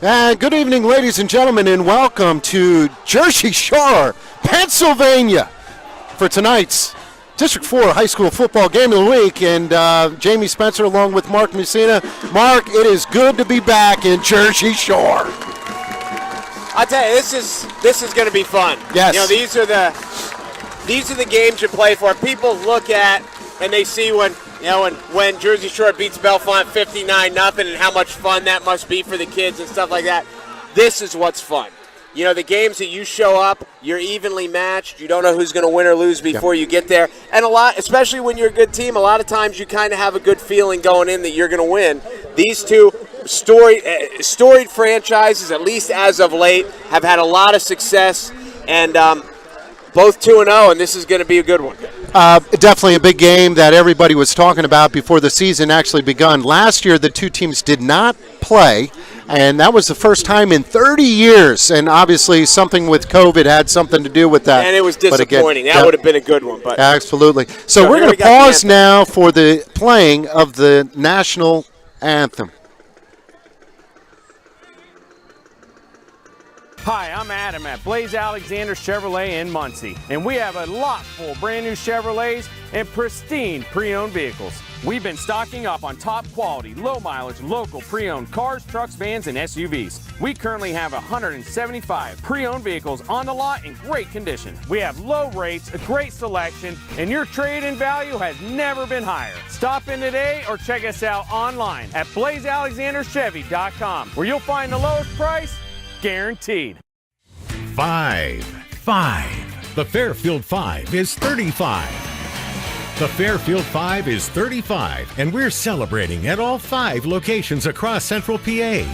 Good evening, ladies and gentlemen, and welcome to Jersey Shore, Pennsylvania, for tonight's District 4 High School Football Game of the Week. And Jamie Spencer along with Mark Messina. Mark, it is good to be back in Jersey Shore. I tell you, this is going to be fun. Yes. You know, these are the games you play for. People look at and they see when Jersey Shore beats Bellefonte 59-0 and how much fun that must be for the kids and stuff like that. This is what's fun. You know, the games that you show up, you're evenly matched. You don't know who's going to win or lose before you get there. And a lot, especially when you're a good team, a lot of times you kind of have a good feeling going in that you're going to win. These two storied franchises, at least as of late, have had a lot of success, and both 2-0, and this is going to be a good one. Definitely a big game that everybody was talking about before the season actually begun. Last year, the two teams did not play, and that was the first time in 30 years. And obviously, something with COVID had something to do with that. And it was disappointing. That would have been a good one. But absolutely. So we're going to pause now for the playing of the national anthem. Hi, I'm Adam at Blaze Alexander Chevrolet in Muncie, and we have a lot full of brand new Chevrolets and pristine pre-owned vehicles. We've been stocking up on top quality, low mileage, local pre-owned cars, trucks, vans, and SUVs. We currently have 175 pre-owned vehicles on the lot in great condition. We have low rates, a great selection, and your trade-in value has never been higher. Stop in today or check us out online at blazealexanderchevy.com, where you'll find the lowest price guaranteed. 5. The Fairfield 5 is 35. The Fairfield 5 is 35, and we're celebrating at all 5 locations across Central PA.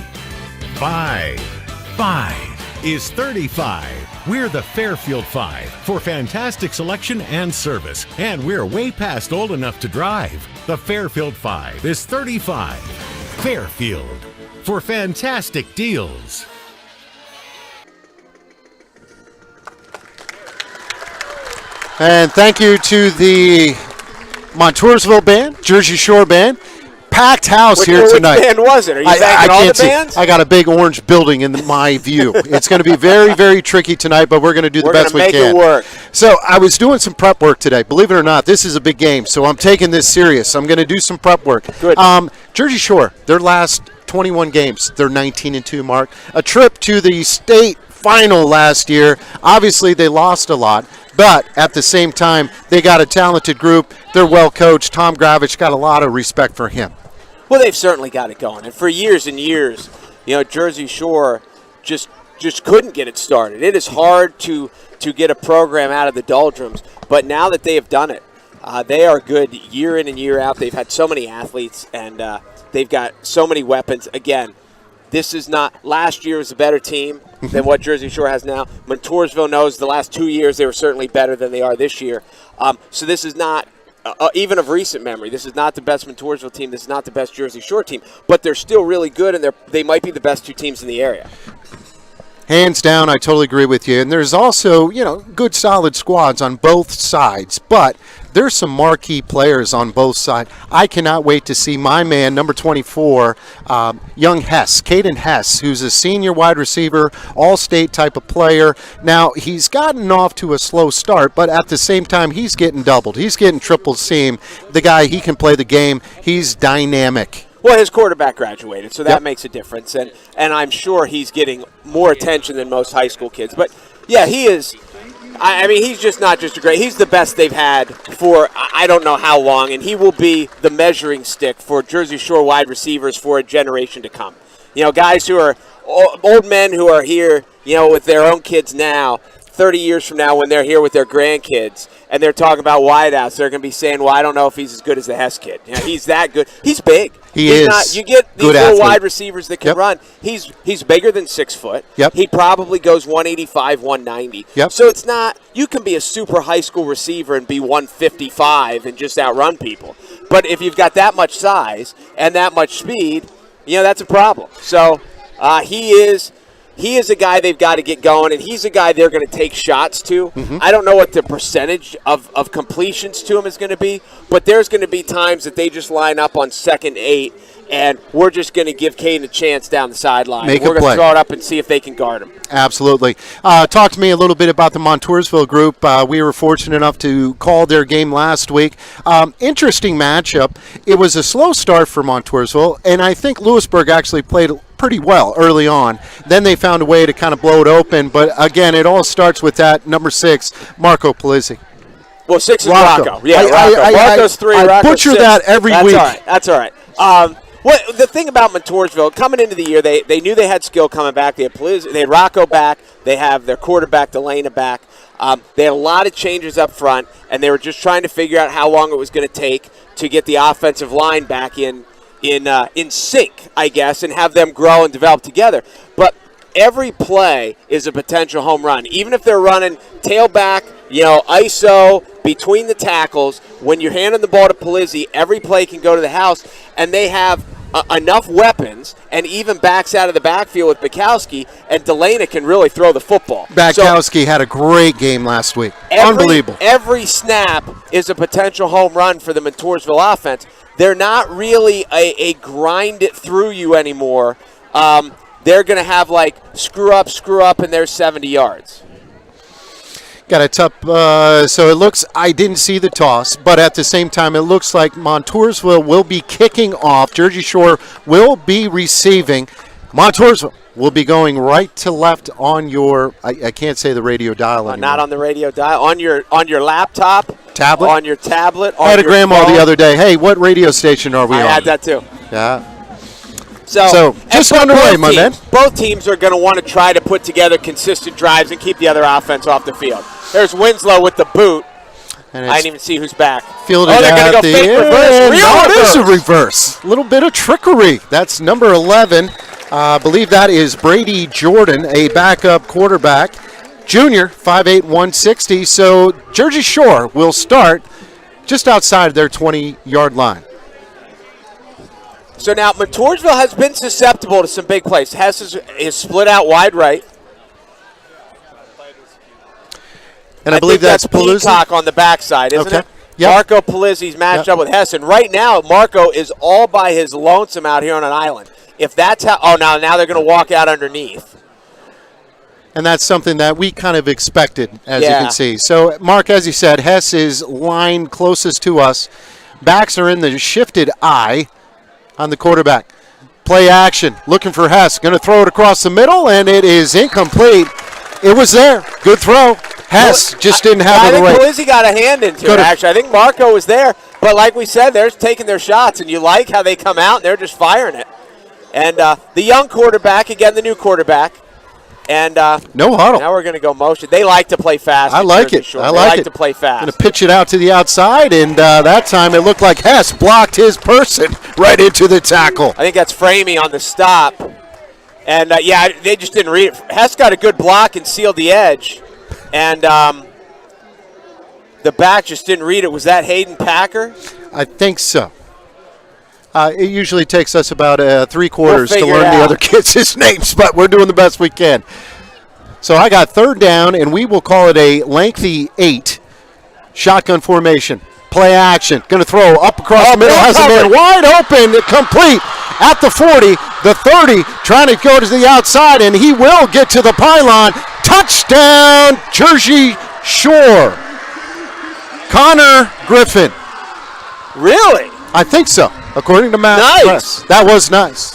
5 is 35. We're the Fairfield 5 for fantastic selection and service, and we're way past old enough to drive. The Fairfield 5 is 35. Fairfield for fantastic deals. And thank you to the Montoursville Band, Jersey Shore Band. Packed house here tonight. Which band was it? Are you thanking all the bands? I got a big orange building in my view. It's going to be very, very tricky tonight, but we're going to do the best we can. We're going to make it work. So I was doing some prep work today. Believe it or not, this is a big game, so I'm taking this serious. I'm going to do some prep work. Good. Jersey Shore, their last 21 games, they're 19-2, Mark. A trip to the state final last year. Obviously, they lost a lot. But at the same time, they got a talented group. They're well coached. Tom Gravich got a lot of respect for him. Well, they've certainly got it going. And for years and years, you know, Jersey Shore just couldn't get it started. It is hard to get a program out of the doldrums. But now that they have done it, they are good year in and year out. They've had so many athletes, and they've got so many weapons. Again, this is not – last year was a better team than what Jersey Shore has now. Montoursville knows the last 2 years they were certainly better than they are this year. So this is not even of recent memory. This is not the best Montoursville team. This is not the best Jersey Shore team. But they're still really good, and they might be the best two teams in the area. Hands down, I totally agree with you. And there's also, good solid squads on both sides. But there's some marquee players on both sides. I cannot wait to see my man, number 24, young Hess, Caden Hess, who's a senior wide receiver, all-state type of player. Now, he's gotten off to a slow start, but at the same time, he's getting doubled. He's getting triple seam. The guy, he can play the game. He's dynamic. Well, his quarterback graduated, so that makes a difference. And I'm sure he's getting more attention than most high school kids. But, yeah, he is. I mean, he's just not just a great – he's the best they've had for I don't know how long, and he will be the measuring stick for Jersey Shore wide receivers for a generation to come. You know, guys who are old men who are here, with their own kids now, 30 years from now when they're here with their grandkids and they're talking about wideouts, they're going to be saying, well, I don't know if he's as good as the Hess kid. He's that good. He's big. He's not, you get these little wide receivers that can run. He's bigger than 6 foot. Yep. He probably goes 185, 190. Yep. So it's not – you can be a super high school receiver and be 155 and just outrun people. But if you've got that much size and that much speed, that's a problem. So he is a guy they've got to get going, and he's a guy they're going to take shots to. Mm-hmm. I don't know what the percentage of completions to him is going to be, but there's going to be times that they just line up on 2nd 8 and we're just going to give Caden a chance down the sideline. Make a We're going play. to throw it up and see if they can guard him. Absolutely. Talk to me a little bit about the Montoursville group. We were fortunate enough to call their game last week. Interesting matchup. It was a slow start for Montoursville, and I think Lewisburg actually played pretty well early on. Then they found a way to kind of blow it open. But, again, it all starts with that number 6, Marco Polizzi. Well, 6 is Rocco. Yeah, Rocco. Marco's 3, I Rocco's butcher 6. that every week. That's all right. The thing about Montoursville, coming into the year, they knew they had skill coming back. They had Rocco back. They have their quarterback, Delana, back. They had a lot of changes up front, and they were just trying to figure out how long it was going to take to get the offensive line back in sync, I guess, and have them grow and develop together. But every play is a potential home run. Even if they're running tailback, ISO, between the tackles, when you're handing the ball to Polizzi, every play can go to the house, and they have enough weapons and even backs out of the backfield with Bukowski, and Delana can really throw the football. Bukowski had a great game last week. Unbelievable. Every snap is a potential home run for the Montoursville offense. They're not really a grind it through you anymore. They're going to have screw up, and there's 70 yards. Got a tough, so it looks, I didn't see the toss, but at the same time, it looks like Montoursville will be kicking off. Jersey Shore will be receiving. Montoursville will be going right to left on your, I can't say the radio dial anymore. Not on the radio dial. On your laptop. Tablet? On your tablet. I had a grandma the other day. Hey, what radio station are we on? I had that too. Yeah. So just underway, my man. Both teams are going to want to try to put together consistent drives and keep the other offense off the field. There's Winslow with the boot. And I didn't even see who's back. Fielded they're going to go fake reverse. It is a reverse. A little bit of trickery. That's number 11. I believe that is Brady Jordan, a backup quarterback. Junior, 5'8", 160. So Jersey Shore will start just outside their 20-yard line. So now Montoursville has been susceptible to some big plays. Hess is split out wide right. And I believe that's Polizzi. Peacock on the backside, isn't it? Yep. Marco Polizzi's matched up with Hess. And right now, Marco is all by his lonesome out here on an island. If that's how – now they're going to walk out underneath. And that's something that we kind of expected, as you can see. So, Mark, as you said, Hess is lined closest to us. Backs are in the shifted eye on the quarterback. Play action, looking for Hess. Going to throw it across the middle, and it is incomplete. It was there. Good throw. Hess just didn't have it right. I think Polizzi got a hand into it, actually. I think Marco was there. But like we said, they're taking their shots, and you like how they come out, and they're just firing it. And the young quarterback, again, the new quarterback. And no huddle. Now we're going to go motion. They like to play fast. I like it. They like to play fast. Going to pitch it out to the outside, and that time it looked like Hess blocked his person right into the tackle. I think that's Framey on the stop. And, they just didn't read it. Hess got a good block and sealed the edge. And the back just didn't read it. Was that Hayden Packer? I think so. It usually takes us about 3 quarters to learn the other kids' names, but we're doing the best we can. So I got third down, and we will call it a lengthy 8. Shotgun formation. Play action. Going to throw up across the middle. Has a man wide open. Complete at the 40, the 30, trying to go to the outside, and he will get to the pylon. Touchdown, Jersey Shore. Connor Griffin. Really? I think so, according to Matt. Nice. That was nice.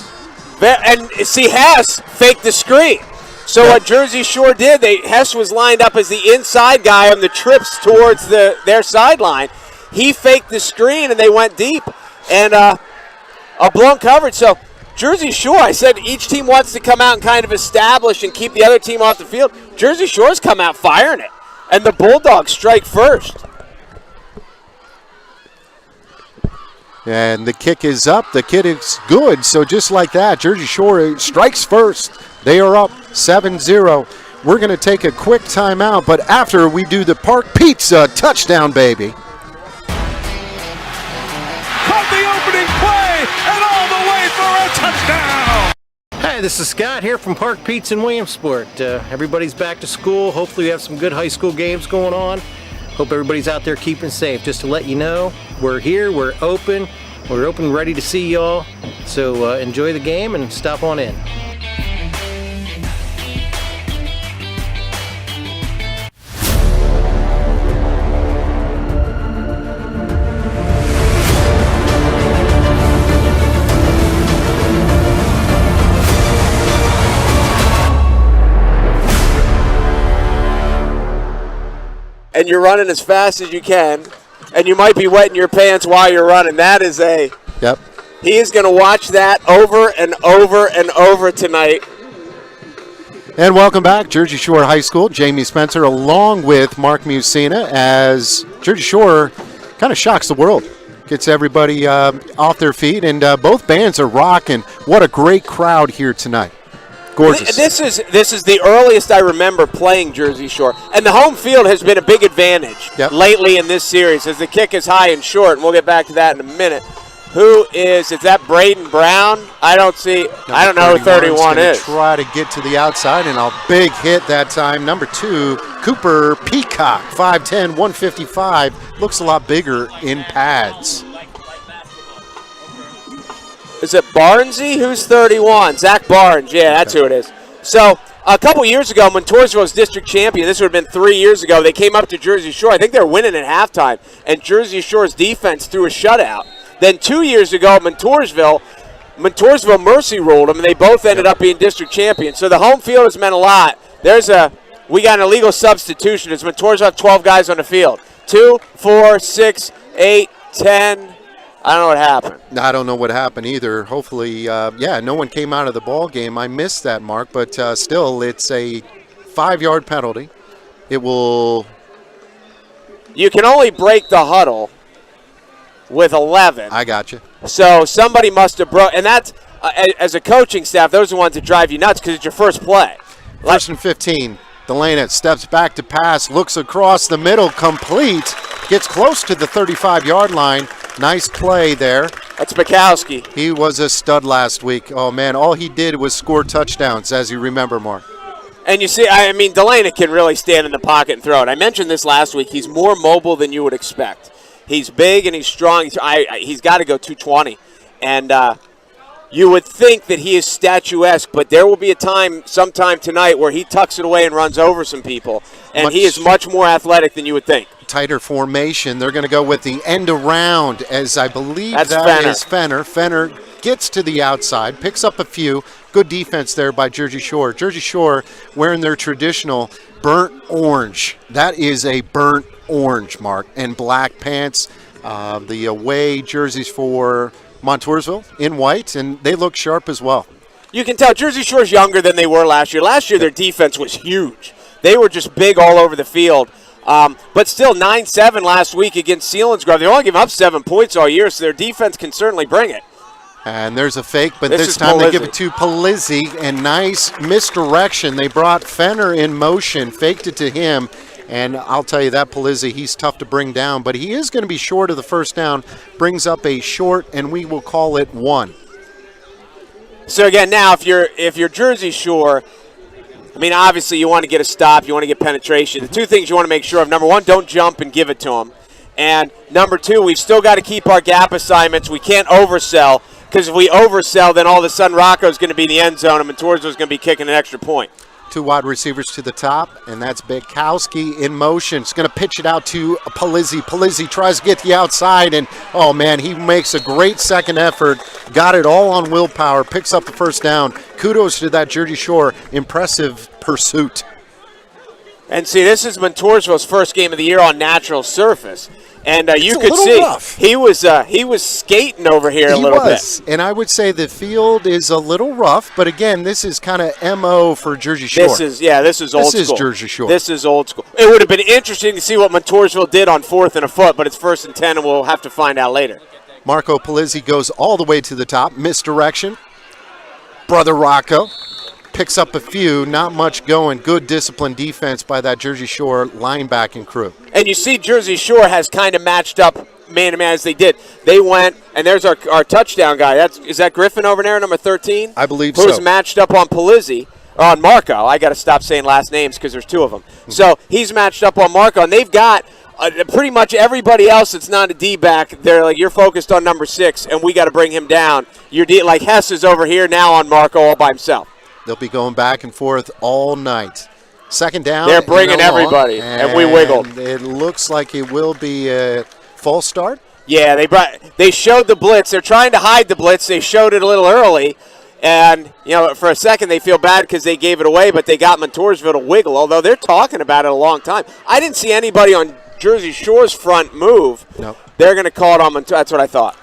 And see, Hess faked the screen. So what Jersey Shore did, Hess was lined up as the inside guy on the trips towards their sideline. He faked the screen, and they went deep. And a blown coverage. So Jersey Shore, I said each team wants to come out and kind of establish and keep the other team off the field. Jersey Shore's come out firing it. And the Bulldogs strike first. And the kick is up. The kick is good. So just like that, Jersey Shore strikes first. They are up 7-0. We're going to take a quick timeout, but after we do the Park Pizza touchdown, baby. Caught the opening play and all the way for a touchdown. Hi, this is Scott here from Park Pizza in Williamsport. Everybody's back to school. Hopefully we have some good high school games going on. Hope everybody's out there keeping safe. Just to let you know, we're here, we're open. We're open, ready to see y'all. So enjoy the game and stop on in. And you're running as fast as you can, and you might be wetting your pants while you're running. That is Yep. he is going to watch that over and over and over tonight. And welcome back, Jersey Shore High School. Jamie Spencer along with Mark Musina as Jersey Shore kind of shocks the world. Gets everybody off their feet, and both bands are rocking. What a great crowd here tonight. Gorgeous. This is the earliest I remember playing Jersey Shore, and the home field has been a big advantage lately in this series as the kick is high and short, and we'll get back to that in a minute. Is that Braden Brown? I don't know who 31 is. Try to get to the outside, and a big hit that time. Number 2, Cooper Peacock, 5'10", 155. Looks a lot bigger in pads. Is it Barnesy? Who's 31? Zach Barnes. Yeah, that's who it is. So a couple years ago, when Montoursville was district champion, this would have been 3 years ago, they came up to Jersey Shore. I think they were winning at halftime, and Jersey Shore's defense threw a shutout. Then 2 years ago at Montoursville Mercy ruled them, and they both ended up being district champions. So the home field has meant a lot. We got an illegal substitution. It's Montoursville have 12 guys on the field. 2, 4, 6, 8, 10. I don't know what happened. I don't know what happened either. Hopefully, no one came out of the ball game. I missed that, Mark, but still, it's a 5-yard penalty. It will. You can only break the huddle with 11. I got you. So somebody must have broke, and that's as a coaching staff, those are the ones that drive you nuts because it's your first play. First and 15. Delaney steps back to pass, looks across the middle, complete, gets close to the 35-yard line. Nice play there. That's Bukowski. He was a stud last week. Oh, man, all he did was score touchdowns, as you remember, Mark. And you see, Delaney can really stand in the pocket and throw it. I mentioned this last week. He's more mobile than you would expect. He's big and he's strong. He's got to go 220. And you would think that he is statuesque, but there will be a time sometime tonight where he tucks it away and runs over some people. And he is much more athletic than you would think. Tighter formation. They're going to go with the end around, as I believe that's that is Fenner. Fenner gets to the outside, picks up a few. Good defense there by Jersey Shore. Jersey Shore wearing their traditional burnt orange. That is a burnt orange, Mark, and black pants. The away jerseys for Montoursville in white, and they look sharp as well. You can tell Jersey Shore's younger than they were last year. Last year, their defense was huge. They were just big all over the field. But still, 9-7 last week against Selinsgrove. They only give up 7 points all year, so their defense can certainly bring it. And there's a fake, but this time they give it to Palizzi, and nice misdirection. They brought Fenner in motion, faked it to him, and I'll tell you that Palizzi, he's tough to bring down, but he is going to be short of the first down, brings up a short, and we will call it 1. So again, now if you're Jersey Shore, obviously you want to get a stop, you want to get penetration. The two things you want to make sure of: number one, don't jump and give it to them, and number two, we've still got to keep our gap assignments. We can't oversell, because if we oversell, then all of a sudden Rocco's going to be in the end zone and Montoursville's going to be kicking an extra point. 2 wide receivers to the top, and that's Bukowski in motion. He's going to pitch it out to Palizzi. Palizzi tries to get the outside, and, oh, man, he makes a great second effort. Got it all on willpower, picks up the first down. Kudos to that Jersey Shore. Impressive pursuit. And see, this is Montoursville's first game of the year on natural surface. And you could see rough. he was skating over here a little bit. And I would say the field is a little rough, but again, this is kind of MO for Jersey Shore. This is old school. This is Jersey Shore. This is old school. It would have been interesting to see what Montoursville did on 4th and a foot, but it's 1st and 10, and we'll have to find out later. Marco Palizzi goes all the way to the top, misdirection. Brother Rocco picks up a few, not much going. Good disciplined defense by that Jersey Shore linebacking crew. And you see Jersey Shore has kind of matched up man-to-man as they did. They went, and there's our touchdown guy. Is that Griffin over there, number 13? I believe so. Who's matched up on Palizzi, or on Marco. I got to stop saying last names because there's 2 of them. So he's matched up on Marco, and they've got pretty much everybody else that's not a D-back, they're like, you're focused on number 6, and we got to bring him down. Like Hess is over here now on Marco all by himself. They'll be going back and forth all night. Second down. They're bringing and long, everybody, and we wiggled. It looks like it will be a false start. Yeah, they showed the blitz. They're trying to hide the blitz. They showed it a little early. And, for a second they feel bad because they gave it away, but they got Montoursville to wiggle, although they're talking about it a long time. I didn't see anybody on Jersey Shore's front move. Nope. They're going to call it on Montoursville. That's what I thought.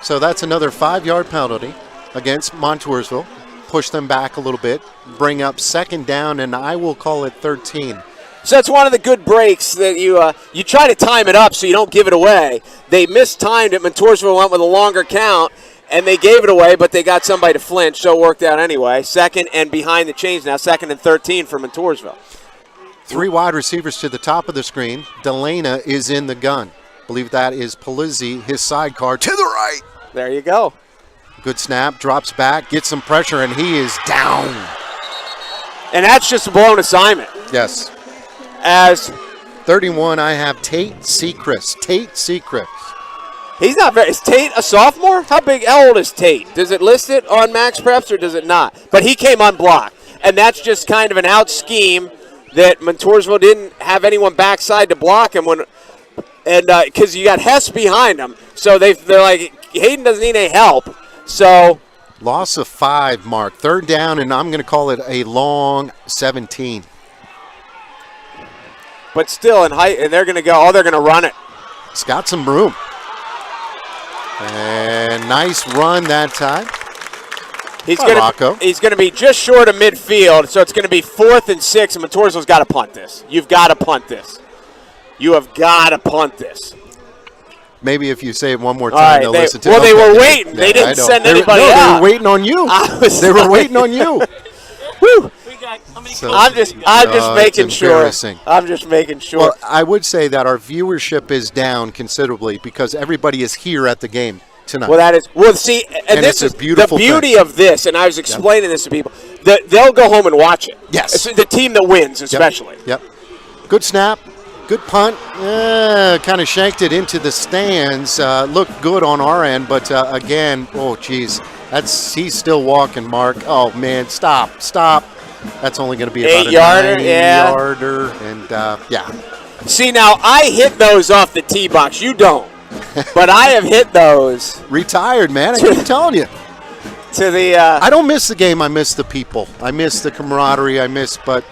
So that's another 5-yard penalty against Montoursville. Push them back a little bit, bring up second down, and I will call it 13. So that's one of the good breaks that you try to time it up so you don't give it away. They mistimed it. Montoursville went with a longer count, and they gave it away, but they got somebody to flinch, so it worked out anyway. Second and behind the chains now, 2nd and 13 for Montoursville. 3 wide receivers to the top of the screen. Delana is in the gun. I believe that is Palizzi, his sidecar to the right. There you go. Good snap, drops back, gets some pressure, and he is down. And that's just a blown assignment. Yes. As 31, I have Tate Sechrist. he's not very. Is Tate a sophomore? How old is Tate? Does it list it on Max Preps or does it not? But he came unblocked, and that's just kind of an out scheme that Montoursville didn't have anyone backside to block him because you got Hess behind him. So they're like, Hayden doesn't need any help. So loss of 5, Mark. 3rd down, and I'm going to call it a long 17. But still in height, and they're going to run it. It's got some room. And nice run that time. He's going to be just short of midfield, so it's going to be 4th and 6, and Montoursville's got to punt this. You've got to punt this. You have got to punt this. Maybe if you say it one more All time, right, they'll listen to it. Well, they Okay. were waiting. They didn't send anybody out. They were waiting on you. They were waiting on you. Whew. So, I'm just making it's sure. embarrassing. I'm just making sure. Well, I would say that our viewership is down considerably because everybody is here at the game tonight. See, And this it's is a beautiful the beauty thing. of this, and I was explaining this to people. They'll go home and watch it. Yes. It's the team that wins, especially. Yep. Good snap. Good punt. Kind of shanked it into the stands. Looked good on our end, but again, oh, geez. He's still walking, Mark. Oh, man, stop. That's only going to be about 8-yarder, yeah. 9-yarder, and yeah. See, now, I hit those off the tee box. You don't. But I have hit those. Retired, man. I keep telling you. To the. I don't miss the game. I miss the people. I miss the camaraderie. But,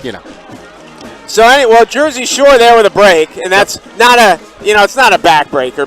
So anyway, Jersey Shore there with a break, and that's not it's not a backbreaker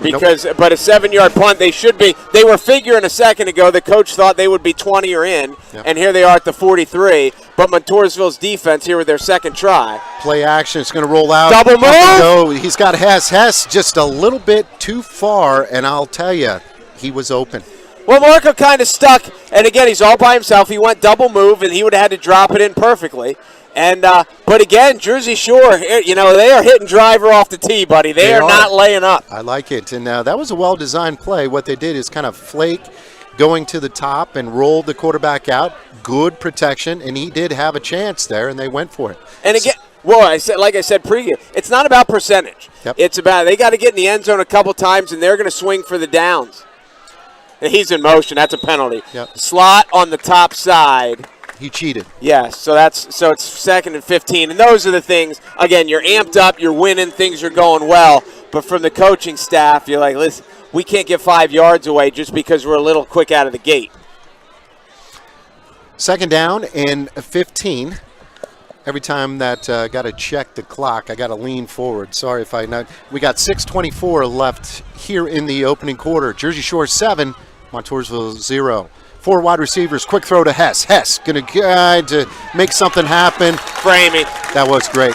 but a 7-yard punt. They were figuring a second ago. The coach thought they would be 20 or in, and here they are at the 43. But Montoursville's defense here with their second try. Play action. It's going to roll out. Double move. Go. He's got Hess. Hess just a little bit too far, and I'll tell you, he was open. Well, Marco kind of stuck, and again, he's all by himself. He went double move, and he would have had to drop it in perfectly. And but again, Jersey Shore, they are hitting driver off the tee, buddy. They are not laying up. I like it, and that was a well-designed play. What they did is kind of flake, going to the top and rolled the quarterback out. Good protection, and he did have a chance there, and they went for it. And again, like I said pregame, it's not about percentage. Yep. It's about they got to get in the end zone a couple times, and they're going to swing for the downs. And he's in motion. That's a penalty. Yep. Slot on the top side. He cheated. Yes, so it's 2nd and 15, and those are the things. Again, you're amped up, you're winning, things are going well, but from the coaching staff, you're like, listen, we can't get 5 yards away just because we're a little quick out of the gate. 2nd down and 15. Every time that got to check the clock, I got to lean forward. Sorry if I not. We got 6:24 left here in the opening quarter. Jersey Shore 7, Montoursville 0. 4 wide receivers, quick throw to Hess. Hess going to guide to make something happen. Framing. That was great.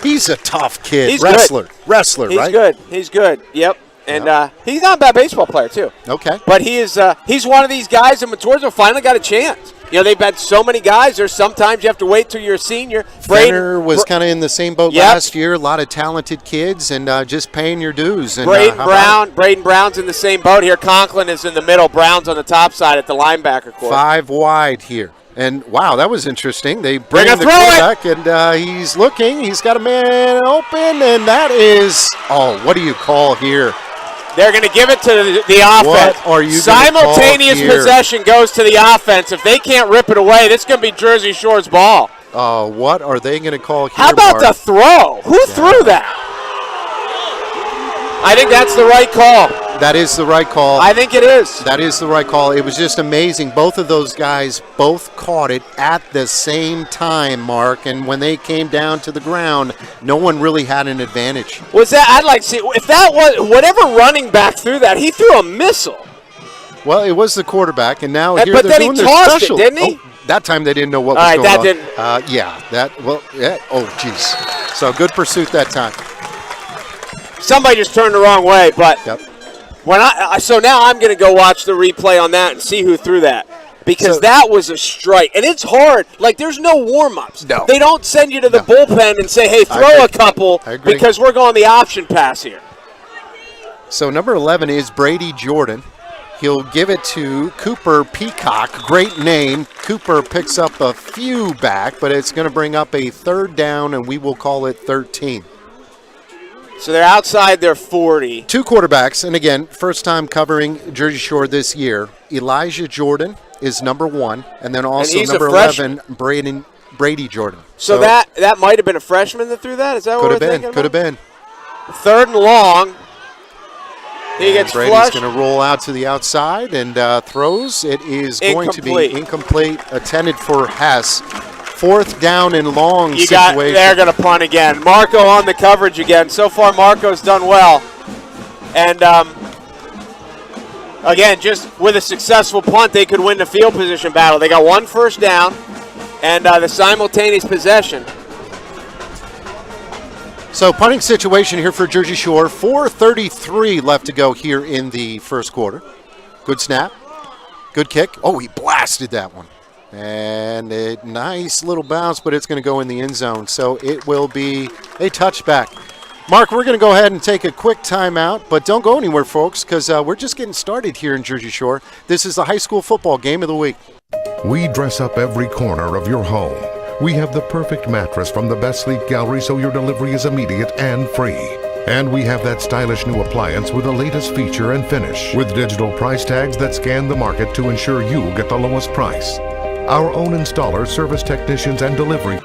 He's a tough kid. He's Wrestler. good. Wrestler, He's right? good. He's good. Yep. And he's not a bad baseball player, too. Okay. But he's one of these guys that Montoursville finally got a chance. They've had so many guys. There's sometimes you have to wait till you're a senior. Fenner was kind of in the same boat last year. A lot of talented kids and just paying your dues. And Braden Brown's in the same boat here. Conklin is in the middle. Brown's on the top side at the linebacker court. 5 wide here. And, wow, that was interesting. They bring They're the gonna throw quarterback, and he's looking. He's got a man open, and that is, what do you call here? They're going to give it to the offense. What are you gonna call Simultaneous here? possession goes to the offense. If they can't rip it away, this is going to be Jersey Shore's ball. What are they going to call here, How about Mark? the throw? Who threw that? I think that's the right call. That is the right call. I think it is. That is the right call. It was just amazing. Both of those guys both caught it at the same time, Mark. And when they came down to the ground, no one really had an advantage. Was that? I'd like to see if that was whatever running back threw that. He threw a missile. Well, it was the quarterback, and now But here they're then he doing their tossed it, special. didn't he? Oh, that time they didn't know what All was right, going that on. didn't- Yeah. Oh, geez. So good pursuit that time. Somebody just turned the wrong way, but Yep. so now I'm going to go watch the replay on that and see who threw that. Because So- that was a strike. And it's hard. Like, there's no warm-ups. No. They don't send you to the bullpen and say, hey, throw agree. a couple I agree. because we're going the option pass here. So number 11 is Brady Jordan. He'll give it to Cooper Peacock. Great name. Cooper picks up a few back, but it's going to bring up a third down, and we will call it 13. So they're outside their 40. Two quarterbacks, and again, first time covering Jersey Shore this year. Elijah Jordan is number 1, and then also he's a number freshman. 11, Brady Jordan. So that might have been a freshman that threw that? Is that what could we're have been. thinking Could have about? been. Third and long. He And gets Brady's flushed. going to roll out to the outside and throws. It is going to be incomplete, intended for Hess. Fourth down and long situation. They're going to punt again. Marco on the coverage again. So far, Marco's done well. And again, just with a successful punt, they could win the field position battle. They got one first down and the simultaneous possession. So punting situation here for Jersey Shore. 4:33 left to go here in the first quarter. Good snap. Good kick. Oh, he blasted that one. And a nice little bounce, but it's going to go in the end zone. So it will be a touchback. Mark, we're going to go ahead and take a quick timeout, but don't go anywhere, folks, because we're just getting started here in Jersey Shore. This is the high school football game of the week. We dress up every corner of your home. We have the perfect mattress from the Best Sleep Gallery so your delivery is immediate and free. And we have that stylish new appliance with the latest feature and finish, with digital price tags that scan the market to ensure you get the lowest price. Our own installers, service technicians, and delivery.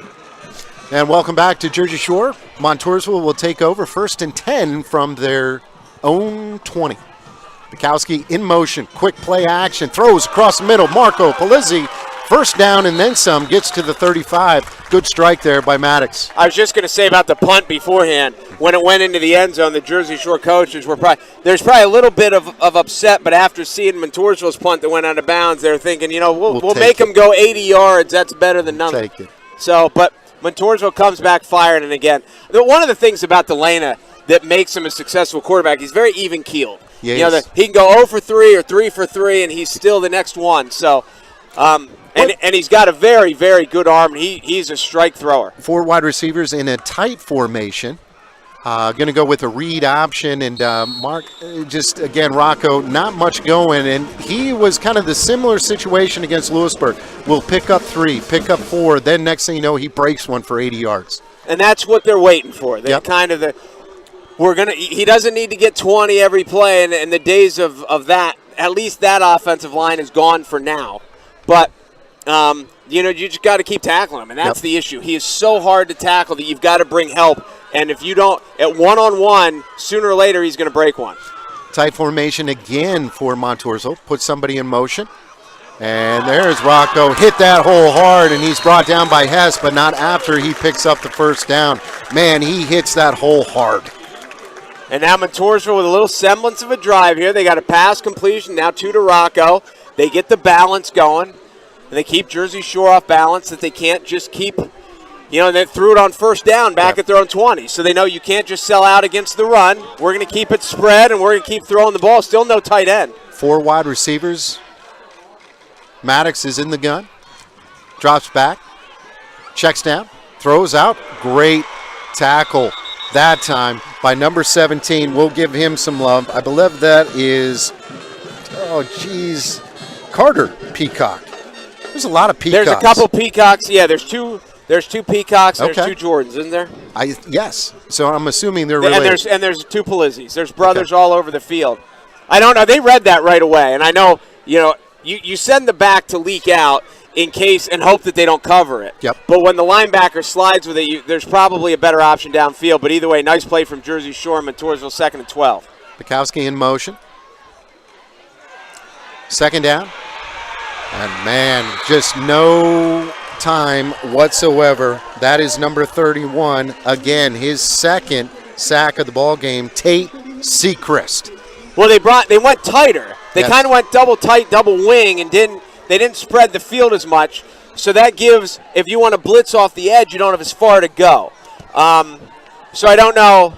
And welcome back to Jersey Shore. Montoursville will take over 1st and 10 from their own 20. Bukowski in motion, quick play action, throws across the middle. Marco Palizzi, first down and then some, gets to the 35. Good strike there by Maddox. I was just going to say about the punt beforehand. When it went into the end zone, the Jersey Shore coaches were there's probably a little bit of upset, but after seeing Montoursville's punt that went out of bounds, they're thinking, we'll make them go 80 yards. That's better than nothing. Take it. So, but Montoursville comes back firing, and again, one of the things about Delana that makes him a successful quarterback, he's very even-keeled. Yes. He can go 0 for 3 or 3 for 3, and he's still the next one. So, and he's got a very, very good arm. He's a strike thrower. 4 wide receivers in a tight formation. Going to go with a read option, and Mark, just again, Rocco, not much going, and he was kind of the similar situation against Lewisburg. Will pick up 3, pick up 4, then next thing you know, he breaks one for 80 yards. And that's what they're waiting for. They he doesn't need to get 20 every play, and the days of that, at least that offensive line is gone for now. But you just got to keep tackling him, and that's the issue. He is so hard to tackle that you've got to bring help. And if you don't, at one-on-one, sooner or later he's going to break one. Tight formation again for Montoursville. Put somebody in motion. And there's Rocco. Hit that hole hard, and he's brought down by Hess, but not after he picks up the first down. Man, he hits that hole hard. And now Montoursville with a little semblance of a drive here. They got a pass completion, now 2 to Rocco. They get the balance going. And they keep Jersey Shore off balance that they can't just keep, they threw it on first down back at their own 20. So they know you can't just sell out against the run. We're going to keep it spread, and we're going to keep throwing the ball. Still no tight end. 4 wide receivers. Maddox is in the gun. Drops back. Checks down. Throws out. Great tackle that time by number 17. We'll give him some love. I believe that is, Carter Peacock. There's a lot of peacocks. There's a couple peacocks. Yeah, there's two peacocks. Okay. There's two Jordans, isn't there? Yes. So I'm assuming they're related. And there's two Palizzis. There's brothers all over the field. I don't know. They read that right away, and I know you send the back to leak out in case and hope that they don't cover it. Yep. But when the linebacker slides with it, there's probably a better option downfield. But either way, nice play from Jersey Shore. Montoursville 2nd and 12. Bukowski in motion. 2nd down. And, man, just no time whatsoever. That is number 31. Again, his 2nd sack of the ball game, Tate Sechrist. Well, they went tighter. They kind of went double tight, double wing, and they didn't spread the field as much. So that gives, if you want to blitz off the edge, you don't have as far to go. So I don't know.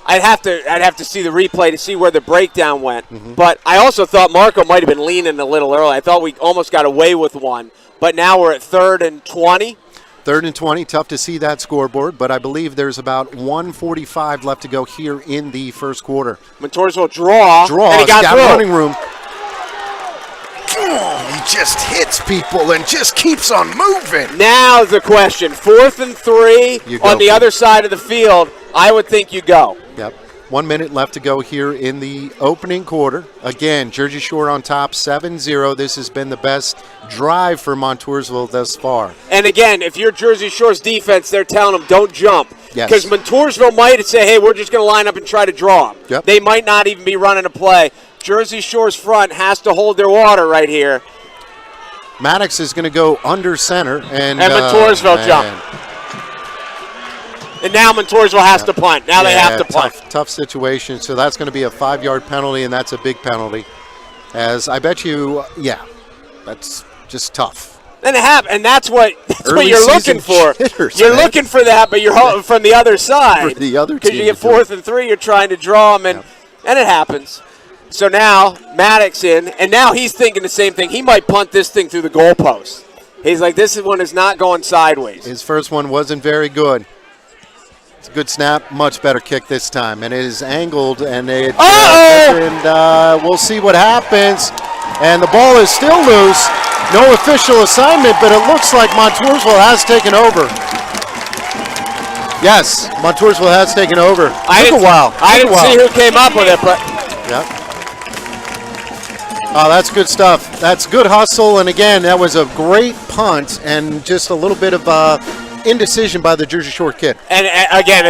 I'd have to see the replay to see where the breakdown went. Mm-hmm. But I also thought Marco might have been leaning a little early. I thought we almost got away with one. But now we're at 3rd and 20. 3rd and 20. Tough to see that scoreboard, but I believe there's about 1:45 left to go here in the first quarter. Montoursville draw. And he got running room. He just hits people and just keeps on moving. Now the question, 4th and 3 on the other side of the field, I would think you go. Yep. 1 minute left to go here in the opening quarter. Again, Jersey Shore on top, 7-0. This has been the best drive for Montoursville thus far. And again, if you're Jersey Shore's defense, they're telling them don't jump. Yes. Because Montoursville might say, hey, we're just going to line up and try to draw them. Yep. They might not even be running a play. Jersey Shore's front has to hold their water right here. Maddox is going to go under center. And Montoursville jump. And now Montoursville has to punt. Now they have to punt. Tough situation. So that's going to be a 5-yard penalty, and that's a big penalty. As I bet you, that's just tough. And that's what you're looking for. Jitters, you're man. looking for that, but you're from the other side. For the other team. Because you get 4th and 3, you're trying to draw them, and it happens. So now Maddox in, and now he's thinking the same thing. He might punt this thing through the goalpost. He's like, this one is not going sideways. His first one wasn't very good. It's a good snap, much better kick this time, and it is angled, and we'll see what happens. And the ball is still loose. No official assignment, but it looks like Montoursville has taken over. Yes, Montoursville has taken over. I didn't see who came up with it, but oh, that's good stuff. That's good hustle, and again, that was a great punt and just a little bit of indecision by the Jersey Shore kid. And again,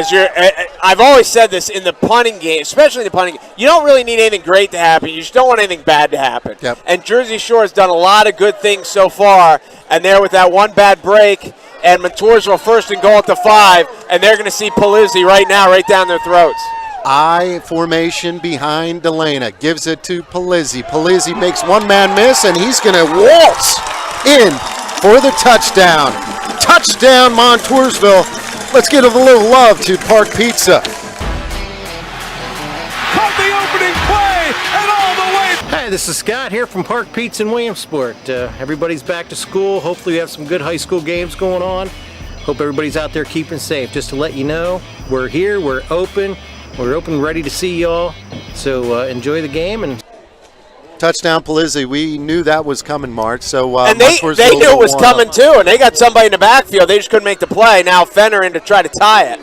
I've always said this in the punting game, especially in the punting game, you don't really need anything great to happen. You just don't want anything bad to happen. Yep. And Jersey Shore has done a lot of good things so far, and they're with that one bad break, and Montoursville 1st and goal at the 5, and they're going to see Palizzi right now, right down their throats. I formation behind Delana, gives it to Palizzi. Palizzi makes one-man miss, and he's going to waltz in for the touchdown. Touchdown, Montoursville. Let's give a little love to Park Pizza. Caught the opening play and all the way. Hi, this is Scott here from Park Pizza in Williamsport. Everybody's back to school. Hopefully we have some good high school games going on. Hope everybody's out there keeping safe. Just to let you know, we're here, we're open, ready to see y'all. So enjoy the game. And Touchdown, Palizzi. We knew that was coming, Mark. So and they knew it was coming too, and they got somebody in the backfield. They just couldn't make the play. Now Fenner in to try to tie it.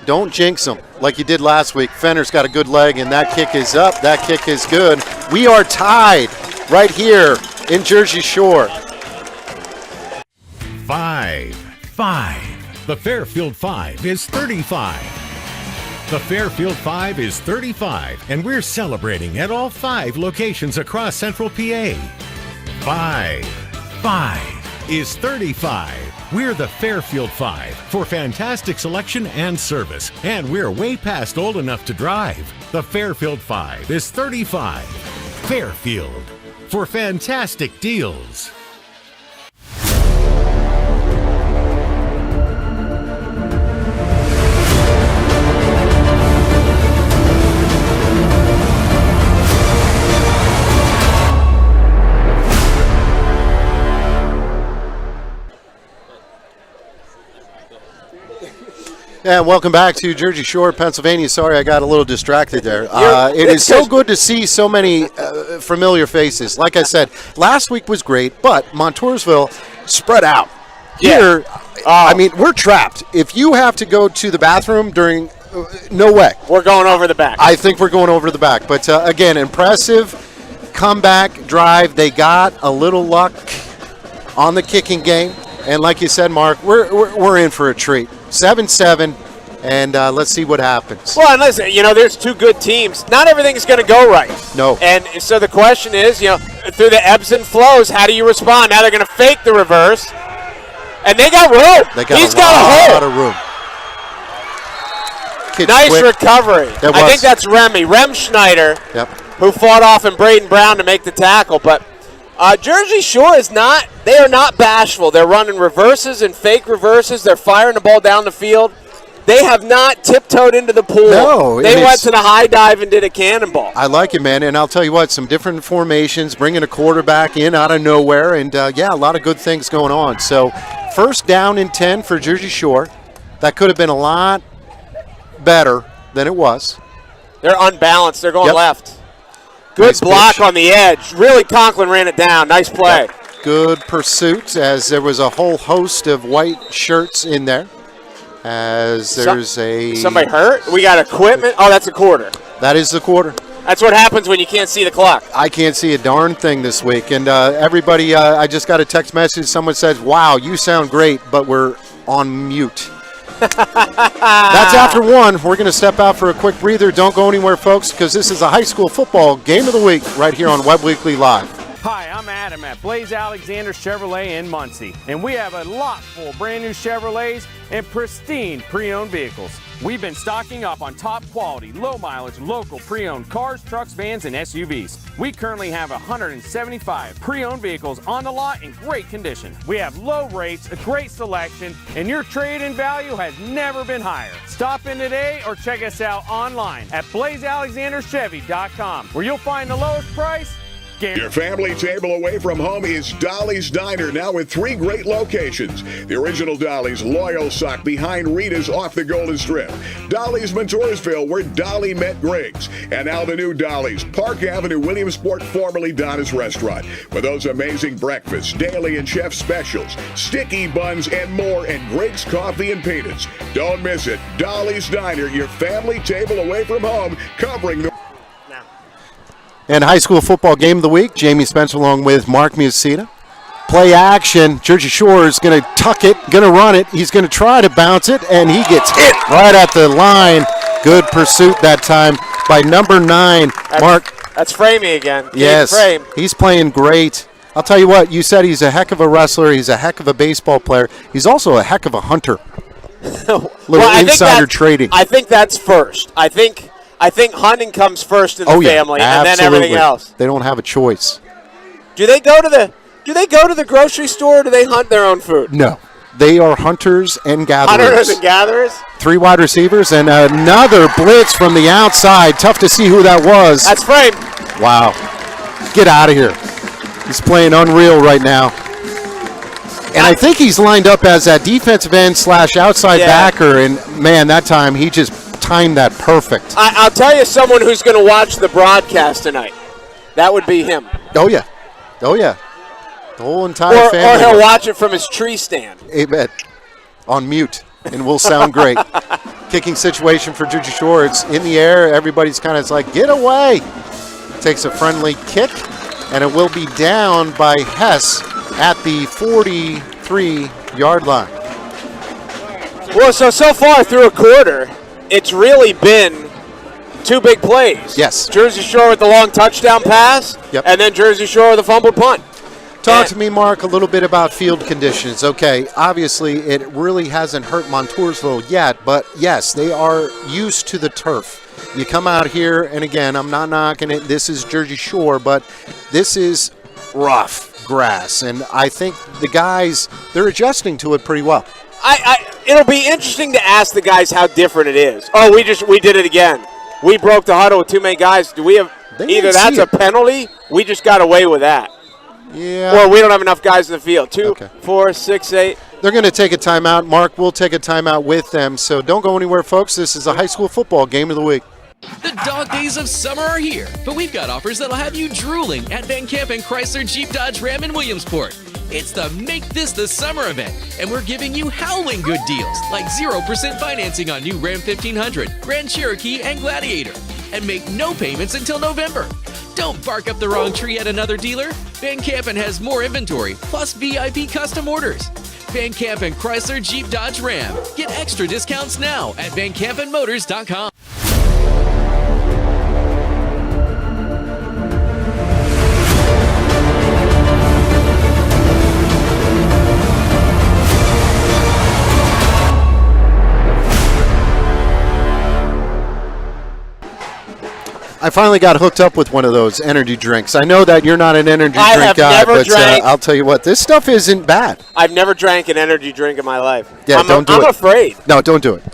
Don't jinx them like you did last week. Fenner's got a good leg, and that kick is up. That kick is good. We are tied right here in Jersey Shore. 5. The Fairfield 5 is 35. The Fairfield 5 is 35, and we're celebrating at all 5 locations across Central PA. 5 is 35. We're the Fairfield 5 for fantastic selection and service, and we're way past old enough to drive. The Fairfield 5 is 35. Fairfield for fantastic deals. Yeah, welcome back to Jersey Shore, Pennsylvania. Sorry, I got a little distracted there. It is so good to see so many familiar faces. Like I said, last week was great, but Montoursville spread out. Here, I mean, we're trapped. If you have to go to the bathroom during no way. We're going over the back. I think we're going over the back. But, again, impressive comeback drive. They got a little luck on the kicking game. And like you said, Mark, we're in for a treat. 7-7, and let's see what happens. Well, and listen, there's two good teams. Not everything's going to go right. No. And so the question is, through the ebbs and flows, how do you respond? Now they're going to fake the reverse. And they got room. He's got a lot of room. Kid's nice quick. recovery. I think that's Rem Schneider, who fought off in Braden Brown to make the tackle. But Jersey Shore they are not bashful. They're running reverses and fake reverses. They're firing the ball down the field. They have not tiptoed into the pool. No. They went to the high dive and did a cannonball. I like it, man. And I'll tell you what, some different formations, bringing a quarterback in out of nowhere. And, a lot of good things going on. So, first down and 10 for Jersey Shore. That could have been a lot better than it was. They're unbalanced. They're going left. Good Nice block pitch. on the edge. Really, Conklin ran it down. Nice play. Good pursuit, as there was a whole host of white shirts in there. As there's somebody hurt? We got equipment. Oh, that's a quarter. That is the quarter. That's what happens when you can't see the clock. I can't see a darn thing this week. And everybody, I just got a text message. Someone says, wow, you sound great, but we're on mute. That's after one. We're going to step out for a quick breather. Don't go anywhere, folks, because this is a high school football game of the week right here on Web Weekly Live. Hi, I'm Adam at Blaze Alexander Chevrolet in Muncie, and we have a lot full of brand new Chevrolets and pristine pre-owned vehicles. We've been stocking up on top quality, low mileage, local pre-owned cars, trucks, vans, and SUVs. We currently have 175 pre-owned vehicles on the lot in great condition. We have low rates, a great selection, and your trade-in value has never been higher. Stop in today or check us out online at blazealexanderchevy.com, where you'll find the lowest price. Your family table away from home is Dolly's Diner, now with 3 great locations. The original Dolly's, Loyal Sock, behind Rita's off the Golden Strip. Dolly's Montoursville, where Dolly met Griggs. And now the new Dolly's, Park Avenue, Williamsport, formerly Donna's Restaurant. With those amazing breakfasts, daily and chef specials, sticky buns, and more, and Griggs Coffee and Peanuts. Don't miss it. Dolly's Diner, your family table away from home, covering the... And high school football game of the week, Jamie Spencer along with Mark Musita. Play action. Jersey Shore is going to tuck it, going to run it. He's going to try to bounce it, and he gets hit right at the line. Good pursuit that time by number 9, Mark. That's Framey again. Yes, Frame. He's playing great. I'll tell you what, you said he's a heck of a wrestler. He's a heck of a baseball player. He's also a heck of a hunter. Insider trading. I think that's first. I think hunting comes first in the family, and then everything else. They don't have a choice. Do they go to the grocery store, or do they hunt their own food? No. They are hunters and gatherers. Hunters and gatherers? 3 wide receivers and another blitz from the outside. Tough to see who that was. That's Frame. Wow. Get out of here. He's playing unreal right now. And I think he's lined up as a defensive end / outside backer. And, man, that time he just timed that perfect. I'll tell you someone who's going to watch the broadcast tonight. That would be him. Oh, yeah. The whole entire family. Or he'll watch it from his tree stand. Amen. On mute, and will sound great. Kicking situation for Jersey Shore. It's in the air. Everybody's kind of like, get away. Takes a friendly kick, and it will be down by Hess at the 43-yard line. Well, so far through a quarter, it's really been 2 big plays. Yes. Jersey Shore with the long touchdown pass, and then Jersey Shore with the fumbled punt. Talk to me, Mark, a little bit about field conditions. Okay, obviously it really hasn't hurt Montoursville yet, but yes, they are used to the turf. You come out here, and again, I'm not knocking it. This is Jersey Shore, but this is rough grass, and I think the guys, they're adjusting to it pretty well. It'll be interesting to ask the guys how different it is. Oh, we did it again. We broke the huddle with too many guys. Do we have either that's a penalty? We just got away with that. Yeah. Or we don't have enough guys in the field. 2, 4, 6, 8. They're going to take a timeout. Mark will take a timeout with them. So don't go anywhere, folks. This is a high school football game of the week. The dog days of summer are here, but we've got offers that'll have you drooling at Van Campen Chrysler Jeep Dodge Ram in Williamsport. It's the Make This the Summer event, and we're giving you howling good deals, like 0% financing on new Ram 1500, Grand Cherokee, and Gladiator. And make no payments until November. Don't bark up the wrong tree at another dealer. Van Campen has more inventory, plus VIP custom orders. Van Campen Chrysler Jeep Dodge Ram. Get extra discounts now at VanCampenMotors.com. I finally got hooked up with one of those energy drinks. I know that you're not an energy I drink have guy, never but drank- I'll tell you what, this stuff isn't bad. I've never drank an energy drink in my life. Yeah, don't do it. I'm afraid. No, don't do it.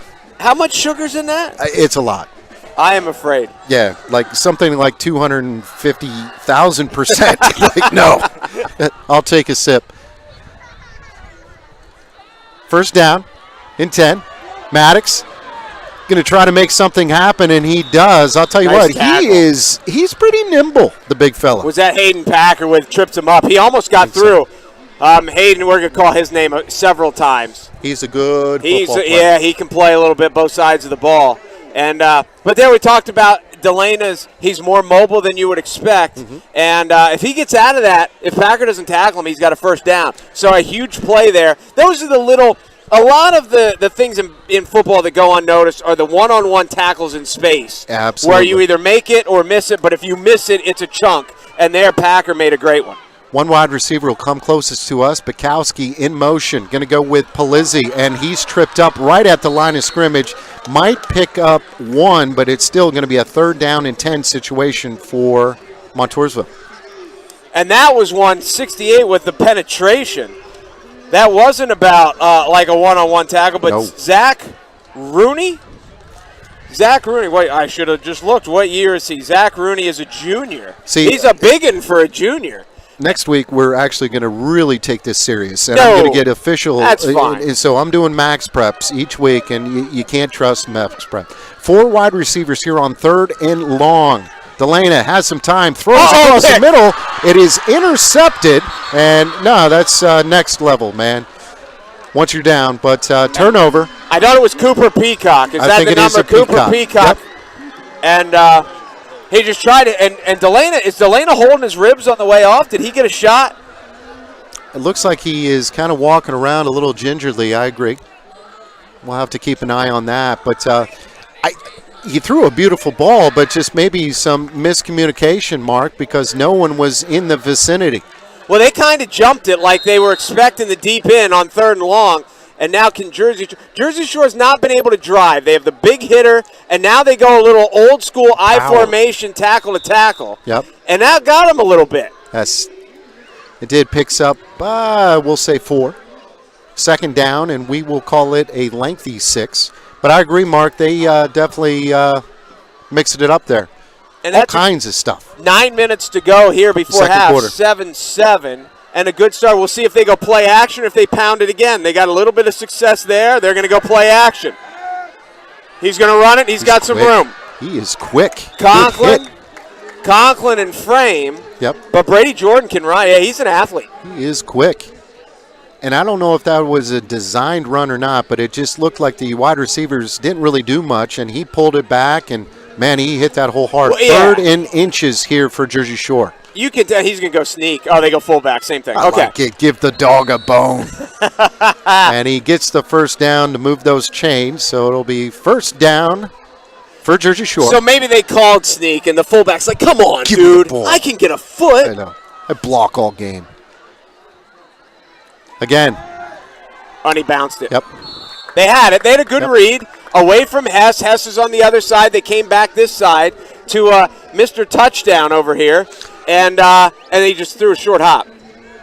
How much sugar's in that? It's a lot. I am afraid. Yeah, like something like 250,000%. Like, no. I'll take a sip. First down in 10. Maddox going to try to make something happen, and he does. I'll tell you Nice what, tackle. he's pretty nimble, the big fella. Was that Hayden Packer with tripped him up? He almost got through. Hayden, we're going to call his name several times. He's a good football player. Yeah, he can play a little bit both sides of the ball. And but there we talked about Delena's. He's more mobile than you would expect. Mm-hmm. And if he gets out of that, if Packer doesn't tackle him, he's got a first down. So a huge play there. Those are the little – a lot of the things in football that go unnoticed are the one-on-one tackles in space. Absolutely. Where you either make it or miss it, but if you miss it, it's a chunk. And there, Packer made a great one. One wide receiver will come closest to us. Bukowski in motion. Going to go with Palizzi, and he's tripped up right at the line of scrimmage. Might pick up one, but it's still going to be a 3rd down and 10 situation for Montoursville. And that was 168 with the penetration. That wasn't about like a one-on-one tackle, but No. Zach Rooney? Wait, I should have just looked. What year is he? Zach Rooney is a junior. See, he's a biggin for a junior. Next week, we're actually going to really take this serious, and No, I'm going to get official. that's fine. And so I'm doing max preps each week, and you can't trust max prep. 4 wide receivers here on 3rd and long. Delana has some time, throws across the middle. It is intercepted, and no, that's next level, man. Once you're down, but turnover. I thought it was Cooper Peacock. Is I that think the it is number? a Cooper Peacock. Yep. And he just tried it. And Delana, is Delana holding his ribs on the way off? Did he get a shot? It looks like he is kind of walking around a little gingerly. I agree. We'll have to keep an eye on that. But he threw a beautiful ball, but just maybe some miscommunication, Mark, because no one was in the vicinity. Well, they kind of jumped it like they were expecting the deep end on 3rd and long. And now Jersey Shore has not been able to drive. They have the big hitter, and now they go a little old school I formation tackle to tackle. Yep. And that got them a little bit. It did picks up, we'll say 4. 2nd down, and we will call it a lengthy 6. But I agree, Mark. They definitely mixed it up there. And all that's kinds of stuff. 9 minutes to go here before Second half. quarter. 7-7. And a good start. We'll see if they go play action or if they pound it again. They got a little bit of success there. They're going to go play action. He's going to run it. He's got some quick. room. He is quick. Conklin and Frame. Yep. But Brady Jordan can run. Yeah, he's an athlete. He is quick. And I don't know if that was a designed run or not, but it just looked like the wide receivers didn't really do much, and he pulled it back, and, man, he hit that hole hard. Well, yeah. 3rd and inches here for Jersey Shore. You can tell he's going to go sneak. Oh, they go fullback. Same thing. I Okay. like it. Give the dog a bone. And he gets the first down to move those chains, so it'll be 1st down for Jersey Shore. So maybe they called sneak, and the fullback's like, come on, Give me the dude. ball. I can get a foot. I know. I block all game. Again. And he bounced it. Yep. They had it. They had a good read away from Hess. Hess is on the other side. They came back this side to Mr. Touchdown over here, and he just threw a short hop.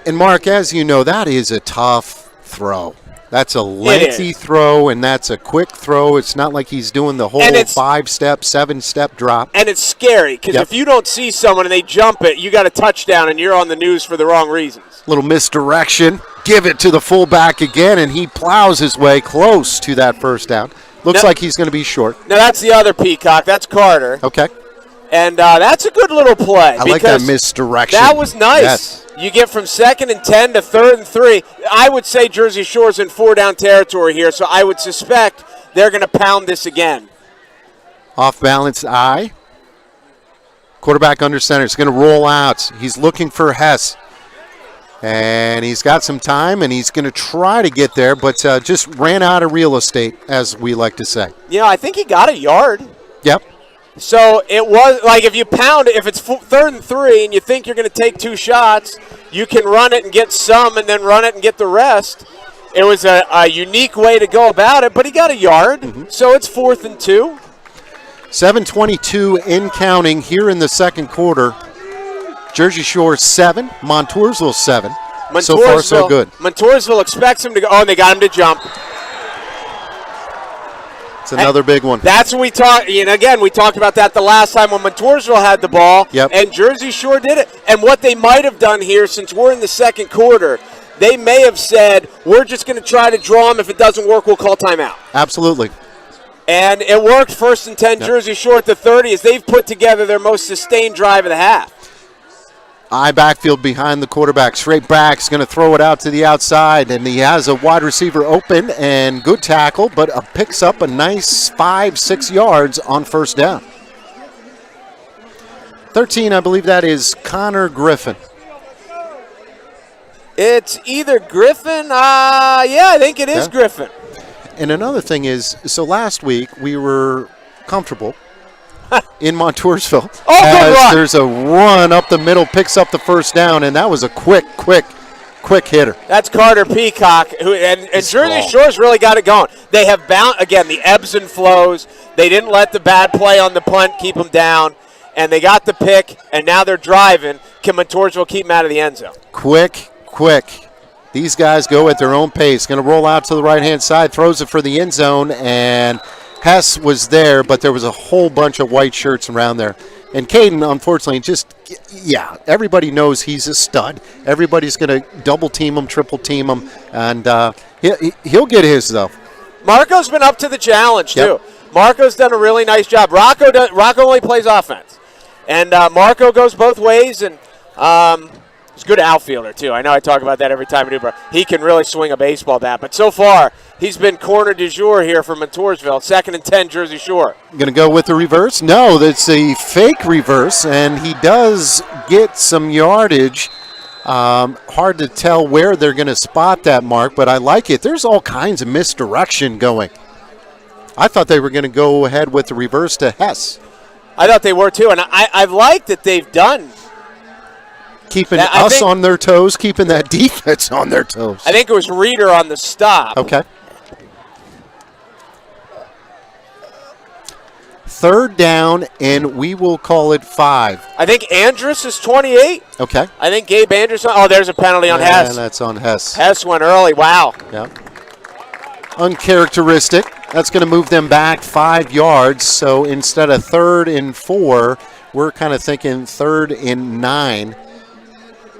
And, Mark, as you know, that is a tough throw. That's a lengthy throw, and that's a quick throw. It's not like he's doing the whole 5-step, 7-step drop. And it's scary because if you don't see someone and they jump it, you got a touchdown and you're on the news for the wrong reasons. Little misdirection. give it to the fullback again, and he plows his way close to that first down. Looks like he's going to be short. Now, that's the other Peacock. That's Carter. Okay. And that's a good little play. I like that misdirection. That was nice. Yes. You get from 2nd and 10 to 3rd and 3. I would say Jersey Shore's in 4-down territory here, so I would suspect they're going to pound this again. Off balance eye. Quarterback under center. It's going to roll out. He's looking for Hess. And he's got some time, and he's going to try to get there, but just ran out of real estate, as we like to say. You know, I think he got a yard. Yep. So it was like if you pound it, if it's 3rd and 3 and you think you're going to take 2 shots, you can run it and get some and then run it and get the rest. It was a unique way to go about it, but he got a yard, so it's 4th and 2. 7:22 in counting here in the second quarter. Jersey Shore 7, Montoursville 7. So far, so good. Montoursville expects him to go. Oh, and they got him to jump. It's another big one. That's what we talked. And again, we talked about that the last time when Montoursville had the ball. Yep. And Jersey Shore did it. And what they might have done here, since we're in the second quarter, they may have said, we're just going to try to draw him. If it doesn't work, we'll call timeout. Absolutely. And it worked. 1st and 10, Jersey Shore at the 30 as they've put together their most sustained drive of the half. Eye backfield behind the quarterback. Straight back's going to throw it out to the outside, and he has a wide receiver open, and good tackle, but picks up a nice 5-6 yards on first down. 13, I believe that is Connor Griffin. It's either Griffin. Yeah, I think it is Griffin. And another thing is, so last week we were comfortable in Montoursville. Oh, good run. There's a run up the middle, picks up the first down, and that was a quick hitter. That's Carter Peacock, and Jersey Shore's really got it going. They have again, the ebbs and flows. They didn't let the bad play on the punt keep them down, and they got the pick, and now they're driving. Can Montoursville keep them out of the end zone? Quick. These guys go at their own pace. Going to roll out to the right-hand side, throws it for the end zone, and Hess was there, but there was a whole bunch of white shirts around there. And Caden, unfortunately, everybody knows he's a stud. Everybody's going to double-team him, triple-team him, and he'll get his, though. Marco's been up to the challenge, too. Marco's done a really nice job. Rocco only plays offense. And Marco goes both ways, and he's a good outfielder, too. I know I talk about that every time I do, but he can really swing a baseball bat. But so far, he's been corner du jour here for Montoursville. 2nd and 10, Jersey Shore. Going to go with the reverse? No, that's a fake reverse, and he does get some yardage. Hard to tell where they're going to spot that, Mark, but I like it. There's all kinds of misdirection going. I thought they were going to go ahead with the reverse to Hess. I thought they were, too, and I like that they've done. Keeping on their toes, keeping that defense on their toes. I think it was Reeder on the stop. Okay. 3rd down, and we will call it 5. I think Andrus is 28. Okay. I think Gabe Andrus. Oh, there's a penalty on Hess. And that's on Hess. Hess went early. Wow. Yeah. Uncharacteristic. That's going to move them back 5 yards. So instead of 3rd and 4, we're kind of thinking 3rd and 9.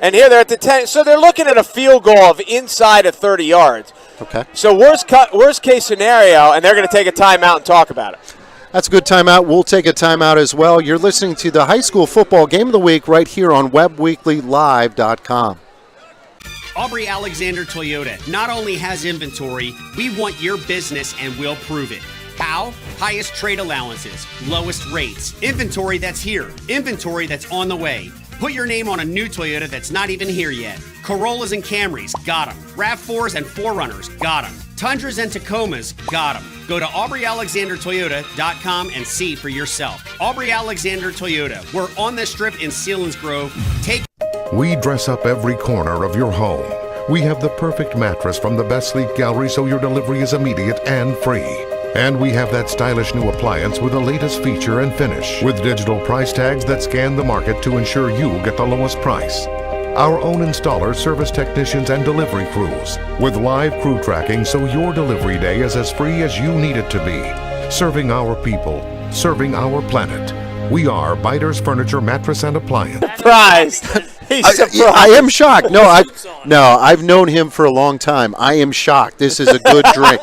And here they're at the 10. So they're looking at a field goal of inside of 30 yards. Okay. So worst case scenario, and they're going to take a timeout and talk about it. That's a good timeout. We'll take a timeout as well. You're listening to the High School Football Game of the Week right here on WebWeeklyLive.com. Aubrey Alexander Toyota not only has inventory, we want your business and we'll prove it. How? Highest trade allowances, lowest rates, inventory that's here, inventory that's on the way. Put your name on a new Toyota that's not even here yet. Corollas and Camrys, got them. RAV4s and 4Runners, got them. Tundras and Tacomas, got them. Go to AubreyAlexanderToyota.com and see for yourself. Aubrey Alexander Toyota. We're on the strip in Selinsgrove. We dress up every corner of your home. We have the perfect mattress from the Best Sleep Gallery so your delivery is immediate and free. And we have that stylish new appliance with the latest feature and finish, with digital price tags that scan the market to ensure you get the lowest price. Our own installers, service technicians, and delivery crews, with live crew tracking so your delivery day is as free as you need it to be. Serving our people, serving our planet. We are Biters Furniture, Mattress, and Appliance. Surprised. He's surprised. I am shocked. No, I've known him for a long time. I am shocked. This is a good drink.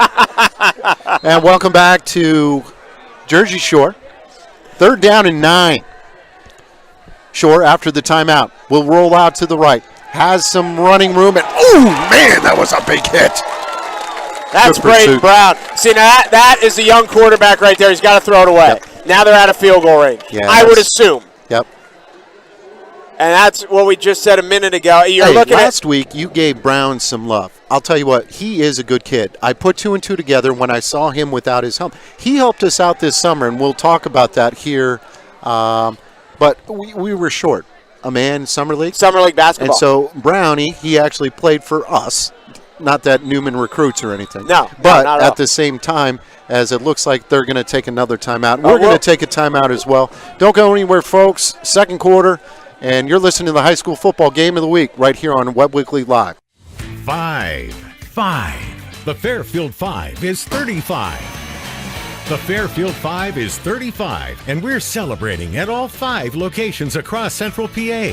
And welcome back to Jersey Shore. 3rd down and 9. Shore, after the timeout, will roll out to the right. Has some running room. And, oh, man, that was a big hit. That's Good Braden pursuit. Brown. See, now that is the young quarterback right there. He's got to throw it away. Yep. Now they're out of field goal range. Yeah, I would assume. Yep. And that's what we just said a minute ago. You're Hey, looking last week you gave Brown some love. I'll tell you what, he is a good kid. I put 2 and 2 together when I saw him without his helmet. He helped us out this summer, and we'll talk about that here. But we were short. A man, Summer League. Summer League basketball. And so Brownie, he actually played for us. Not that Newman recruits or anything. No, but not at at all. the same time, as it looks like they're going to take another timeout, we're going to take a timeout as well. Don't go anywhere, folks. 2nd quarter, and you're listening to the high school football game of the week right here on Web Weekly Live. 5. The Fairfield 5 is 35. The Fairfield 5 is 35, and we're celebrating at all 5 locations across Central PA.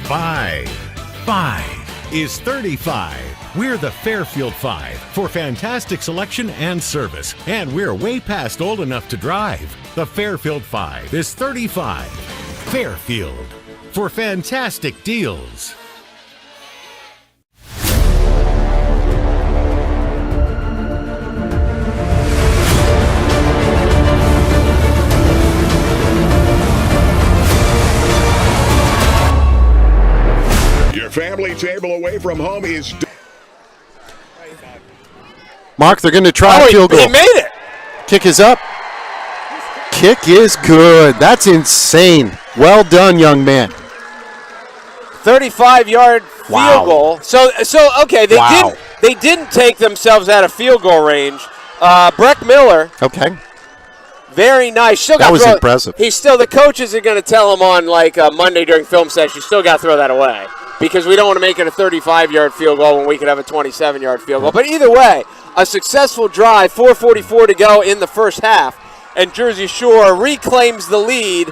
5 is 35. We're the Fairfield 5 for fantastic selection and service, and we're way past old enough to drive. The Fairfield 5 is 35. Fairfield for fantastic deals. Your family table away from home is... Mark, they're going to try a field goal. He made it. Kick is up. Kick is good. That's insane. Well done, young man. 35-yard field goal. So okay, they didn't take themselves out of field goal range. Breck Miller. Okay. Very nice. Still That got was throw, impressive. The coaches are going to tell him on Monday during film session, you still got to throw that away because we don't want to make it a 35-yard field goal when we could have a 27-yard field goal. But either way, a successful drive, 4:44 to go in the first half, and Jersey Shore reclaims the lead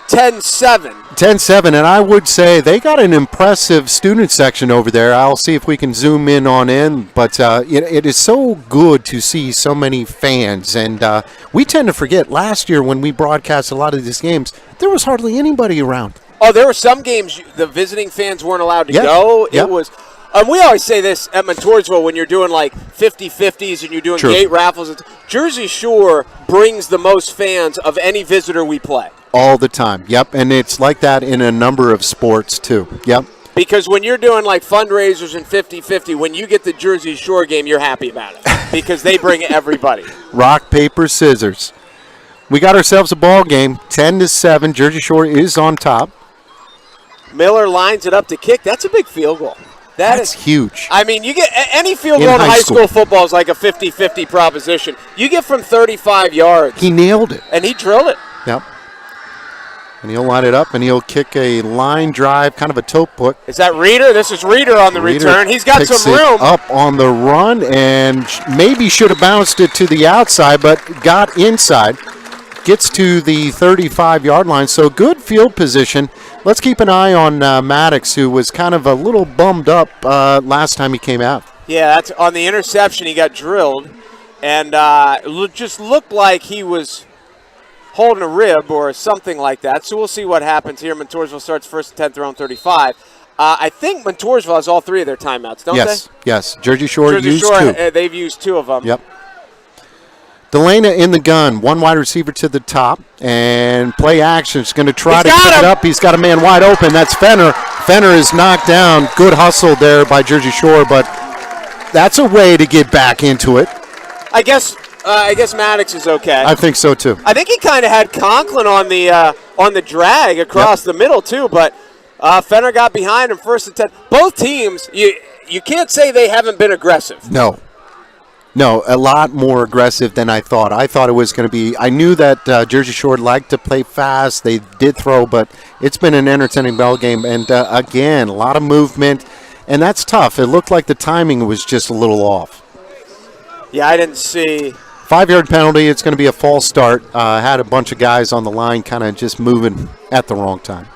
10-7. 10-7, and I would say they got an impressive student section over there. I'll see if we can zoom in on in, but it is so good to see so many fans, and we tend to forget last year when we broadcast a lot of these games, there was hardly anybody around. Oh, there were some games the visiting fans weren't allowed to go. Yep. It was. We always say this at Montoursville when you're doing like 50-50s and you're doing True. gate raffles. Jersey Shore brings the most fans of any visitor we play. All the time, yep, and it's like that in a number of sports too, yep. Because when you're doing like fundraisers and 50-50, when you get the Jersey Shore game, you're happy about it because they bring everybody. Rock, paper, scissors. We got ourselves a ball game, 10-7. Jersey Shore is on top. Miller lines it up to kick. That's a big field goal. That's huge. I mean, you get any field In goal in high high school. school football is like a 50-50 proposition. You get from 35 yards. He nailed it. And he drilled it. Yep. And he'll line it up, and he'll kick a line drive, kind of a toe put. Is that Reeder? This is Reeder on the Reeder return. He's got picks some it room. up on the run, and maybe should have bounced it to the outside, but got inside. Gets to the 35-yard line, so good field position. Let's keep an eye on Maddox, who was kind of a little bummed up last time he came out. Yeah, that's on the interception. He got drilled, and just looked like he was holding a rib or something like that. So we'll see what happens here. Montoursville starts first and 10, their own 35. I think Montoursville has all 3 of their timeouts, don't they? Yes. Jersey Shore used 2. They've used 2 of them. Yep. Delana in the gun, one wide receiver to the top, and play action. Is going to try to pick it up. He's got a man wide open. That's Fenner. Fenner is knocked down. Good hustle there by Jersey Shore, but that's a way to get back into it. I guess Maddox is okay. I think so too. I think he kind of had Conklin on the drag across the middle too, but Fenner got behind him first and 10. Both teams, you can't say they haven't been aggressive. No, a lot more aggressive than I thought. I thought it was going to be – I knew that Jersey Shore liked to play fast. They did throw, but it's been an entertaining ball game. And, again, a lot of movement, and that's tough. It looked like the timing was just a little off. Yeah, I didn't see – 5-yard penalty. It's going to be a false start. Had a bunch of guys on the line kind of just moving at the wrong time.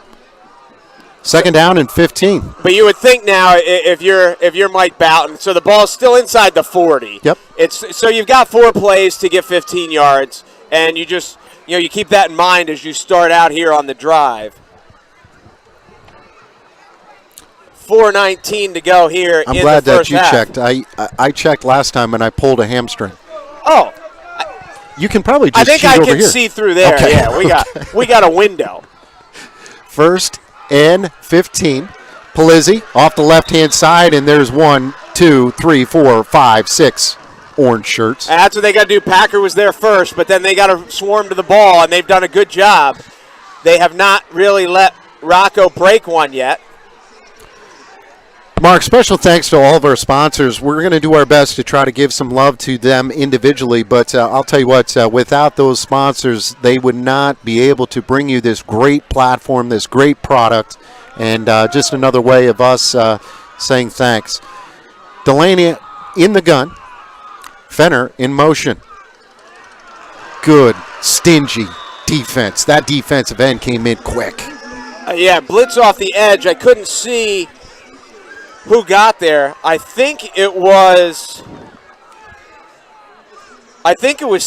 Second down and 15. But you would think now, if you're Mike Boughton, so the ball's still inside the 40. Yep. So you've got 4 plays to get 15 yards, and you just you keep that in mind as you start out here on the drive. 4:19 to go here. I'm in glad the that first you half. checked. I checked last time and I pulled a hamstring. Oh, You can probably just I think shoot I over can here. see through there. Okay. Yeah, we got a window. First and 15. Palizzi off the left-hand side, and there's 1, 2, 3, 4, 5, 6 orange shirts. And that's what they got to do. Packer was there first, but then they got to swarm to the ball, and they've done a good job. They have not really let Rocco break one yet. Mark, special thanks to all of our sponsors. We're going to do our best to try to give some love to them individually, but I'll tell you what, without those sponsors, they would not be able to bring you this great platform, this great product, and just another way of us saying thanks. Delaney in the gun. Fenner in motion. Good, stingy defense. That defensive end came in quick. Yeah, blitz off the edge. I couldn't see who got there. I think it was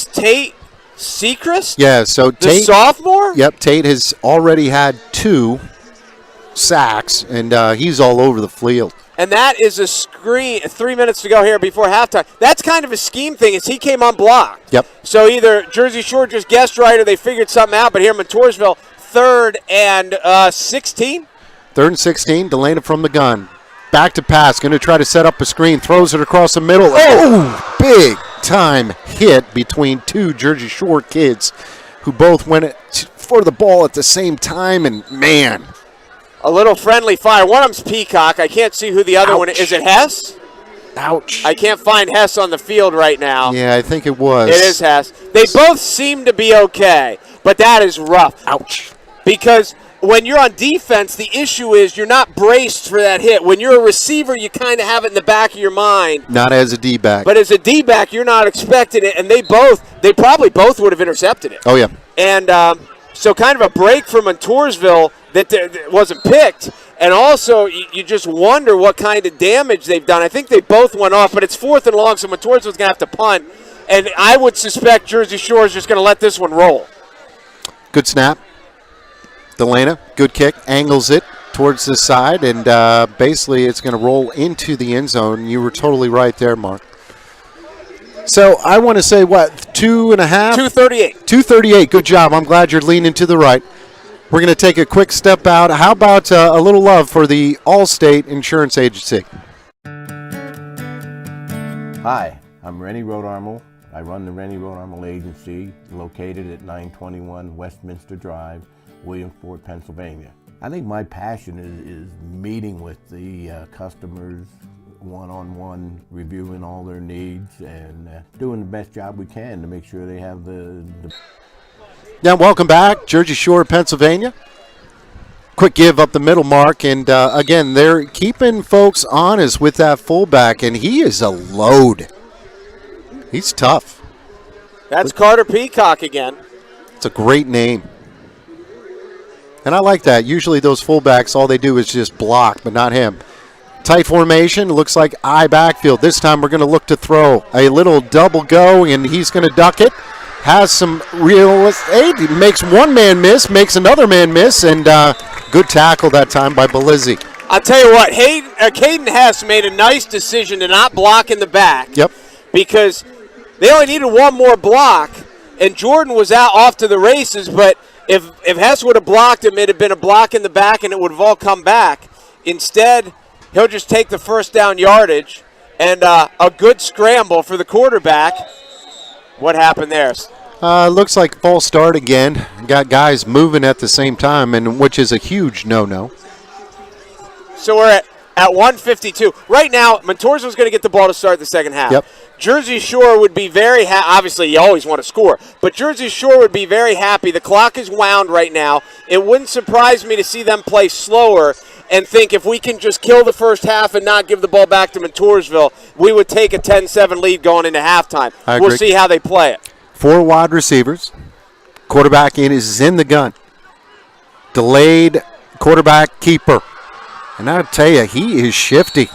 Tate Sechrist. Yeah, so the Tate, sophomore. Yep, Tate has already had 2 sacks, and he's all over the field. And that is a screen. 3 minutes to go here before halftime. That's kind of a scheme thing. Is he came unblocked. Yep. So either Jersey Shore just guessed right, or they figured something out. But here in Montoursville, 3rd and 16. 3rd and 16, Delaney from the gun. Back to pass, going to try to set up a screen, throws it across the middle. Oh, big time hit between 2 Jersey Shore kids who both went for the ball at the same time, and man. A little friendly fire. One of them's Peacock. I can't see who the other one is. Is it Hess? Ouch. I can't find Hess on the field right now. Yeah, I think it was. It is Hess. They both seem to be okay, but that is rough. Ouch. Because when you're on defense, the issue is you're not braced for that hit. When you're a receiver, you kind of have it in the back of your mind. Not as a D-back. But as a D-back, you're not expecting it, and they probably both would have intercepted it. Oh, yeah. And so kind of a break from Montoursville that wasn't picked. And also, you just wonder what kind of damage they've done. I think they both went off, but it's 4th and long, so Montoursville's going to have to punt. And I would suspect Jersey Shore is just going to let this one roll. Good snap. Delaney, good kick, angles it towards the side, and basically it's going to roll into the end zone. You were totally right there, Mark. So I want to say, 2.5? 2:38. 2:38. Good job. I'm glad you're leaning to the right. We're going to take a quick step out. How about a little love for the Allstate Insurance Agency? Hi, I'm Rennie Rodarmel. I run the Rennie Rodarmel Agency, located at 921 Westminster Drive, Williamsport, Pennsylvania. I think my passion is meeting with the customers one-on-one, reviewing all their needs, and doing the best job we can to make sure they have the Yeah, welcome back, Jersey Shore, Pennsylvania. Quick give up the middle, Mark, and again, they're keeping folks honest with that fullback, and he is a load. He's tough. That's Carter Peacock again. It's a great name. And I like that. Usually those fullbacks, all they do is just block, but not him. Tight formation, looks like I backfield. This time we're going to look to throw. A little double go, and he's going to duck it. Has some real estate. He makes one man miss, makes another man miss, and good tackle that time by Belizzi. I'll tell you what, Caden Hess made a nice decision to not block in the back. Yep. Because they only needed one more block, and Jordan was out off to the races, but if Hess would have blocked him, it would have been a block in the back, and it would have all come back. Instead, he'll just take the first down yardage, and a good scramble for the quarterback. What happened there? Looks like false start again. Got guys moving at the same time, and which is a huge no-no. So we're at 1:52. Right now, Montoursville's going to get the ball to start the second half. Yep. Jersey Shore would be very happy. Obviously, you always want to score, but Jersey Shore would be very happy. The clock is wound right now. It wouldn't surprise me to see them play slower and think if we can just kill the first half and not give the ball back to Montoursville, we would take a 10-7 lead going into halftime. I agree. We'll see how they play it. 4 wide receivers. Quarterback is in the gun. Delayed quarterback keeper. And I'll tell you, he is shifty.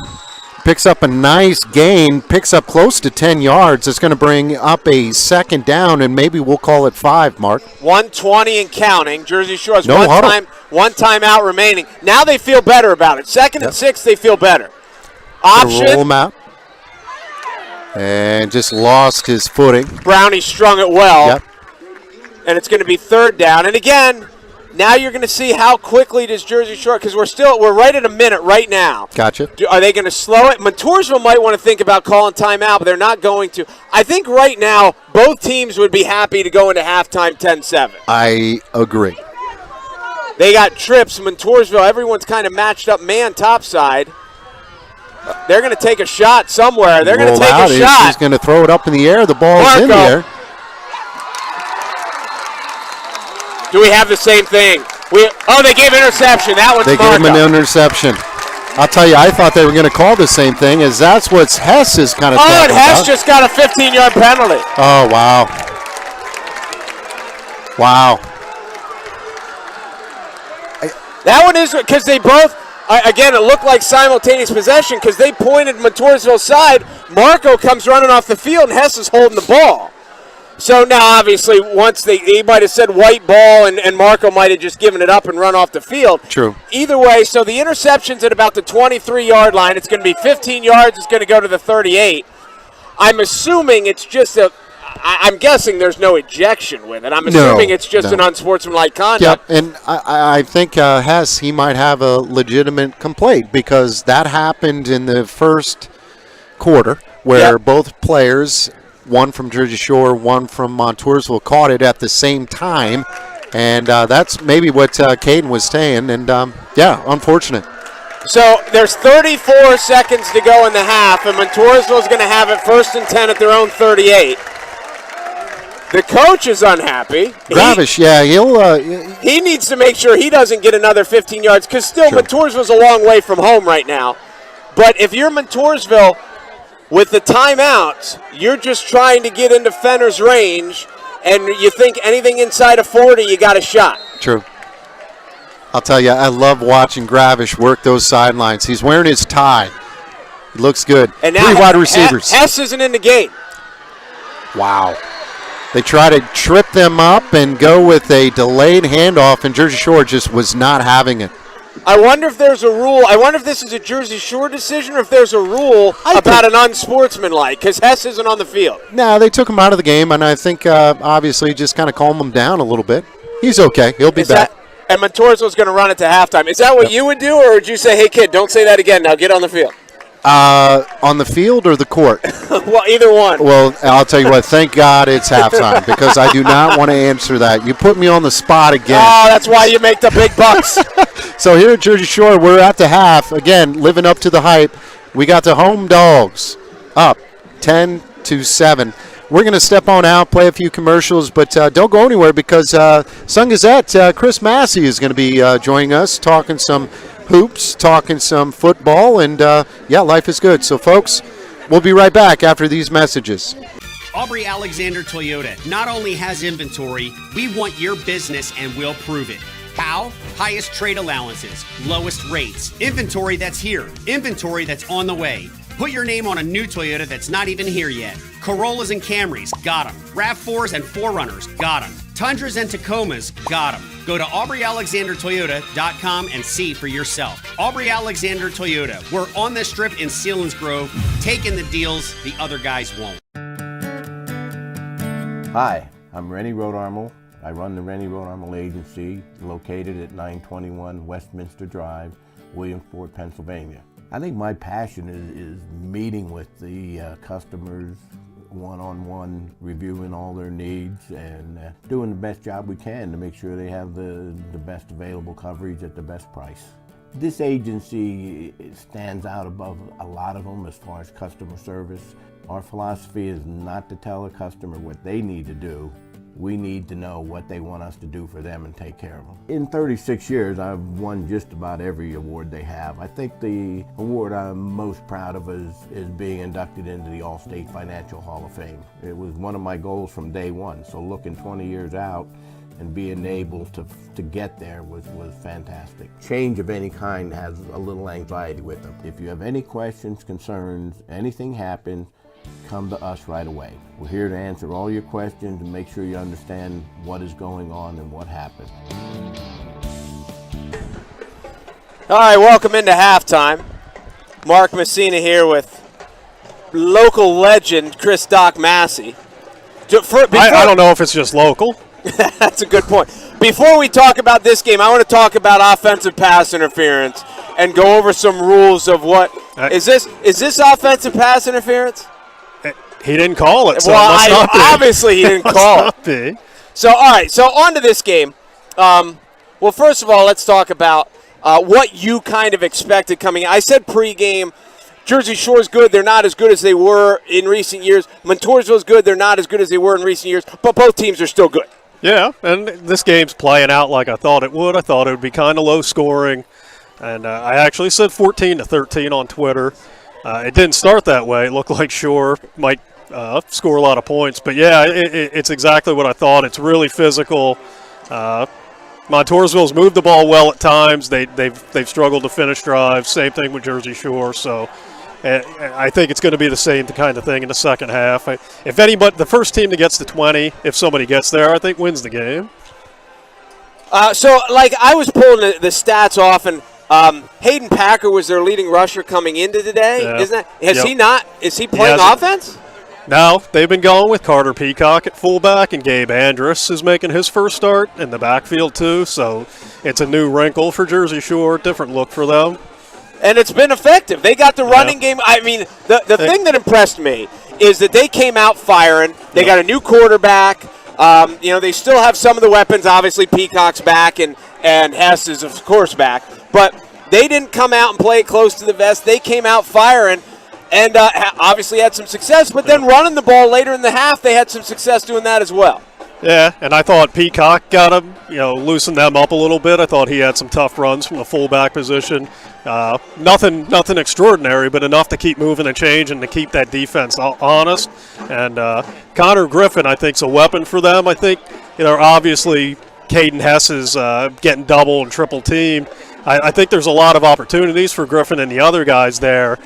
Picks up a nice gain, picks up close to 10 yards. It's going to bring up a second down, and maybe we'll call it 5, Mark. 1:20 and counting. Jersey Shore has No huddle. one timeout remaining. Now they feel better about it. Second and 6, they feel better. Option. Roll him out. And just lost his footing. Brownie strung it well. Yep. And it's going to be 3rd down. And again, now you're going to see how quickly does Jersey Shore, because we're right at a minute right now. Gotcha. Are they going to slow it? Montoursville might want to think about calling timeout, but they're not going to. I think right now both teams would be happy to go into halftime 10-7. I agree. They got trips. Montoursville, everyone's kind of matched up man topside. They're going to take a shot somewhere. They're going to take a shot. He's going to throw it up in the air. The ball's in the air. Do we have the same thing? They gave interception. That one's They gave him an interception. I'll tell you, I thought they were going to call the same thing, as that's what Hess is kind of talking and Hess about. just got a 15-yard penalty. Oh, wow. Wow. That one is because they both, again, it looked like simultaneous possession because they pointed Montoursville's side. Marco comes running off the field, and Hess is holding the ball. So now, obviously, once they might have said white ball, and Marco might have just given it up and run off the field. True. Either way, so the interception's at about the 23-yard line. It's going to be 15 yards. It's going to go to the 38. I'm assuming it's just I'm guessing there's no ejection with it. I'm assuming it's just an unsportsmanlike conduct. Yep, and I think Hess, he might have a legitimate complaint because that happened in the first quarter where both players, one from Jersey Shore, one from Montoursville, caught it at the same time. And that's maybe what Caden was saying. And, unfortunate. So there's 34 seconds to go in the half, and Montoursville's going to have it 1st and 10 at their own 38. The coach is unhappy. Gravish, he needs to make sure he doesn't get another 15 yards because still Montoursville's a long way from home right now. But if you're Montoursville with the timeouts, you're just trying to get into Fenner's range, and you think anything inside of 40, you got a shot. True. I'll tell you, I love watching Gravish work those sidelines. He's wearing his tie. He looks good. And now 3 wide receivers. Hess isn't in the game. Wow. They try to trip them up and go with a delayed handoff, and Jersey Shore just was not having it. I wonder if there's a rule. I wonder if this is a Jersey Shore decision or if there's a rule about an unsportsmanlike because Hess isn't on the field. No, they took him out of the game, and I think obviously just kind of calm him down a little bit. He's okay. He'll be back. And Montoursville's going to run it to halftime. Is that what you would do, or would you say, hey, kid, don't say that again. Now get on the field? On the field or the court? Well, either one. Well, I'll tell you what. Thank God it's halftime because I do not want to answer that. You put me on the spot again. Oh, that's why you make the big bucks. So here at Jersey Shore, we're at the half. Again, living up to the hype. We got the home dogs up 10-7. We're going to step on out, play a few commercials, but don't go anywhere because Sun Gazette, Chris Massey is going to be joining us, talking some hoops, talking some football, and life is good. So, folks, we'll be right back after these messages. Aubrey Alexander Toyota not only has inventory, we want your business and we'll prove it. How? Highest trade allowances, lowest rates, inventory that's here, inventory that's on the way. Put your name on a new Toyota that's not even here yet. Corollas and Camrys, got them. RAV4s and 4Runners, got them. Tundras and Tacomas, got them. Go to AubreyAlexanderToyota.com and see for yourself. Aubrey Alexander Toyota. We're on the strip in Selinsgrove, taking the deals the other guys won't. Hi, I'm Rennie Rodarmel. I run the Rennie Rodarmel Agency, located at 921 Westminster Drive, Williamsport, Pennsylvania. I think my passion is meeting with the customers one-on-one, reviewing all their needs and doing the best job we can to make sure they have the best available coverage at the best price. This agency stands out above a lot of them as far as customer service. Our philosophy is not to tell a customer what they need to do. We need to know what they want us to do for them and take care of them. In 36 years, I've won just about every award they have. I think the award I'm most proud of is being inducted into the Allstate Financial Hall of Fame. It was one of my goals from day one, so looking 20 years out, and being able to get there was fantastic. Change of any kind has a little anxiety with them. If you have any questions, concerns, anything happens, come to us right away. We're here to answer all your questions and make sure you understand what is going on and what happened. All right, welcome into halftime. Mark Messina here with local legend Chris Doc Massey. I don't know if it's just local. That's a good point. Before we talk about this game, I want to talk about offensive pass interference and go over some rules of what is this offensive pass interference? He didn't call it, so well, it must not be. Obviously he didn't call it. So, all right, so on to this game. Well, first of all, let's talk about what you kind of expected coming. I said pregame, Jersey Shore's good. They're not as good as they were in recent years. Montoursville's good. They're not as good as they were in recent years. But both teams are still good. Yeah, and this game's playing out like I thought it would. I thought it would be kind of low scoring. And I actually said 14-13 on Twitter. It didn't start that way. It looked like Shore might score a lot of points. But, yeah, it's exactly what I thought. It's really physical. Montoursville's moved the ball well at times. They've struggled to finish drives. Same thing with Jersey Shore. So I think it's going to be the same kind of thing in the second half. If anybody, the first team that gets to 20, if somebody gets there, I think wins the game. So, like, I was pulling the stats off, and Hayden Packer was their leading rusher coming into today. Yeah. Isn't that? He not? Is he playing offense? No, they've been going with Carter Peacock at fullback, and Gabe Andrus is making his first start in the backfield too. So it's a new wrinkle for Jersey Shore, different look for them. And it's been effective. They got the running game. I mean, the thing that impressed me is that they came out firing. They got a new quarterback. They still have some of the weapons. Obviously, Peacock's back, and Hess is, of course, back. But they didn't come out and play it close to the vest. They came out firing. And obviously had some success, but then running the ball later in the half, they had some success doing that as well. Yeah, and I thought Peacock got him, loosened them up a little bit. I thought he had some tough runs from the fullback position. Nothing extraordinary, but enough to keep moving and changing to keep that defense honest. And Connor Griffin, I think, is a weapon for them. I think, obviously Caden Hess is getting double and triple teamed. I think there's a lot of opportunities for Griffin and the other guys there.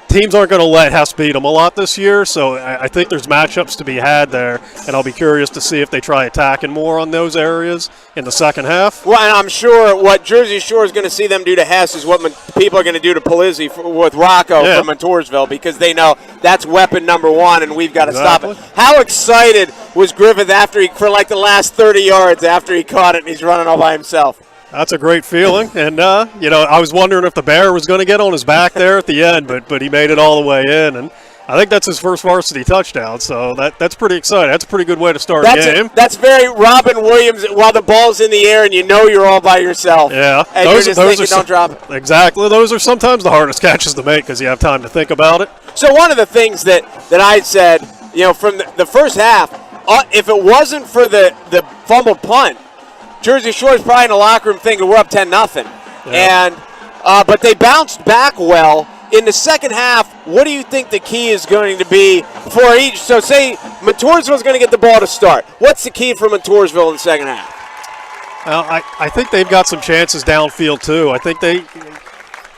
Teams aren't going to let Hess beat them a lot this year, so I think there's matchups to be had there, and I'll be curious to see if they try attacking more on those areas in the second half. Well, and I'm sure what Jersey Shore is going to see them do to Hess is what people are going to do to Polizzi with Rocco from Montoursville, because they know that's weapon number one, and we've got to stop it. How excited was Griffith for the last 30 yards after he caught it and he's running all by himself? That's a great feeling, and I was wondering if the Bear was going to get on his back there at the end, but he made it all the way in, and I think that's his first varsity touchdown, so that's pretty exciting. That's a pretty good way to start a game. That's very Robin Williams while the ball's in the air and you're all by yourself. Yeah. And you're just thinking, don't drop it. Exactly. Those are sometimes the hardest catches to make because you have time to think about it. So one of the things that I said, from the first half, if it wasn't for the fumbled punt, Jersey Shore's probably in the locker room thinking we're up 10-0. Yeah. And but they bounced back well. In the second half, what do you think the key is going to be for each? So say Montoursville's going to get the ball to start. What's the key for Montoursville in the second half? I think they've got some chances downfield too. I think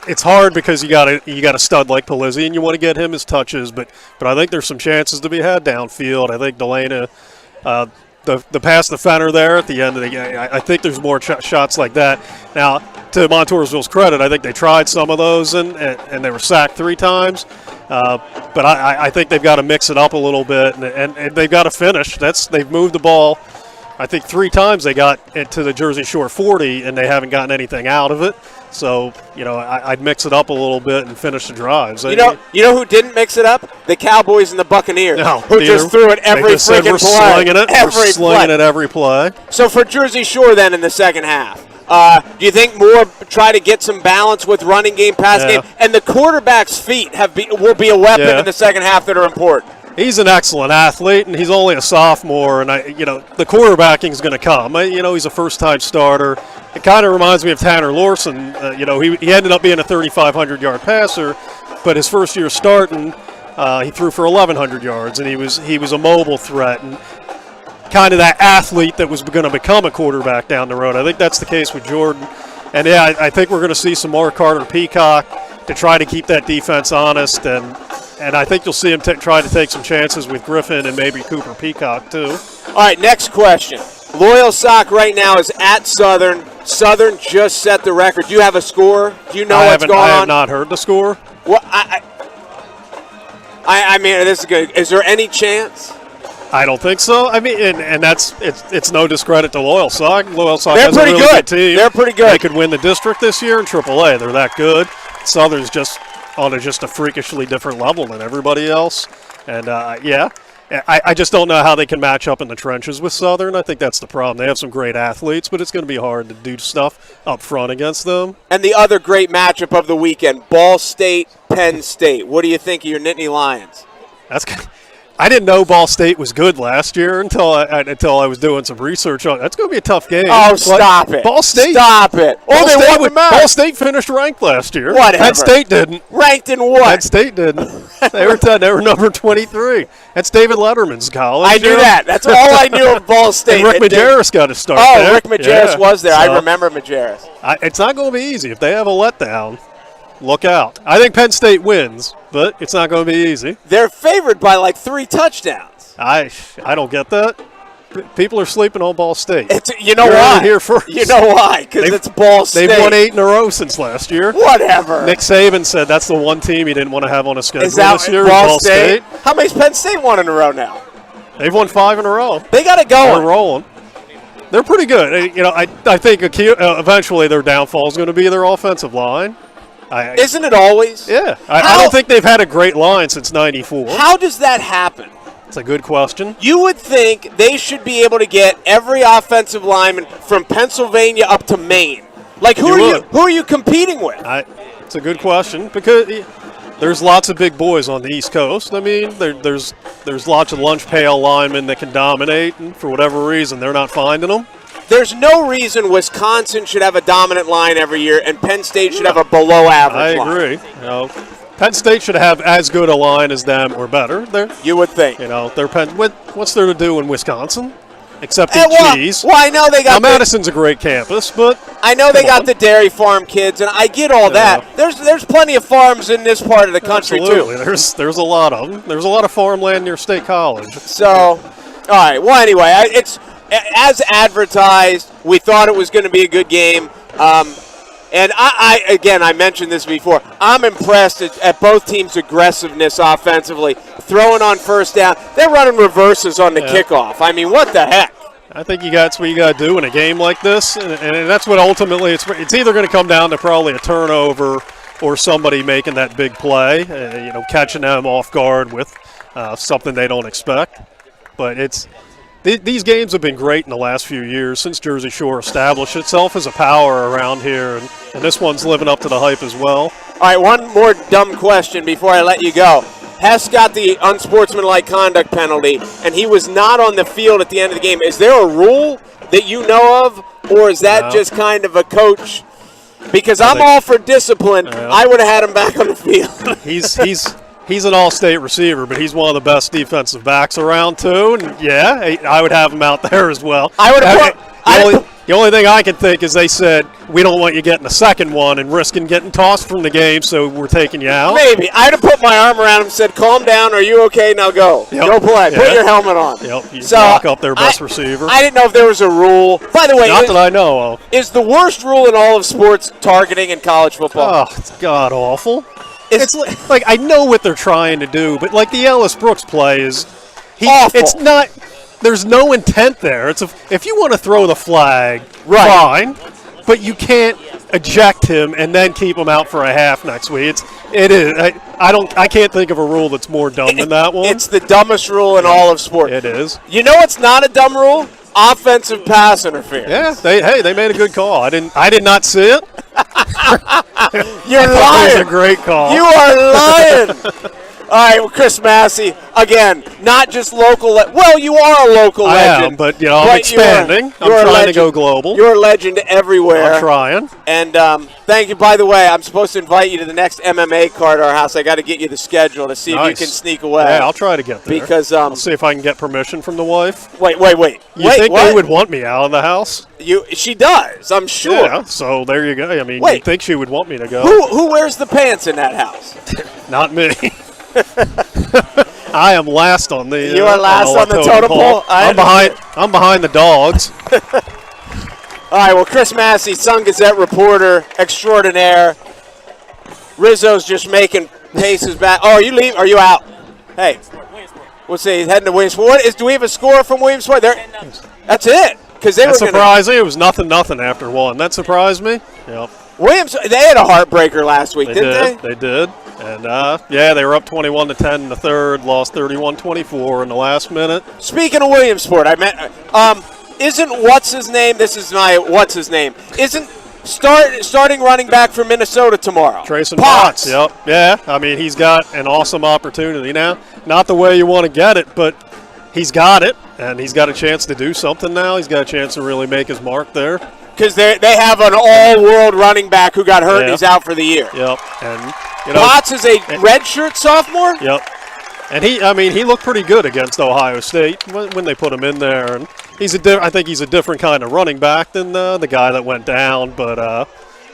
it's hard because you got a stud like Polizzi and you want to get him his touches, but I think there's some chances to be had downfield. I think Delana, the pass defender there at the end of the game, I think there's more shots like that. Now, to Montoursville's credit, I think they tried some of those and they were sacked 3 times. But I think they've got to mix it up a little bit and they've got to finish. They've moved the ball. I think 3 times they got into the Jersey Shore 40 and they haven't gotten anything out of it. So, I'd mix it up a little bit and finish the drives. You know who didn't mix it up? The Cowboys and the Buccaneers, who just threw it every freaking play. We're slinging it every play. So for Jersey Shore then in the second half, do you think more try to get some balance with running game, pass game, and the quarterback's feet will be a weapon in the second half that are important? He's an excellent athlete, and he's only a sophomore, and the quarterbacking is going to come. He's a first-time starter. It kind of reminds me of Tanner Lorson. He ended up being a 3,500-yard passer, but his first year starting, he threw for 1,100 yards, and he was a mobile threat. And kind of that athlete that was going to become a quarterback down the road. I think that's the case with Jordan. And, yeah, I think we're going to see some more Carter Peacock to try to keep that defense honest. And I think you'll see him try to take some chances with Griffin and maybe Cooper Peacock, too. All right, next question. Loyal Sock right now is at Southern. Southern just set the record. Do you have a score? Do you know what's going on? I have not heard the score. Well, I mean, this is good. Is there any chance? I don't think so. I mean, and it's no discredit to Loyal Sock. Loyal Sock They're has a pretty really good team. They're pretty good. They could win the district this year in AAA. They're that good. Southern's just on just a freakishly different level than everybody else. And, yeah, I just don't know how they can match up in the trenches with Southern. I think that's the problem. They have some great athletes, but it's going to be hard to do stuff up front against them. And the other great matchup of the weekend, Ball State, Penn State. What do you think of your Nittany Lions? I didn't know Ball State was good last year until I was doing some research on it. That's going to be a tough game. Oh, stop it. Ball State. Stop it. Oh, they won the match. Ball State finished ranked last year. Whatever. Penn State didn't. Ranked in what? Penn State didn't. They were number 23. That's David Letterman's college. I knew that. That's all I knew of Ball State. And Rick Majerus got to start there. Oh, Rick Majerus was there. I remember Majerus. It's not going to be easy. If they have a letdown, look out. I think Penn State wins, but it's not going to be easy. They're favored by like 3 touchdowns. I don't get that. People are sleeping on Ball State. You know why? Here first. You know why? Because it's Ball State. They've won 8 in a row since last year. Whatever. Nick Saban said that's the one team he didn't want to have on his schedule this year. Ball State? How many's Penn State won in a row now? They've won 5 in a row. They got it going. They're rolling. They're pretty good. You know, I think eventually their downfall is going to be their offensive line. Isn't it always? Yeah. I don't think they've had a great line since '94. How does that happen? It's a good question. You would think they should be able to get every offensive lineman from Pennsylvania up to Maine. Like, who are you competing with? It's a good question because there's lots of big boys on the East Coast. I mean, there's lots of lunch pail linemen that can dominate, and for whatever reason, they're not finding them. There's no reason Wisconsin should have a dominant line every year and Penn State should have a below-average line. I agree. You know, Penn State should have as good a line as them or better. You would think. You know, what's there to do in Wisconsin? Except eat cheese. Well, I know they got. Madison's a great campus, but I know they got the dairy farm kids, and I get all that. There's plenty of farms in this part of the country absolutely. too. There's a lot of them. There's a lot of farmland near State College. So, all right. Well, anyway, it's as advertised. We thought it was going to be a good game. And I mentioned this before. I'm impressed at both teams' aggressiveness offensively, throwing on first down. They're running reverses on the kickoff. I mean, what the heck? I think that's what you got to do in a game like this, and that's what ultimately it's either going to come down to probably a turnover or somebody making that big play, catching them off guard with something they don't expect. But these games have been great in the last few years since Jersey Shore established itself as a power around here, and this one's living up to the hype as well. All right, one more dumb question before I let you go. Hess got the unsportsmanlike conduct penalty, and he was not on the field at the end of the game. Is there a rule that you know of, or is that just kind of a coach? Because I'm all for discipline. I would have had him back on the field. He's an all-state receiver, but he's one of the best defensive backs around, too. And, I would have him out there as well. The only thing I can think is they said, we don't want you getting a second one and risking getting tossed from the game, so we're taking you out. Maybe. I'd have put my arm around him and said, calm down, are you okay? Now go. Go play. Put your helmet on. You lock up their best receiver. I didn't know if there was a rule. By the way, not that I know of. Is the worst rule in all of sports targeting in college football? Oh, it's god-awful. It's like I know what they're trying to do, but like the Ellis Brooks play is awful. It's not. There's no intent there. If you want to throw the flag, fine, but you can't eject him and then keep him out for a half next week. It is. I can't think of a rule that's more dumb than that one. It's the dumbest rule in all of sports. It is. You know what's not a dumb rule? Offensive pass interference. Yeah, they made a good call. I did not see it. You're lying. It was a great call. You are lying. right, well, Chris Massey, again, not just local. Well, you are a local legend. I am, but I'm expanding. I'm trying to go global. You're a legend everywhere. I'm trying. And thank you. By the way, I'm supposed to invite you to the next MMA card at our house. I got to get you the schedule to see if you can sneak away. Yeah, I'll try to get there. Because I'll see if I can get permission from the wife. Wait. You think they would want me out of the house? She does, I'm sure. Yeah, so there you go. I mean, Wait. you think she would want me to go? Who wears the pants in that house? Not me. I am last on the. You are last on the totem pole. I'm behind the dogs. All right. Well, Chris Massey, Sun Gazette reporter extraordinaire. Rizzo's just making paces back. Oh, are you leaving? Are you out? Hey, we'll see. He's heading to Williamsport. Do we have a score from Williamsport? That's it. Because they That were surprised me. It was 0-0 after one. That surprised me. Yep. They had a heartbreaker last week, didn't they? They did. And, they were up 21-10 in the third, lost 31-24 in the last minute. Speaking of Williamsport, isn't what's-his-name, isn't starting running back for Minnesota tomorrow? Trayson Potts. Yep. Yeah, I mean, he's got an awesome opportunity now. Not the way you want to get it, but he's got it, and he's got a chance to do something now. He's got a chance to really make his mark there. Because they have an all-world running back who got hurt and he's out for the year. Yep. And Potts is a redshirt sophomore? Yep. And he looked pretty good against Ohio State when they put him in there. And I think he's a different kind of running back than the guy that went down. But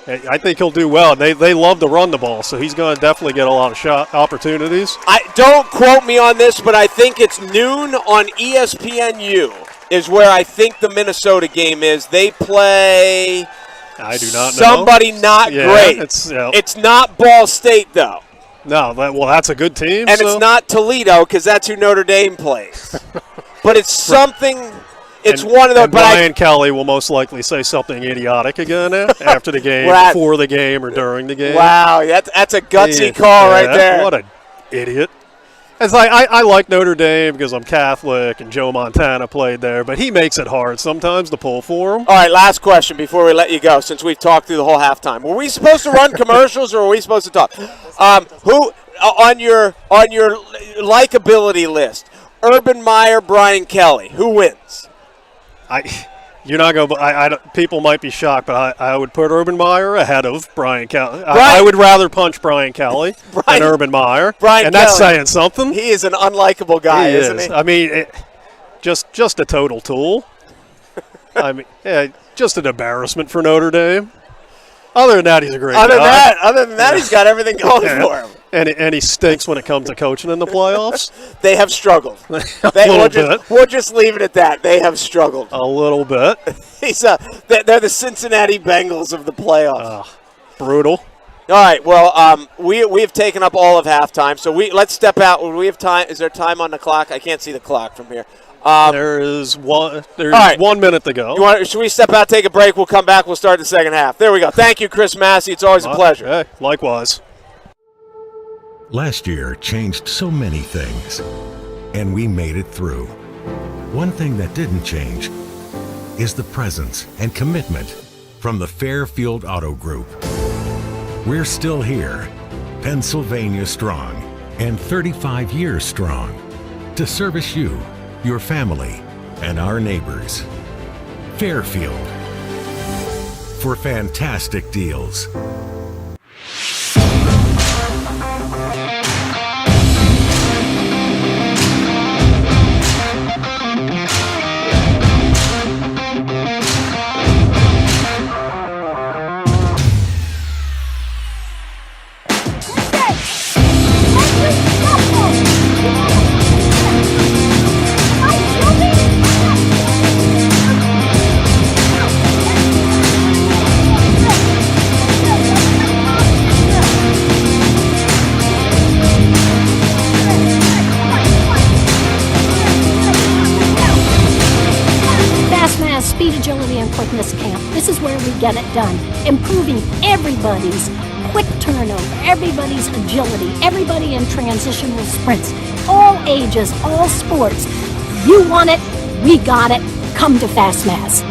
I think he'll do well. They love to run the ball, so he's going to definitely get a lot of shot opportunities. Don't quote me on this, but I think it's noon on ESPNU is where I think the Minnesota game is. They play I do not know. Somebody not great. It's not Ball State, though. No, that's a good team. And it's not Toledo because that's who Notre Dame plays. But it's something. It's one of those. And Brian Kelly will most likely say something idiotic again after the game, before the game, or during the game. Wow, that's a gutsy call right there. What an idiot. It's like I like Notre Dame because I'm Catholic and Joe Montana played there, but he makes it hard sometimes to pull for him. All right, last question before we let you go, since we've talked through the whole halftime. Were we supposed to run commercials or were we supposed to talk? Who on your likability list? Urban Meyer, Brian Kelly. Who wins? You're not going. People might be shocked, but I would put Urban Meyer ahead of Brian Kelly. I would rather punch Brian Kelly than Urban Meyer, and that's saying something. He is an unlikable guy, isn't he? I mean, just a total tool. I mean, just an embarrassment for Notre Dame. Other than that, he's a great guy. Other than that, he's got everything going for him. And he stinks when it comes to coaching in the playoffs. They have struggled. We'll just leave it at that. They have struggled. A little bit. They're the Cincinnati Bengals of the playoffs. Brutal. All right. Well, we have taken up all of halftime, so let's step out. We have time. Is there time on the clock? I can't see the clock from here. There's 1 minute to go. Should we step out, take a break? We'll come back. We'll start the second half. There we go. Thank you, Chris Massey. It's always a pleasure. Hey, likewise. Last year changed so many things, and we made it through. One thing that didn't change is the presence and commitment from the Fairfield Auto Group. We're still here, Pennsylvania strong, and 35 years strong, to service you, your family, and our neighbors. Fairfield, for fantastic deals. Speed, agility, and quickness camp. This is where we get it done. Improving everybody's quick turnover, everybody's agility, everybody in transitional sprints, all ages, all sports. You want it, we got it. Come to FastMass.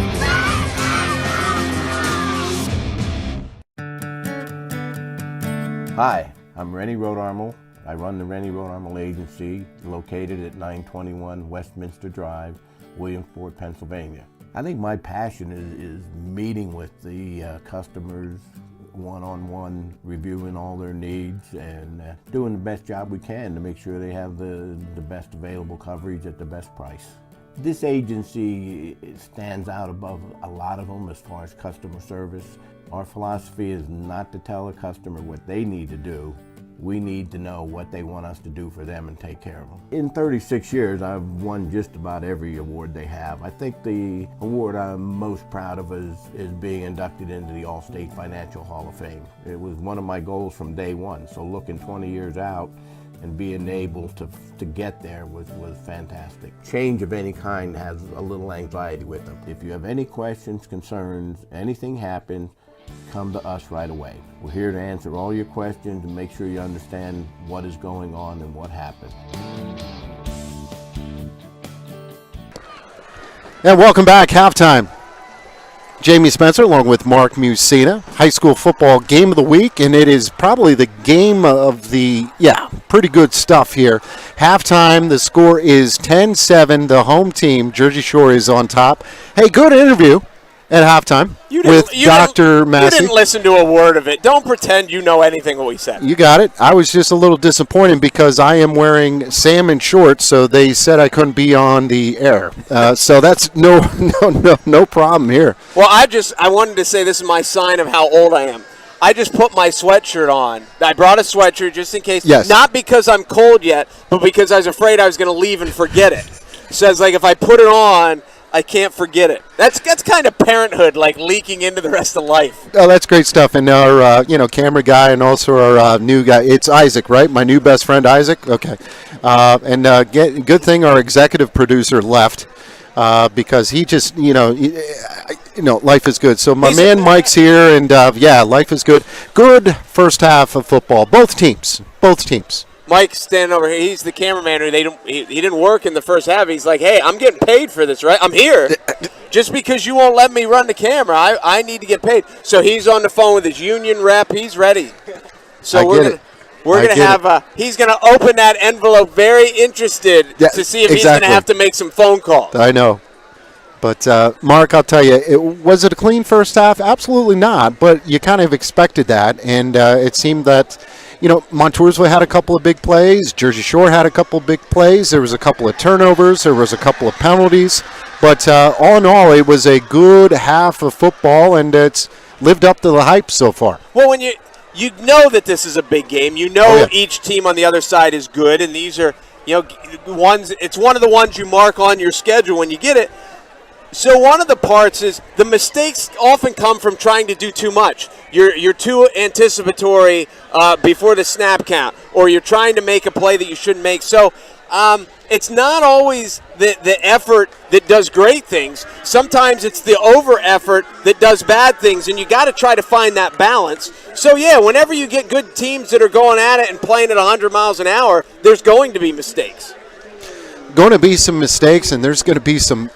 Hi, I'm Rennie Rodarmel. I run the Rennie Road Armor Agency, located at 921 Westminster Drive, Williamsport, Pennsylvania. I think my passion is meeting with the customers one-on-one, reviewing all their needs and doing the best job we can to make sure they have the best available coverage at the best price. This agency stands out above a lot of them as far as customer service. Our philosophy is not to tell a customer what they need to do. We need to know what they want us to do for them and take care of them. In 36 years, I've won just about every award they have. I think the award I'm most proud of is being inducted into the Allstate Financial Hall of Fame. It was one of my goals from day one, so looking 20 years out and being able to get there was fantastic. Change of any kind has a little anxiety with them. If you have any questions, concerns, anything happens, come to us right away. We're here to answer all your questions and make sure you understand what is going on and what happened. And welcome back, halftime. Jamie Spencer along with Mark Musina, high school football game of the week, and it is probably the game of the, pretty good stuff here. Halftime, the score is 10-7. The home team, Jersey Shore, is on top. Hey, good interview at halftime with Dr. Massey. You didn't listen to a word of it. Don't pretend you know anything what we said. You got it. I was just a little disappointed because I am wearing salmon shorts, so they said I couldn't be on the air. So that's no problem here. Well, I wanted to say this is my sign of how old I am. I just put my sweatshirt on. I brought a sweatshirt just in case. Yes. Not because I'm cold yet, but because I was afraid I was going to leave and forget it. So it's like if I put it on, I can't forget it. That's kind of parenthood, like leaking into the rest of life. Oh, that's great stuff. And our camera guy and also our new guy, it's Isaac, right? My new best friend, Isaac. Okay. Good thing our executive producer left because he just life is good. So my man Mike's here, and life is good. Good first half of football. Both teams. Mike's standing over here. He's the cameraman. He didn't work in the first half. He's like, hey, I'm getting paid for this, right? I'm here. Just because you won't let me run the camera, I need to get paid. So he's on the phone with his union rep. He's ready. So we're gonna have. He's gonna open that envelope, very interested to see if he's gonna have to make some phone calls. I know. But, Mark, I'll tell you, was it a clean first half? Absolutely not, but you kind of expected that, and it seemed that, Montoursville had a couple of big plays. Jersey Shore had a couple of big plays. There was a couple of turnovers. There was a couple of penalties. But all in all, it was a good half of football, and it's lived up to the hype so far. Well, when you know that this is a big game, each team on the other side is good, and these are, ones. It's one of the ones you mark on your schedule when you get it. So one of the parts is the mistakes often come from trying to do too much. You're too anticipatory before the snap count, or you're trying to make a play that you shouldn't make. So it's not always the effort that does great things. Sometimes it's the over effort that does bad things, and you got to try to find that balance. So whenever you get good teams that are going at it and playing at 100 miles an hour, there's going to be mistakes. Going to be some mistakes, and there's going to be some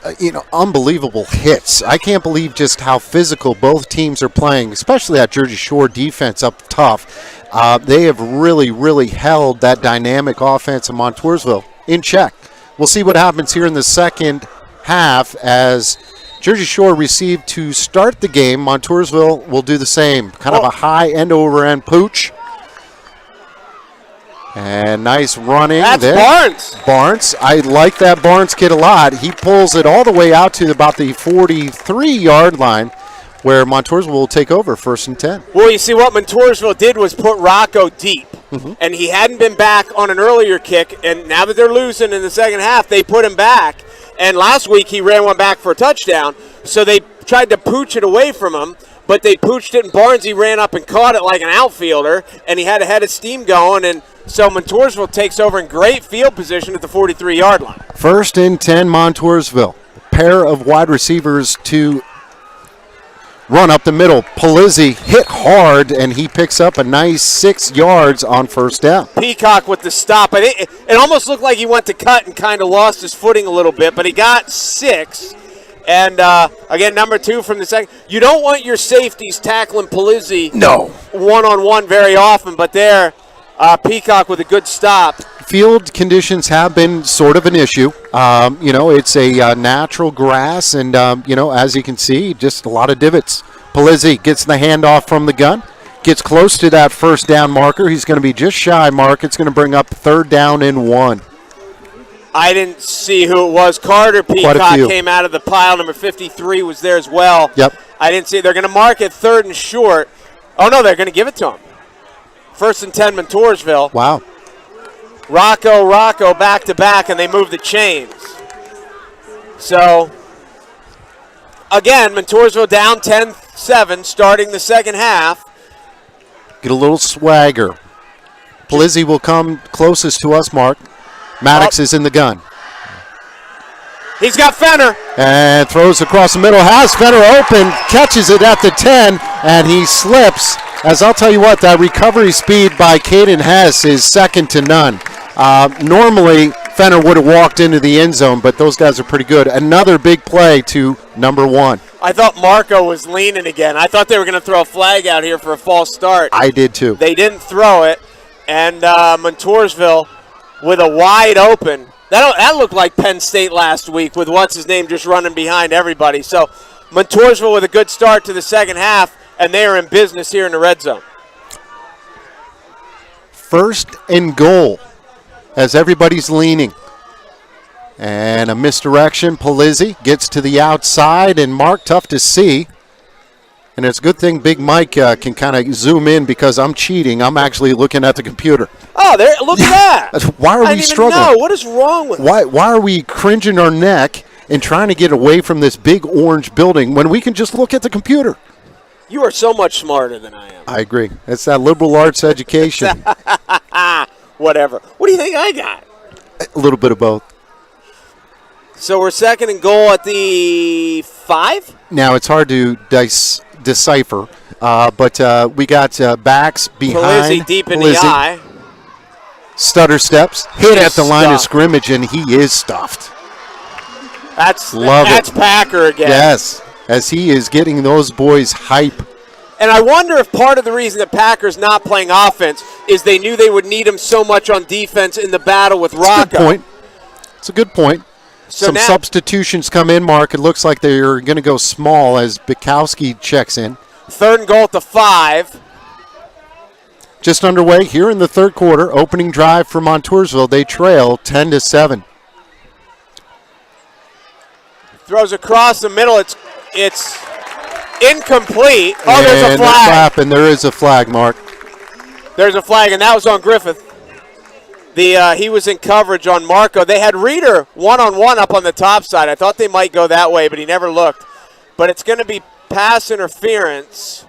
unbelievable hits. I can't believe just how physical both teams are playing, especially that Jersey Shore defense up tough. They have really, really held that dynamic offense of Montoursville in check. We'll see what happens here in the second half as Jersey Shore received to start the game. Montoursville will do the same. Kind of a high end-over-end pooch. And nice running. That's there. Barnes. I like that Barnes kid a lot. He pulls it all the way out to about the 43-yard line where Montoursville will take over 1st and 10. Well, you see what Montoursville did was put Rocco deep. Mm-hmm. And he hadn't been back on an earlier kick. And now that they're losing in the second half, they put him back. And last week he ran one back for a touchdown. So they tried to pooch it away from him. But they pooched it, and Barnes, he ran up and caught it like an outfielder. And he had a head of steam going. And so Montoursville takes over in great field position at the 43-yard line. 1st and 10, Montoursville. Pair of wide receivers to run up the middle. Polizzi hit hard, and he picks up a nice 6 yards on 1st down. Peacock with the stop. It almost looked like he went to cut and kind of lost his footing a little bit, but he got 6. And, again, number 2 from the second. You don't want your safeties tackling Polizzi one-on-one very often, but there Peacock with a good stop. Field conditions have been sort of an issue. It's a natural grass, and, as you can see, just a lot of divots. Polizzi gets the handoff from the gun, gets close to that first down marker. He's going to be just shy, Mark. It's going to bring up 3rd down and 1. I didn't see who it was. Carter Peacock came out of the pile. Number 53 was there as well. Yep. I didn't see it. They're going to mark it 3rd and short. Oh, no, they're going to give it to him. 1st and 10, Montoursville. Wow. Rocco back-to-back, and they move the chains. So, again, Montoursville down 10-7, starting the second half. Get a little swagger. Polizzi will come closest to us, Mark. Maddox is in the gun. He's got Fenner. And throws across the middle. Has Fenner open. Catches it at the 10. And he slips. As I'll tell you what, that recovery speed by Caden Hess is second to none. Normally, Fenner would have walked into the end zone, but those guys are pretty good. Another big play to number 1. I thought Marco was leaning again. I thought they were going to throw a flag out here for a false start. I did too. They didn't throw it. And Montoursville with a wide open. That looked like Penn State last week with what's-his-name just running behind everybody. So Montoursville with a good start to the second half, and they are in business here in the red zone. 1st and goal as everybody's leaning. And a misdirection. Polizzi gets to the outside, and Mark, tough to see. And it's a good thing Big Mike can kind of zoom in because I'm cheating. I'm actually looking at the computer. Oh, there! Look at that. Why are we struggling? No, what is wrong with Why are we cringing our neck and trying to get away from this big orange building when we can just look at the computer? You are so much smarter than I am. I agree. It's that liberal arts education. Whatever. What do you think I got? A little bit of both. So we're 2nd and goal at the 5? Now, it's hard to decipher, but we got backs behind. Polizzi deep in the eye. Stutter steps, hit at the line of scrimmage, and he is stuffed. That's it. Packer again. Yes, as he is getting those boys hype. And I wonder if part of the reason that Packers not playing offense is they knew they would need him so much on defense in the battle with Rocco. It's a good point. So some substitutions come in, Mark. It looks like they're going to go small as Bukowski checks in. 3rd and goal at the 5. Just underway here in the 3rd quarter. Opening drive for Montoursville. They trail 10-7. Throws across the middle. It's incomplete. Oh, there's a flag. And there is a flag, Mark. There's a flag, and that was on Griffith. He was in coverage on Marco. They had Reeder one-on-one up on the top side. I thought they might go that way, but he never looked. But it's going to be pass interference.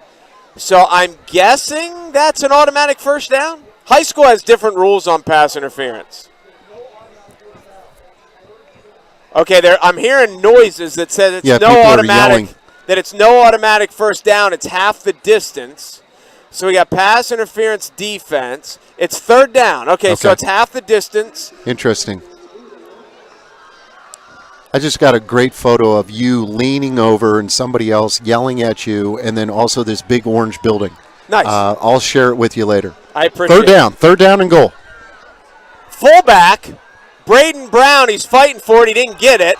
So I'm guessing that's an automatic first down? High school has different rules on pass interference. Okay, I'm hearing noises that says it's no automatic first down. It's half the distance. So we got pass interference defense. It's 3rd down. Okay, so it's half the distance. Interesting. I just got a great photo of you leaning over and somebody else yelling at you, and then also this big orange building. Nice. I'll share it with you later. I appreciate it. 3rd down and goal. Fullback, Braden Brown, he's fighting for it. He didn't get it.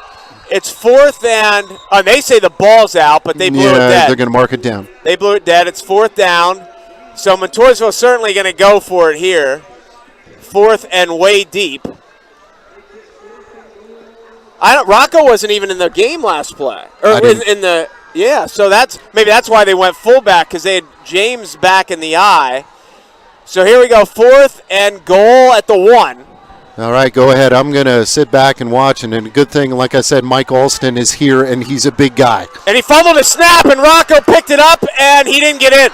It's 4th and they say the ball's out, but they blew it dead. They're going to mark it down. They blew it dead. It's 4th down. So Montoursville's certainly going to go for it here. 4th and way deep. Rocco wasn't even in the game last play. So maybe that's why they went fullback, because they had James back in the eye. So here we go, 4th and goal at the 1. All right, go ahead. I'm going to sit back and watch, and a good thing, like I said, Mike Alston is here, and he's a big guy. And he fumbled a snap, and Rocco picked it up, and he didn't get in.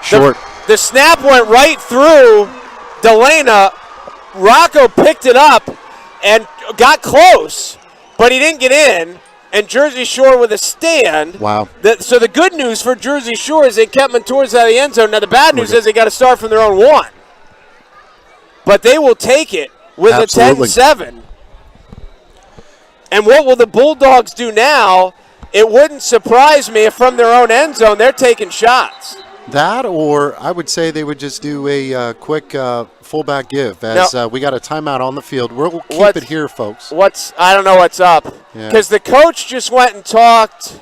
Short. The snap went right through Delana. Rocco picked it up and got close, but he didn't get in. And Jersey Shore with a stand. Wow. So the good news for Jersey Shore is they kept Montoursville out of the end zone. Now the bad news is they got to start from their own 1. But they will take it with a 10-7. And what will the Bulldogs do now? It wouldn't surprise me if from their own end zone they're taking shots. That, or I would say they would just do a quick fullback give as we got a timeout on the field. We'll keep it here, folks. I don't know what's up because the coach just went and talked.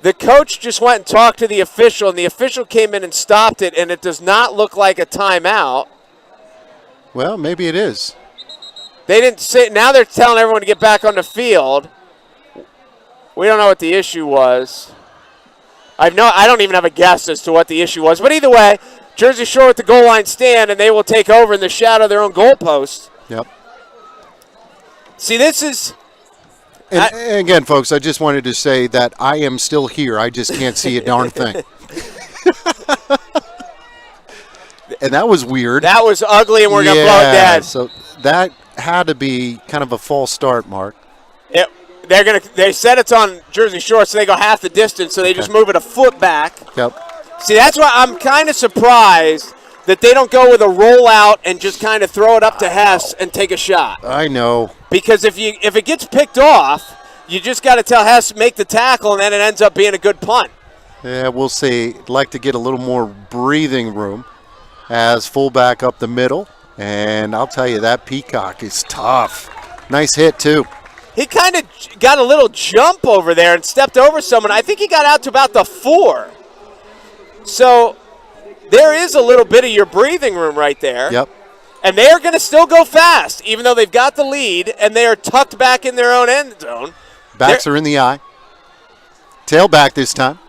The coach just went and talked to the official, and the official came in and stopped it, and it does not look like a timeout. Well, maybe it is. They didn't say. Now they're telling everyone to get back on the field. We don't know what the issue was. I don't even have a guess as to what the issue was. But either way, Jersey Shore with the goal line stand, and they will take over in the shadow of their own goalpost. Yep. See, this is. And again, folks, I just wanted to say that I am still here. I just can't see a darn thing. And that was weird. That was ugly, and we're going to blow it dead. So that had to be kind of a false start, Mark. They said it's on Jersey Shore, so they go half the distance, so they just move it a foot back. Yep. See, that's why I'm kind of surprised that they don't go with a rollout and just kind of throw it up to Hess and take a shot. I know. Because if it gets picked off, you just got to tell Hess make the tackle, and then it ends up being a good punt. Yeah, we'll see. I'd like to get a little more breathing room as fullback up the middle. And I'll tell you, that Peacock is tough. Nice hit, too. He kind of got a little jump over there and stepped over someone. I think he got out to about the 4. So there is a little bit of your breathing room right there. Yep. And they are going to still go fast, even though they've got the lead, and they are tucked back in their own end zone. Backs are in the eye. Tailback this time.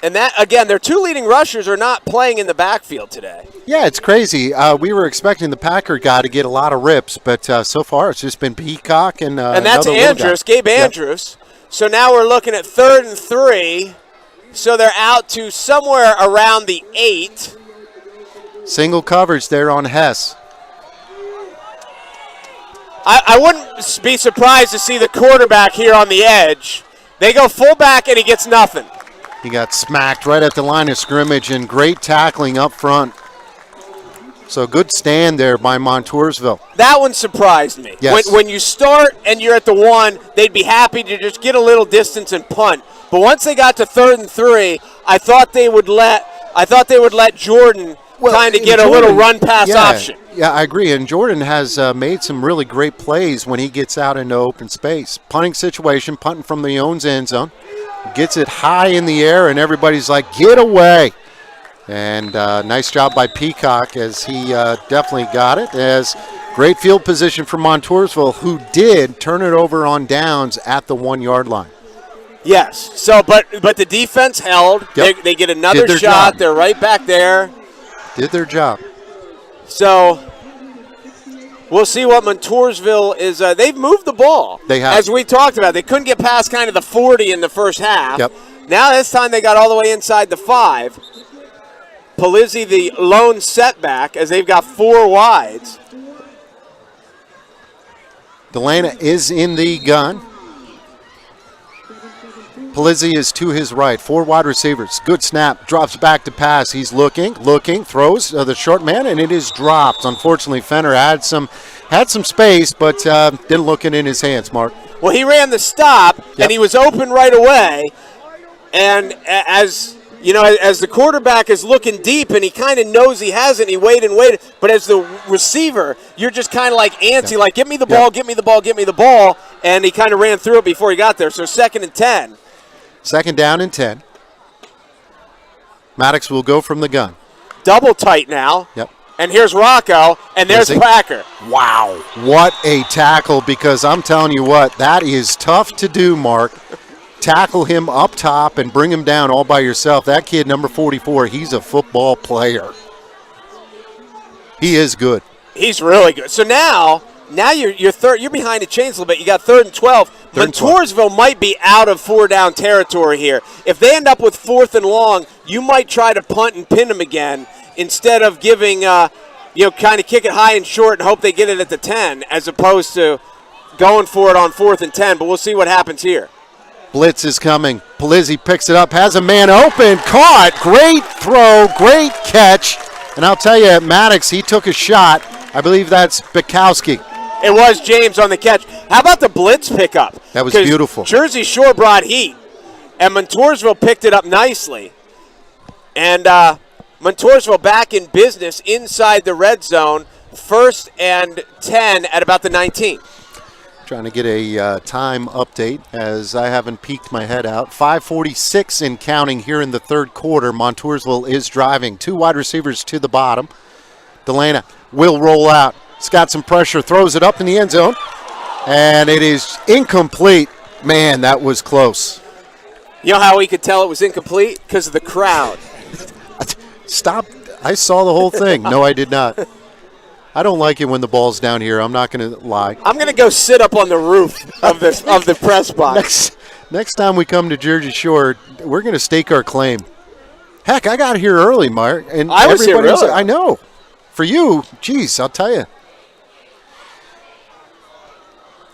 And that, again, their 2 leading rushers are not playing in the backfield today. Yeah, it's crazy. We were expecting the Packer guy to get a lot of rips, but so far it's just been Peacock and that's Andrews, Gabe Andrews. Yep. So now we're looking at 3rd and 3. So they're out to somewhere around the 8. Single coverage there on Hess. I wouldn't be surprised to see the quarterback here on the edge. They go fullback and he gets nothing. He got smacked right at the line of scrimmage, and great tackling up front. So good stand there by Montoursville. That one surprised me. Yes. When you start and you're at the 1, they'd be happy to just get a little distance and punt. But once they got to 3rd and 3, I thought they would let Jordan kind of get a little run pass option. Yeah, I agree. And Jordan has made some really great plays when he gets out into open space. Punting situation, punting from the own end zone. Gets it high in the air, and everybody's like, get away. And nice job by Peacock as he definitely got it. As great field position for Montoursville, who did turn it over on downs at the 1-yard line. Yes. So, but the defense held. Yep. They get another shot. Job. They're right back there. Did their job. So we'll see what Montoursville is. They've moved the ball. They have. As we talked about, they couldn't get past kind of the 40 in the first half. Yep. Now this time they got all the way inside the 5. Polizzi the lone setback as they've got 4 wides. Delana is in the gun. Polizzi is to his right. 4 wide receivers. Good snap. Drops back to pass. He's looking, throws the short man, and it is dropped. Unfortunately, Fenner had some space, but didn't look it in his hands, Mark. Well, he ran the stop, and he was open right away. And as you know, as the quarterback is looking deep, and he kind of knows he hasn't, he waited and waited. But as the receiver, you're just kind of like antsy, like, give me the ball, give me the ball, give me the ball. And he kind of ran through it before he got there. So 2nd and 10. 2nd down and 10. Maddox will go from the gun. Double tight now. Yep. And here's Rocco, and there's Packer. Wow. What a tackle, because I'm telling you what, that is tough to do, Mark. Tackle him up top and bring him down all by yourself. That kid, number 44, he's a football player. He is good. He's really good. So now you're behind the chains a little bit. You got 3rd and 12. Montoursville might be out of 4-down territory here. If they end up with 4th and long, you might try to punt and pin them again instead of giving, kind of kick it high and short and hope they get it at the 10, as opposed to going for it on 4th and 10. But we'll see what happens here. Blitz is coming. Polizzi picks it up, has a man open, caught. Great throw, great catch. And I'll tell you, Maddox, he took a shot. I believe that's Bukowski. It was James on the catch. How about the blitz pickup? That was 'Cause beautiful. Jersey Shore brought heat, and Montoursville picked it up nicely. And Montoursville back in business inside the red zone, 1st and 10 at about the 19. Trying to get a time update as I haven't peeked my head out. 5:46 in counting here in the third quarter. Montoursville is driving. 2 wide receivers to the bottom. Delana will roll out. He's got some pressure, throws it up in the end zone, and it is incomplete. Man, that was close. You know how we could tell it was incomplete? Because of the crowd. Stop. I saw the whole thing. No, I did not. I don't like it when the ball's down here. I'm not going to lie. I'm going to go sit up on the roof of the press box. Next time we come to Jersey Shore, we're going to stake our claim. Heck, I got here early, Mark. And I was here everybody early. I know. For you, geez, I'll tell you.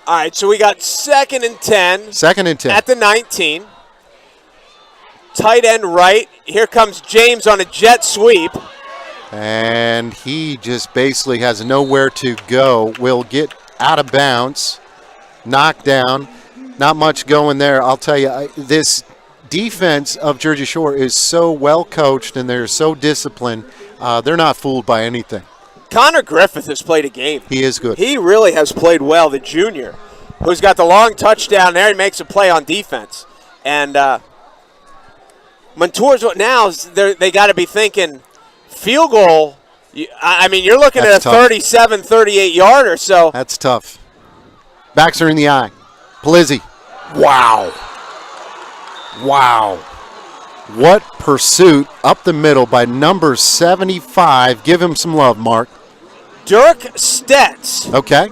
All right, so we got 2nd and 10. 2nd and 10. At the 19. Tight end right. Here comes James on a jet sweep. And he just basically has nowhere to go. Will get out of bounds, knocked down. Not much going there. I'll tell you, this defense of Jersey Shore is so well coached and they're so disciplined. They're not fooled by anything. Connor Griffith has played a game. He is good. He really has played well, the junior, who's got the long touchdown there. He makes a play on defense. And Montoursville now, they got to be thinking field goal. I mean, you're looking That's at a 37, 38-yarder. So that's tough. Backs are in the eye. Polizzi. Wow. Wow. What pursuit up the middle by number 75. Give him some love, Mark. Dirk Stetz. Okay.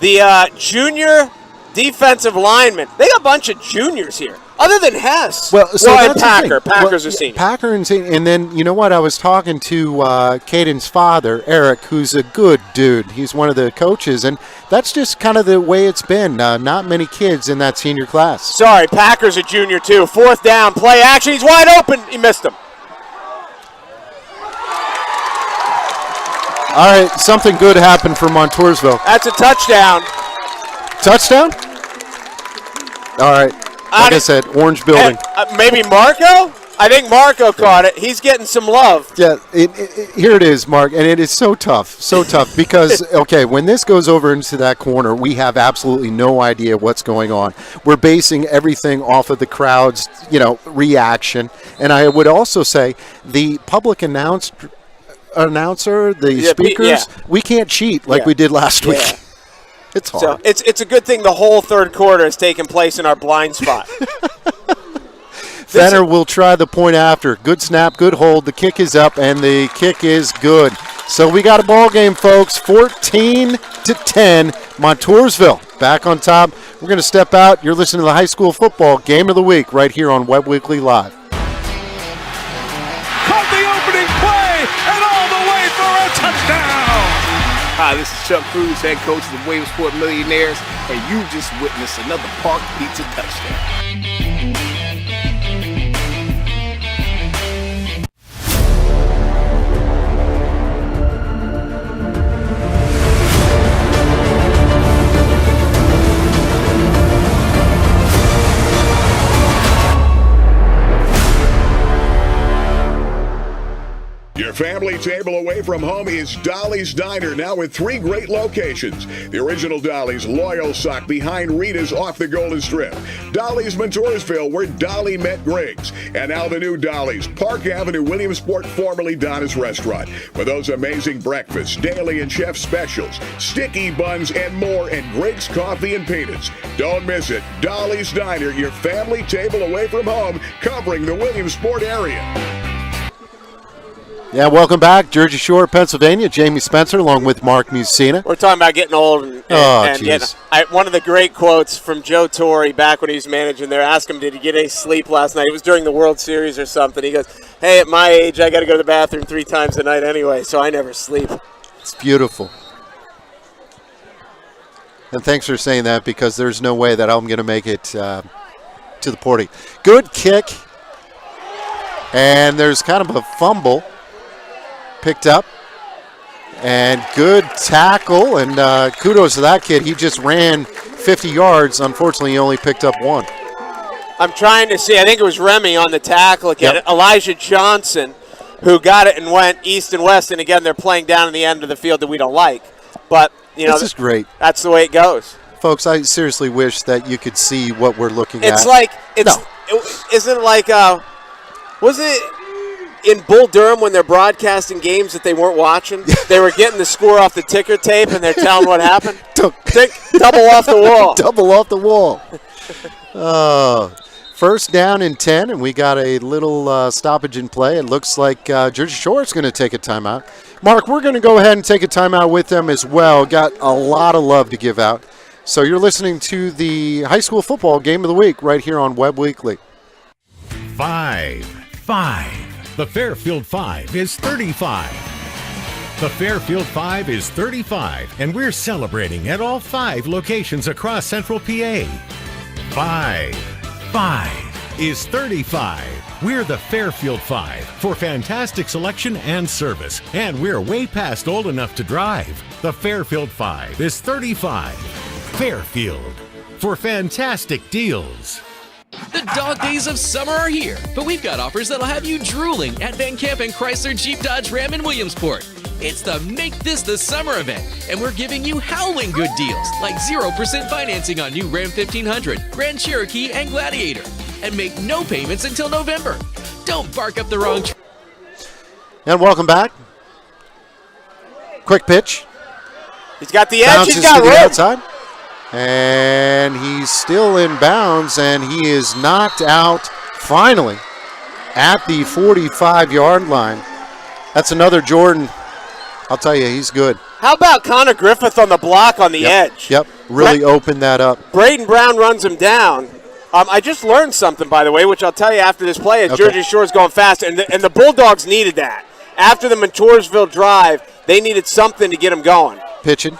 The junior defensive lineman. They got a bunch of juniors here, other than Hess. Well, so and that's Packer. the thing. Packer's Well, a senior. Packer and then, you know what? I was talking to Caden's father, Eric, who's a good dude. He's one of the coaches, and that's just kind of the way it's been. Not many kids in that senior class. Sorry, Packer's a junior, too. 4th down, play action. He's wide open. He missed him. All right, something good happened for Montoursville. That's a touchdown. Touchdown? All right. Like I said, orange building. Maybe Marco? I think Marco caught it. He's getting some love. Yeah, here it is, Mark, and it is so tough because, okay, when this goes over into that corner, we have absolutely no idea what's going on. We're basing everything off of the crowd's, reaction. And I would also say the public announcer, the speakers, we can't cheat like we did last week. It's hard. So it's a good thing the whole third quarter has taken place in our blind spot. Fenner will try the point after. Good snap, good hold. The kick is up, and the kick is good. So we got a ball game, folks. 14-10, Montoursville back on top. We're going to step out. You're listening to the high school football game of the week right here on Web Weekly Live. Caught the opening play and all the way for a touchdown. Hi, this is Chuck Cruz, head coach of the Williamsport Millionaires, and you just witnessed another Park Pizza touchdown. Your family table away from home is Dolly's Diner, now with 3 great locations. The original Dolly's Loyal Sock behind Rita's off the Golden Strip. Dolly's Montoursville, where Dolly met Griggs. And now the new Dolly's, Park Avenue, Williamsport, formerly Donna's Restaurant. With those amazing breakfasts, daily and chef specials, sticky buns, and more, and Griggs Coffee and Peanuts. Don't miss it. Dolly's Diner, your family table away from home, covering the Williamsport area. Yeah, welcome back. Jersey Shore, Pennsylvania. Jamie Spencer along with Mark Musina. We're talking about getting old and getting, one of the great quotes from Joe Torre back when he was managing there. Asked him, did he get any sleep last night? It was during the World Series or something. He goes, hey, at my age, I got to go to the bathroom 3 times a night anyway, so I never sleep. It's beautiful. And thanks for saying that, because there's no way that I'm going to make it to the 40. Good kick. And there's kind of a fumble. Picked up. And good tackle, and kudos to that kid. He just ran 50 yards. Unfortunately, he only picked up 1. I'm trying to see. I think it was Remy on the tackle again. Yep. Elijah Johnson, who got it and went east and west. And again, they're playing down in the end of the field that we don't like. But, this is great. That's the way it goes. Folks, I seriously wish that you could see what we're looking It's at. like, isn't it like, was it in Bull Durham when they're broadcasting games that they weren't watching? They were getting the score off the ticker tape and they're telling what happened? Double off the wall. Double off the wall. First down and 10, and we got a little stoppage in play. It looks like Jersey Shore is going to take a timeout. Mark, we're going to go ahead and take a timeout with them as well. Got a lot of love to give out. So you're listening to the high school football game of the week right here on Web Weekly. 5. The Fairfield 5 is 35. The Fairfield 5 is 35, and we're celebrating at all 5 locations across Central PA. 5 is 35. We're the Fairfield 5 for fantastic selection and service, and we're way past old enough to drive. The Fairfield 5 is 35. Fairfield for fantastic deals. The dog days of summer are here, but we've got offers that'll have you drooling at Van Campen Chrysler Jeep Dodge Ram in Williamsport. It's the Make This the Summer event, and we're giving you howling good deals like 0% financing on new Ram 1500, Grand Cherokee, and Gladiator. And make no payments until November. Don't bark up the wrong tree. And welcome back. Quick pitch. He's got the edge. Bounces He's got to the room. outside. And he's still in bounds, and he is knocked out finally at the 45-yard line. That's another Jordan. I'll tell you, he's good. How about Connor Griffith on the block on the edge? Yep, really opened that up. Braden Brown runs him down. I just learned something, by the way, which I'll tell you after this play. As Jersey Shore's going fast, and the Bulldogs needed that. After the Montoursville drive, they needed something to get them going. Pitching.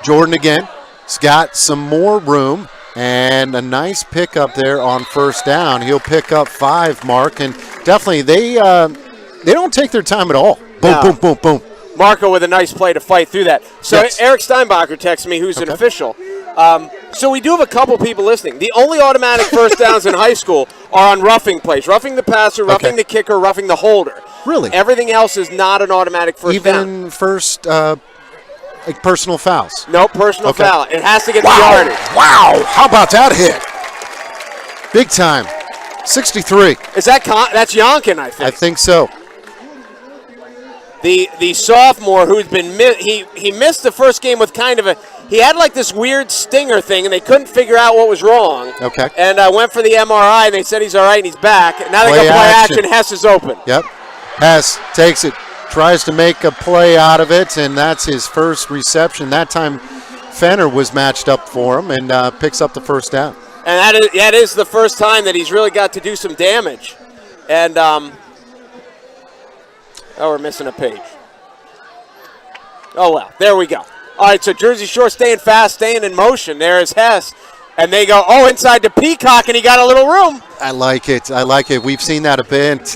Jordan again. He's got some more room and a nice pickup there on first down. He'll pick up 5, Mark, and definitely they don't take their time at all. Boom, No. boom, boom, boom. Marco with a nice play to fight through that. So Yes. Eric Steinbacher texts me, who's an official. So we do have a couple people listening. The only automatic first downs in high school are on roughing plays. Roughing the passer, roughing the kicker, roughing the holder. Really? Everything else is not an automatic first down. Even first like personal fouls. No personal Okay. foul. It has to get the Wow. yardage. Wow. How about that hit? Big time. 63. Is that that's Yonkin, I think. I think so. The sophomore who's been he missed the first game with kind of he had like this weird stinger thing and they couldn't figure out what was wrong. Okay. And I went for the MRI and they said he's all right and he's back. Now they go play action. Hess is open. Yep. Hess takes it, tries to make a play out of it, and that's his first reception. That time Fenner was matched up for him and picks up the first down. And that is the first time that he's really got to do some damage. And we're missing a page. Oh, well, there we go. All right, so Jersey Shore staying fast, staying in motion. There is Hess. And they go, inside to Peacock, and he got a little room. I like it. I like it. We've seen that a bit.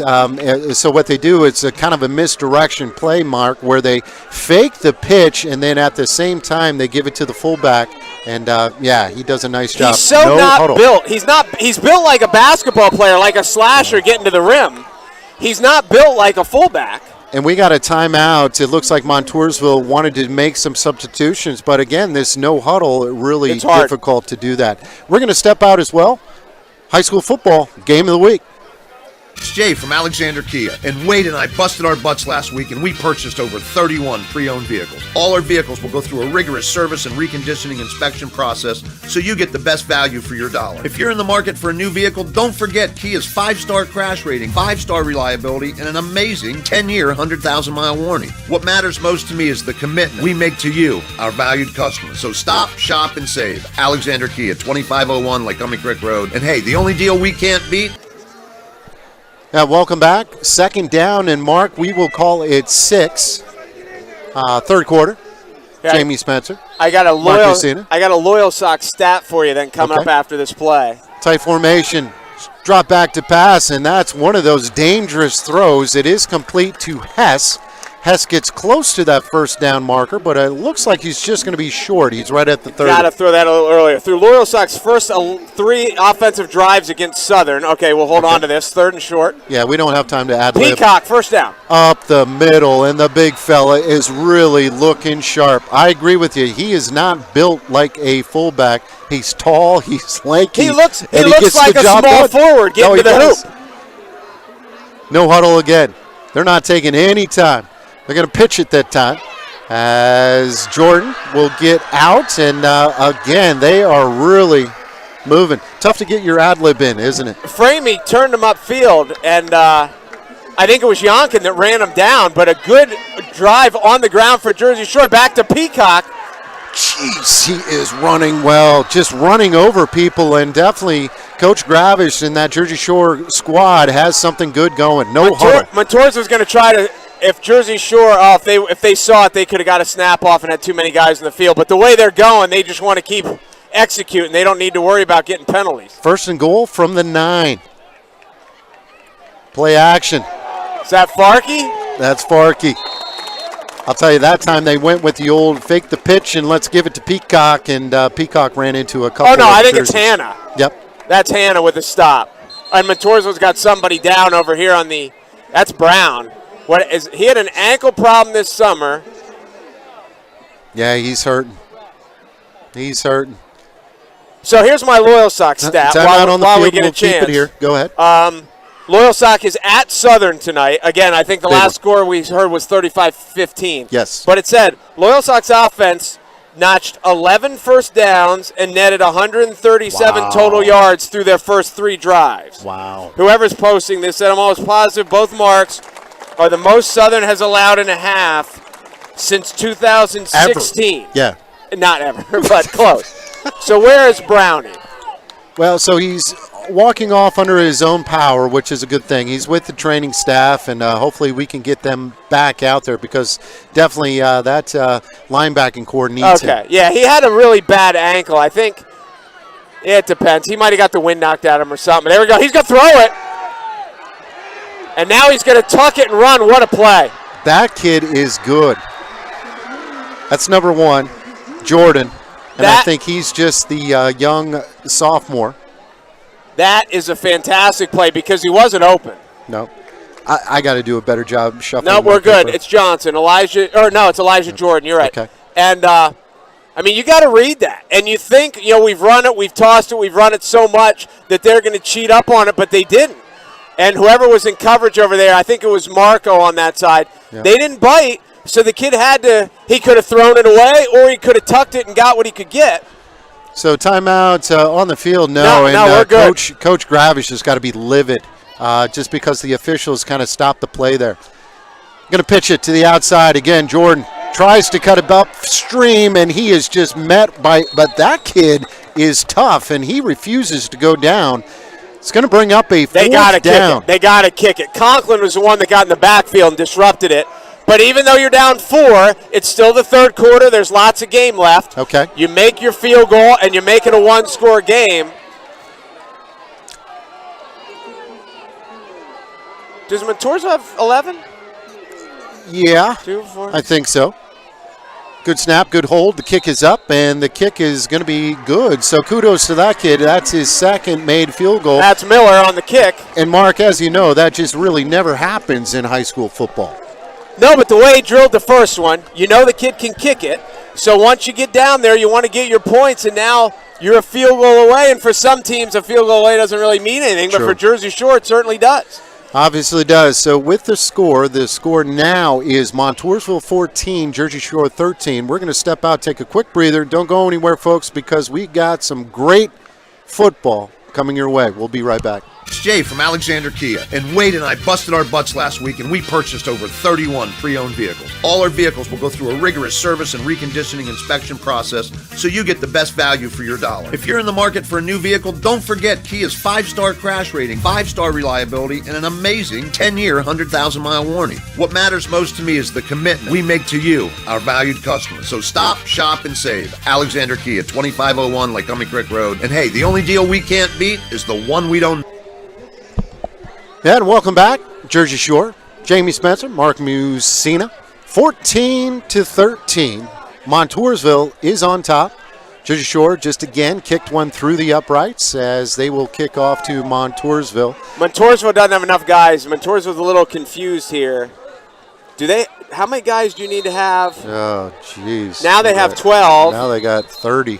So what they do is a kind of a misdirection play, Mark, where they fake the pitch, and then at the same time they give it to the fullback. And, he does a nice job. He's so no not huddle. built. He's built like a basketball player, like a slasher getting to the rim. He's not built like a fullback. And we got a timeout. It looks like Montoursville wanted to make some substitutions, but again, this no huddle, really It's hard. difficult to do that. We're going to step out as well. High school football, game of the week. It's Jay from Alexander Kia, and Wade and I busted our butts last week and we purchased over 31 pre-owned vehicles. All our vehicles will go through a rigorous service and reconditioning inspection process so you get the best value for your dollar. If you're in the market for a new vehicle, don't forget Kia's 5-star crash rating, 5-star reliability, and an amazing 10-year, 100,000-mile warranty. What matters most to me is the commitment we make to you, our valued customers. So stop, shop, and save. Alexander Kia, 2501 Lycoming Creek Road. And hey, the only deal we can't beat. Welcome back. Second down, and Mark, we will call it 6. Third quarter. Yeah, Jamie Spencer. I got a Mark Lucina. Loyal Sox stat for you then coming up after this play. Tight formation. Drop back to pass, and that's one of those dangerous throws. It is complete to Hess, Hess gets close to that first down marker, but it looks like he's just going to be short. He's right at the 30. Got to throw that a little earlier. Through Loyal Sock's first 3 offensive drives against Southern. Okay, we'll hold on to this. 3rd and short. Yeah, we don't have time to ad lib. Peacock, first down. Up the middle, and the big fella is really looking sharp. I agree with you. He is not built like a fullback. He's tall, he's lanky. He looks gets like the a job small done. forward getting to the does. hoop. No huddle again. They're not taking any time. They're going to pitch it that time as Jordan will get out. And again, they are really moving. Tough to get your ad lib in, isn't it? Framey turned him upfield, and I think it was Yonkin that ran him down, but a good drive on the ground for Jersey Shore. Back to Peacock. Jeez, he is running well, just running over people, and definitely Coach Gravish and that Jersey Shore squad has something good going. No huddle. Montours was going to try to, if Jersey Shore, if they saw it, they could have got a snap off and had too many guys in the field. But the way they're going, they just want to keep executing. They don't need to worry about getting penalties. 1st and goal from the 9. Play action. Is that Farkey? That's Farkey. I'll tell you, that time they went with the old fake the pitch and let's give it to Peacock, and Peacock ran into a couple of I think jerseys. it's Hannah. Yep. That's Hannah with the stop. And Montour's got somebody down over here on the – that's Brown. He had an ankle problem this summer. Yeah, he's hurting. He's hurting. So here's my Loyal Sock stat while we get a chance. Keep it here. Go ahead. Loyal Sock is at Southern tonight. Again, I think the last score we heard was 35-15. Yes. But it said Loyal Sock's offense notched 11 first downs and netted 137 total yards through their first 3 drives. Wow. Whoever's posting this said I'm almost positive both marks are the most Southern has allowed in a half since 2016. Ever. Yeah. Not ever, but close. So where is Browning? Well, so he's walking off under his own power, which is a good thing. He's with the training staff, and hopefully we can get them back out there because definitely that linebacking core needs him. Okay, yeah, he had a really bad ankle. I think it depends. He might have got the wind knocked out of him or something. There we go. He's going to throw it. And now he's going to tuck it and run. What a play. That kid is good. That's number 1, Jordan. And I think he's just the young sophomore. That is a fantastic play because he wasn't open. No. I got to do a better job shuffling. No, we're good. Paper. It's Johnson. It's Elijah Jordan. You're right. Okay. And, you got to read that. And you think, we've run it, we've tossed it, we've run it so much that they're going to cheat up on it, but they didn't. And whoever was in coverage over there, I think it was Marco on that side, they didn't bite. So the kid he could have thrown it away or he could have tucked it and got what he could get. So timeout on the field, no, we're good. Coach Gravish has got to be livid just because the officials kind of stopped the play there. Going to pitch it to the outside again. Jordan tries to cut it upstream, and he is just met by – but that kid is tough, and he refuses to go down. It's going to bring up a 4th down. They got to kick it. Conklin was the one that got in the backfield and disrupted it. But even though you're down 4, it's still the 3rd quarter. There's lots of game left. Okay. You make your field goal, and you make it a 1-score game. Does Montours have 11? Yeah, 2, 4. I think so. Good snap, good hold. The kick is up, and the kick is going to be good. So kudos to that kid. That's his 2nd made field goal. That's Miller on the kick. And, Mark, as you know, that just really never happens in high school football. No, but the way he drilled the first one, the kid can kick it. So once you get down there, you want to get your points, and now you're a field goal away. And for some teams, a field goal away doesn't really mean anything, but for Jersey Shore, it certainly does. Obviously does. So with the score now is Montoursville 14, Jersey Shore 13. We're going to step out, take a quick breather. Don't go anywhere, folks, because we got some great football coming your way. We'll be right back. It's Jay from Alexander Kia, and Wade and I busted our butts last week and we purchased over 31 pre-owned vehicles. All our vehicles will go through a rigorous service and reconditioning inspection process so you get the best value for your dollar. If you're in the market for a new vehicle, don't forget Kia's 5-star crash rating, 5-star reliability, and an amazing 10-year, 100,000-mile warranty. What matters most to me is the commitment we make to you, our valued customers. So stop, shop, and save. Alexander Kia, 2501 Lycoming Creek Road. And hey, the only deal we can't beat is the one we don't. Yeah, and welcome back, Jersey Shore. Jamie Spencer, Mark Musina. 14-13. Montoursville is on top. Jersey Shore just again kicked one through the uprights as they will kick off to Montoursville. Montoursville doesn't have enough guys. Montoursville's a little confused here. How many guys do you need to have? Oh, jeez. Now they have 12. Now they got 30.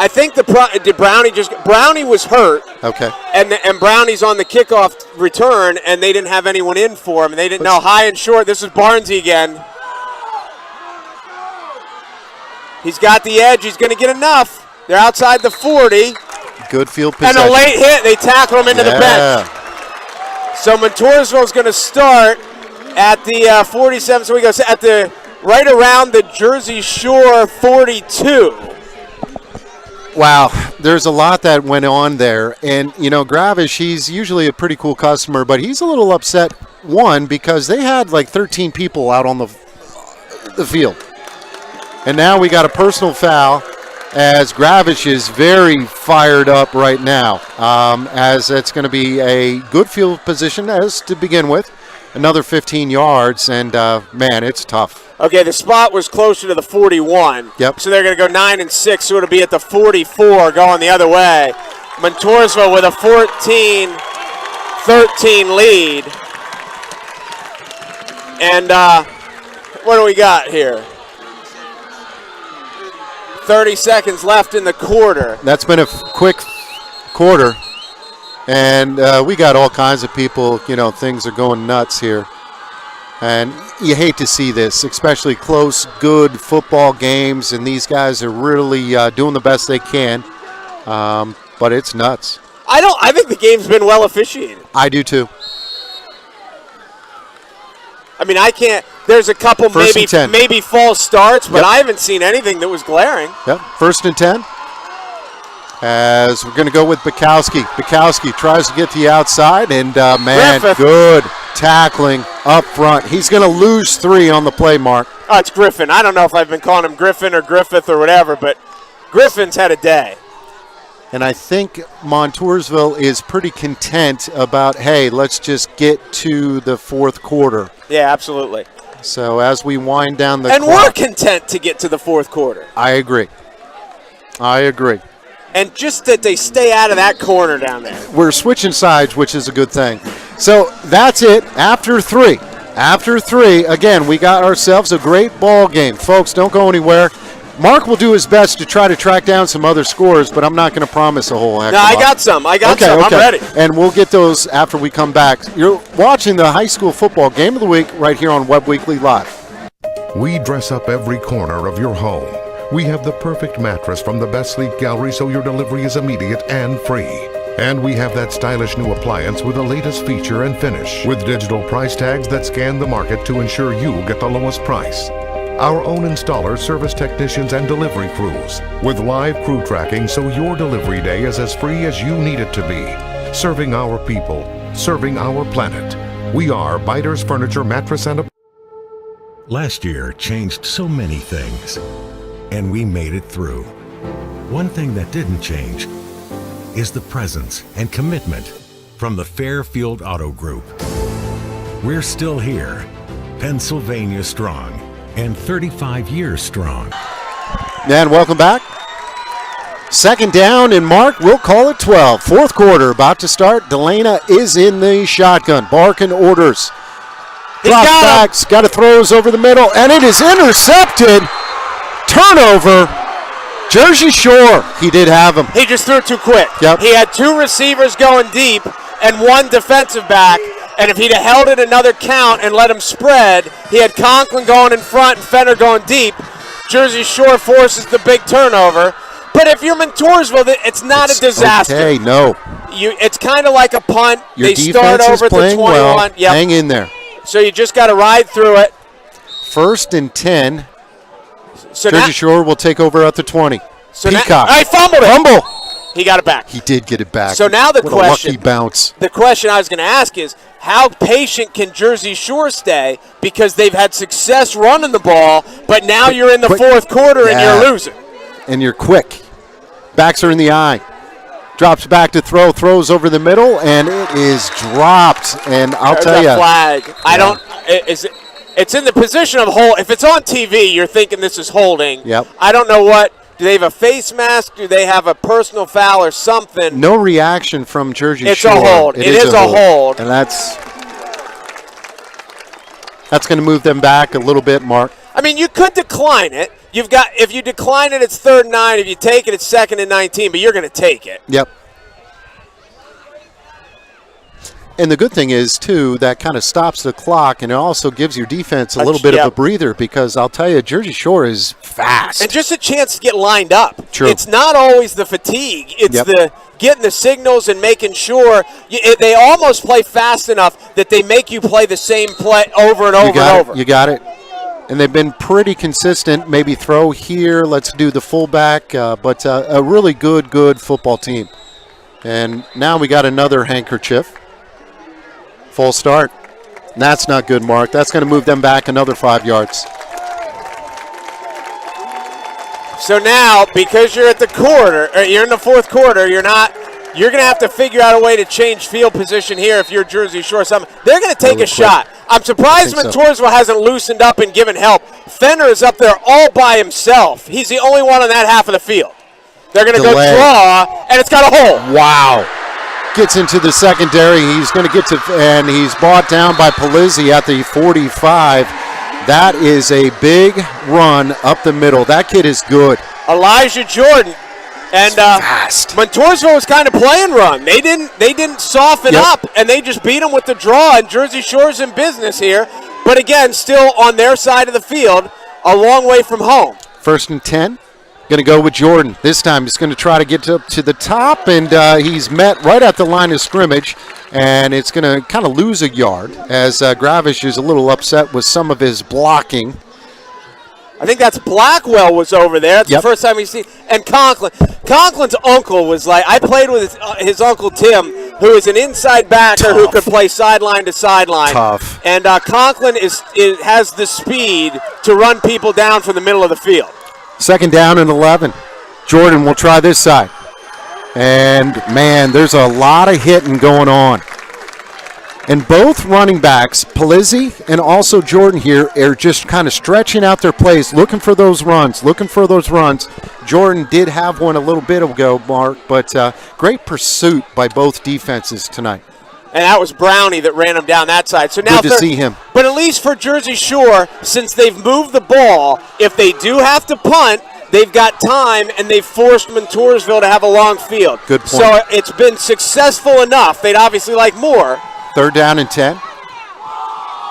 I think Brownie was hurt. Okay. And Brownie's on the kickoff return, and they didn't have anyone in for him. And they didn't know high and short. This is Barnesy again. He's got the edge. He's going to get enough. They're outside the 40. Good field possession. And a late hit. They tackle him into the bench. So Montoursville's going to start at the 47. So we go at the right around the Jersey Shore 42. Wow, there's a lot that went on there. And, Gravish, he's usually a pretty cool customer, but he's a little upset, one, because they had like 13 people out on the field. And now we got a personal foul as Gravish is very fired up right now, as it's going to be a good field position as to begin with. Another 15 yards, and, man, it's tough. Okay, the spot was closer to the 41. Yep. So they're going to go 9 and 6, so it'll be at the 44 going the other way. Montoursville with a 14-13 lead. And what do we got here? 30 seconds left in the quarter. That's been a quick quarter. And we got all kinds of people, things are going nuts here. And you hate to see this, especially close, good football games, and these guys are really doing the best they can. But it's nuts. I think the game's been well officiated. I do too. I mean, there's a couple maybe false starts, but Yep. I haven't seen anything that was glaring. Yep, 1st and 10. As we're going to go with Bukowski. Bukowski tries to get to the outside, and, man, Griffith. good tackling up front. He's going to lose 3 on the play, Mark. Oh, it's Griffin. I don't know if I've been calling him Griffin or Griffith or whatever, but Griffin's had a day. And I think Montoursville is pretty content about, hey, let's just get to the 4th quarter. Yeah, absolutely. So as we wind down the And clock, we're content to get to the 4th quarter. I agree. And just that they stay out of that corner down there. We're switching sides, which is a good thing. So that's it. After 3, again, we got ourselves a great ball game. Folks, don't go anywhere. Mark will do his best to try to track down some other scores, but I'm not going to promise a whole heck of a lot. I got some. I'm ready. And we'll get those after we come back. You're watching the high school football game of the week right here on Web Weekly Live. We dress up every corner of your home. We have the perfect mattress from the Best Sleep Gallery so your delivery is immediate and free. And we have that stylish new appliance with the latest feature and finish, with digital price tags that scan the market to ensure you get the lowest price. Our own installers, service technicians, and delivery crews, with live crew tracking so your delivery day is as free as you need it to be. Serving our people, serving our planet. We are Biters Furniture, Mattress, and Last year changed so many things, and we made it through. One thing that didn't change is the presence and commitment from the Fairfield Auto Group. We're still here, Pennsylvania strong, and 35 years strong. And welcome back. 2nd down, and Mark, we'll call it 12. 4th quarter about to start. Delana is in the shotgun, barking orders. Drops back, got to throws over the middle, and it is intercepted. Turnover. Jersey Shore, he did have him. He just threw it too quick. Yep. He had 2 receivers going deep and 1 defensive back. And if he'd have held it another count and let him spread, he had Conklin going in front and Fenner going deep. Jersey Shore forces the big turnover. But if you're Montoursville, it's not a disaster. Okay, no. It's kind of like a punt. Your they start defense over is at the playing 21. well. Yep. Hang in there. So you just got to ride through it. 1st and 10. So Jersey Shore will take over at the 20. So Peacock. I fumbled it. Fumble. He got it back. He did get it back. So now the what question, a lucky bounce. The question I was going to ask is, how patient can Jersey Shore stay? Because they've had success running the ball, but now you're in the 4th quarter and you're losing. And you're quick. Backs are in the eye. Drops back to throw, throws over the middle, and it is dropped. And I'll There's tell you. a flag. It's in the position of hold. If it's on TV, you're thinking this is holding. Yep. I don't know what. Do they have a face mask? Do they have a personal foul or something? No reaction from Jersey It's Shore. a hold. It is a hold. And that's going to move them back a little bit, Mark. I mean, you could decline it. If you decline it, it's 3rd and 9. If you take it, it's 2nd and 19. But you're going to take it. Yep. And the good thing is, too, that kind of stops the clock, and it also gives your defense a little bit of a breather because I'll tell you, Jersey Shore is fast. And just a chance to get lined up. True. It's not always the fatigue. It's the getting the signals and making sure. They almost play fast enough that they make you play the same play over and over and over. You got it. And they've been pretty consistent. Maybe throw here. Let's do the fullback. But a really good football team. And now we got another handkerchief. Full start. And that's not good, Mark. That's going to move them back another 5 yards. So now, because you're at the quarter, or you're in the 4th quarter, you're going to have to figure out a way to change field position here if you're Jersey Shore. They're going to take a shot. I'm surprised Montoursville hasn't loosened up and given help. Fenner is up there all by himself. He's the only one on that half of the field. They're going to go draw, and it's got a hole. Wow. Gets into the secondary. He's going to get to, and he's brought down by Polizzi at the 45. That is a big run up the middle. That kid is good. Elijah Jordan. And Montoursville was kind of playing run. They didn't soften up, and they just beat them with the draw, and Jersey Shore's in business here. But again, still on their side of the field, a long way from home. 1st and 10. Going to go with Jordan. This time he's going to try to get up to the top, and he's met right at the line of scrimmage, and it's going to kind of lose a yard as Gravish is a little upset with some of his blocking. I think that's Blackwell was over there. That's the first time he's seen. And Conklin. Conklin's uncle was like, I played with his uncle Tim, who is an inside backer who could play sideline to sideline. Tough. And Conklin has the speed to run people down from the middle of the field. 2nd down and 11. Jordan will try this side. And, man, there's a lot of hitting going on. And both running backs, Polizzi and also Jordan here, are just kind of stretching out their plays, looking for those runs. Jordan did have one a little bit ago, Mark, but great pursuit by both defenses tonight. And that was Brownie that ran him down that side. So now good to see him. But at least for Jersey Shore, since they've moved the ball, if they do have to punt, they've got time, and they've forced Montoursville to have a long field. Good point. So it's been successful enough. They'd obviously like more. 3rd down and 10.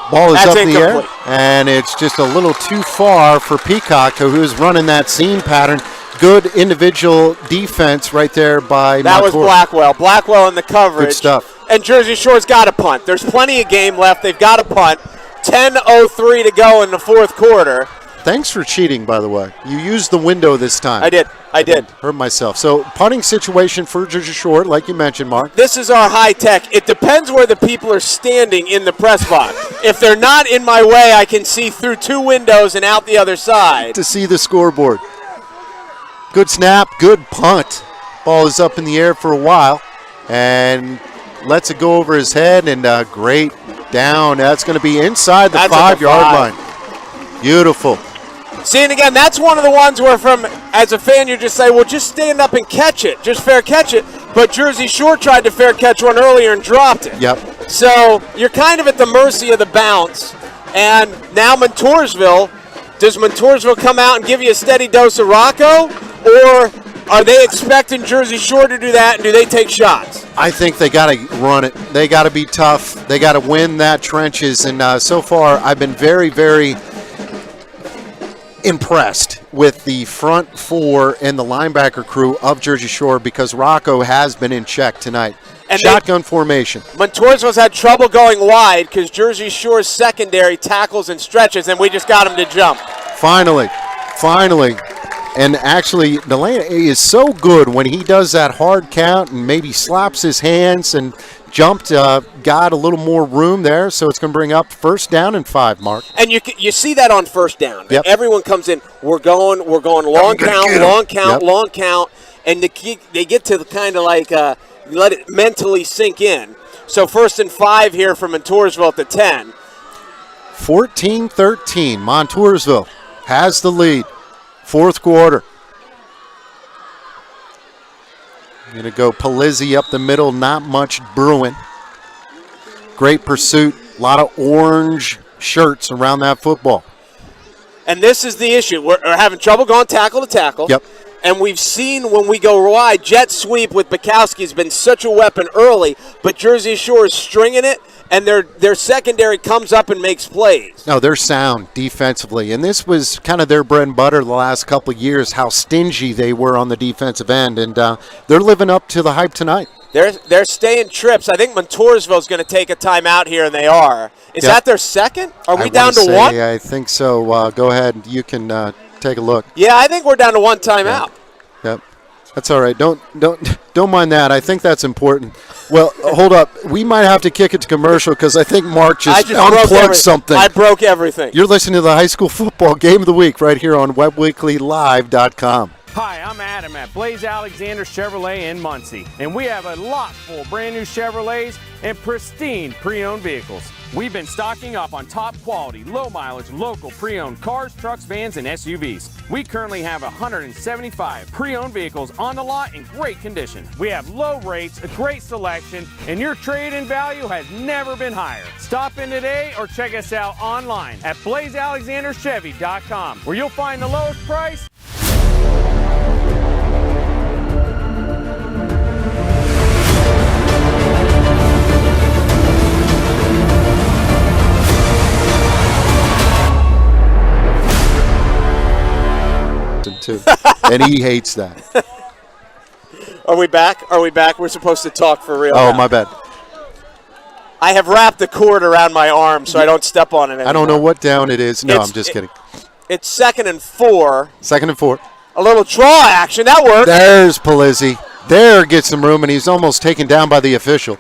Ball is That's up in the air, incomplete. and it's just a little too far for Peacock, who's running that seam pattern. Good individual defense right there by That was Montour. Blackwell. Blackwell in the coverage. Good stuff. And Jersey Shore's got to punt. There's plenty of game left. They've got to punt. 10:03 to go in the 4th quarter. Thanks for cheating, by the way. You used the window this time. I did. Hurt myself. So, punting situation for Jersey Shore, like you mentioned, Mark. This is our high tech. It depends where the people are standing in the press box. If they're not in my way, I can see through 2 windows and out the other side. To see the scoreboard. Good snap, good punt. Ball is up in the air for a while and lets it go over his head, and great down. That's going to be inside the 5-yard line. Beautiful. See, and again, that's one of the ones where as a fan, you just say, well, just stand up and catch it. Just fair catch it. But Jersey Shore tried to fair catch one earlier and dropped it. Yep. So you're kind of at the mercy of the bounce. And now Montoursville, does Montoursville come out and give you a steady dose of Rocco? Or are they expecting Jersey Shore to do that, and do they take shots? I think they got to run it. They got to be tough. They got to win that trenches. And so far, I've been very, very impressed with the front 4 and the linebacker crew of Jersey Shore because Rocco has been in check tonight. And shotgun formation. Montoursville's had trouble going wide because Jersey Shore's secondary tackles and stretches, and we just got him to jump. Finally. And actually, Delaney is so good when he does that hard count and maybe slaps his hands and jumped, got a little more room there, so it's going to bring up 1st down and 5, Mark. And you see that on 1st down. Yep. Everyone comes in, we're going long count, long count. and they get to kind of like let it mentally sink in. So 1st and 5 here from Montoursville at the 10. 14-13. Montoursville has the lead. 4th quarter. Going to go Polizzi up the middle. Not much brewing. Great pursuit. A lot of orange shirts around that football. And this is the issue. We're having trouble going tackle to tackle. Yep. And we've seen when we go wide, jet sweep with Bukowski has been such a weapon early, but Jersey Shore is stringing it, and their secondary comes up and makes plays. No, they're sound defensively. And this was kind of their bread and butter the last couple of years, how stingy they were on the defensive end. And they're living up to the hype tonight. They're staying trips. I think Montoursville is going to take a timeout here, and they are. Is that their second? Are we down to one? I think so. Go ahead. You can take a look. Yeah, I think we're down to one timeout. Yep. That's all right. Don't mind that. I think that's important. Well, hold up. We might have to kick it to commercial because I think Mark just unplugged something. I broke everything. You're listening to the high school football game of the week right here on webweeklylive.com. Hi, I'm Adam at Blaze Alexander Chevrolet in Muncie, and we have a lot full brand new Chevrolets and pristine pre-owned vehicles. We've been stocking up on top quality, low mileage, local pre-owned cars, trucks, vans, and SUVs. We currently have 175 pre-owned vehicles on the lot in great condition. We have low rates, a great selection, and your trade-in value has never been higher. Stop in today or check us out online at blazealexanderchevy.com, where you'll find the lowest price. Too. And he hates that. Are we back? We're supposed to talk for real. Oh, now. my bad. I have wrapped the cord around my arm so I don't step on it anymore. I don't know what down it is. No, I'm just kidding. It's 2nd and 4. 2nd and 4. A little draw action. That worked. There's Polizzi. There gets some room, and he's almost taken down by the official.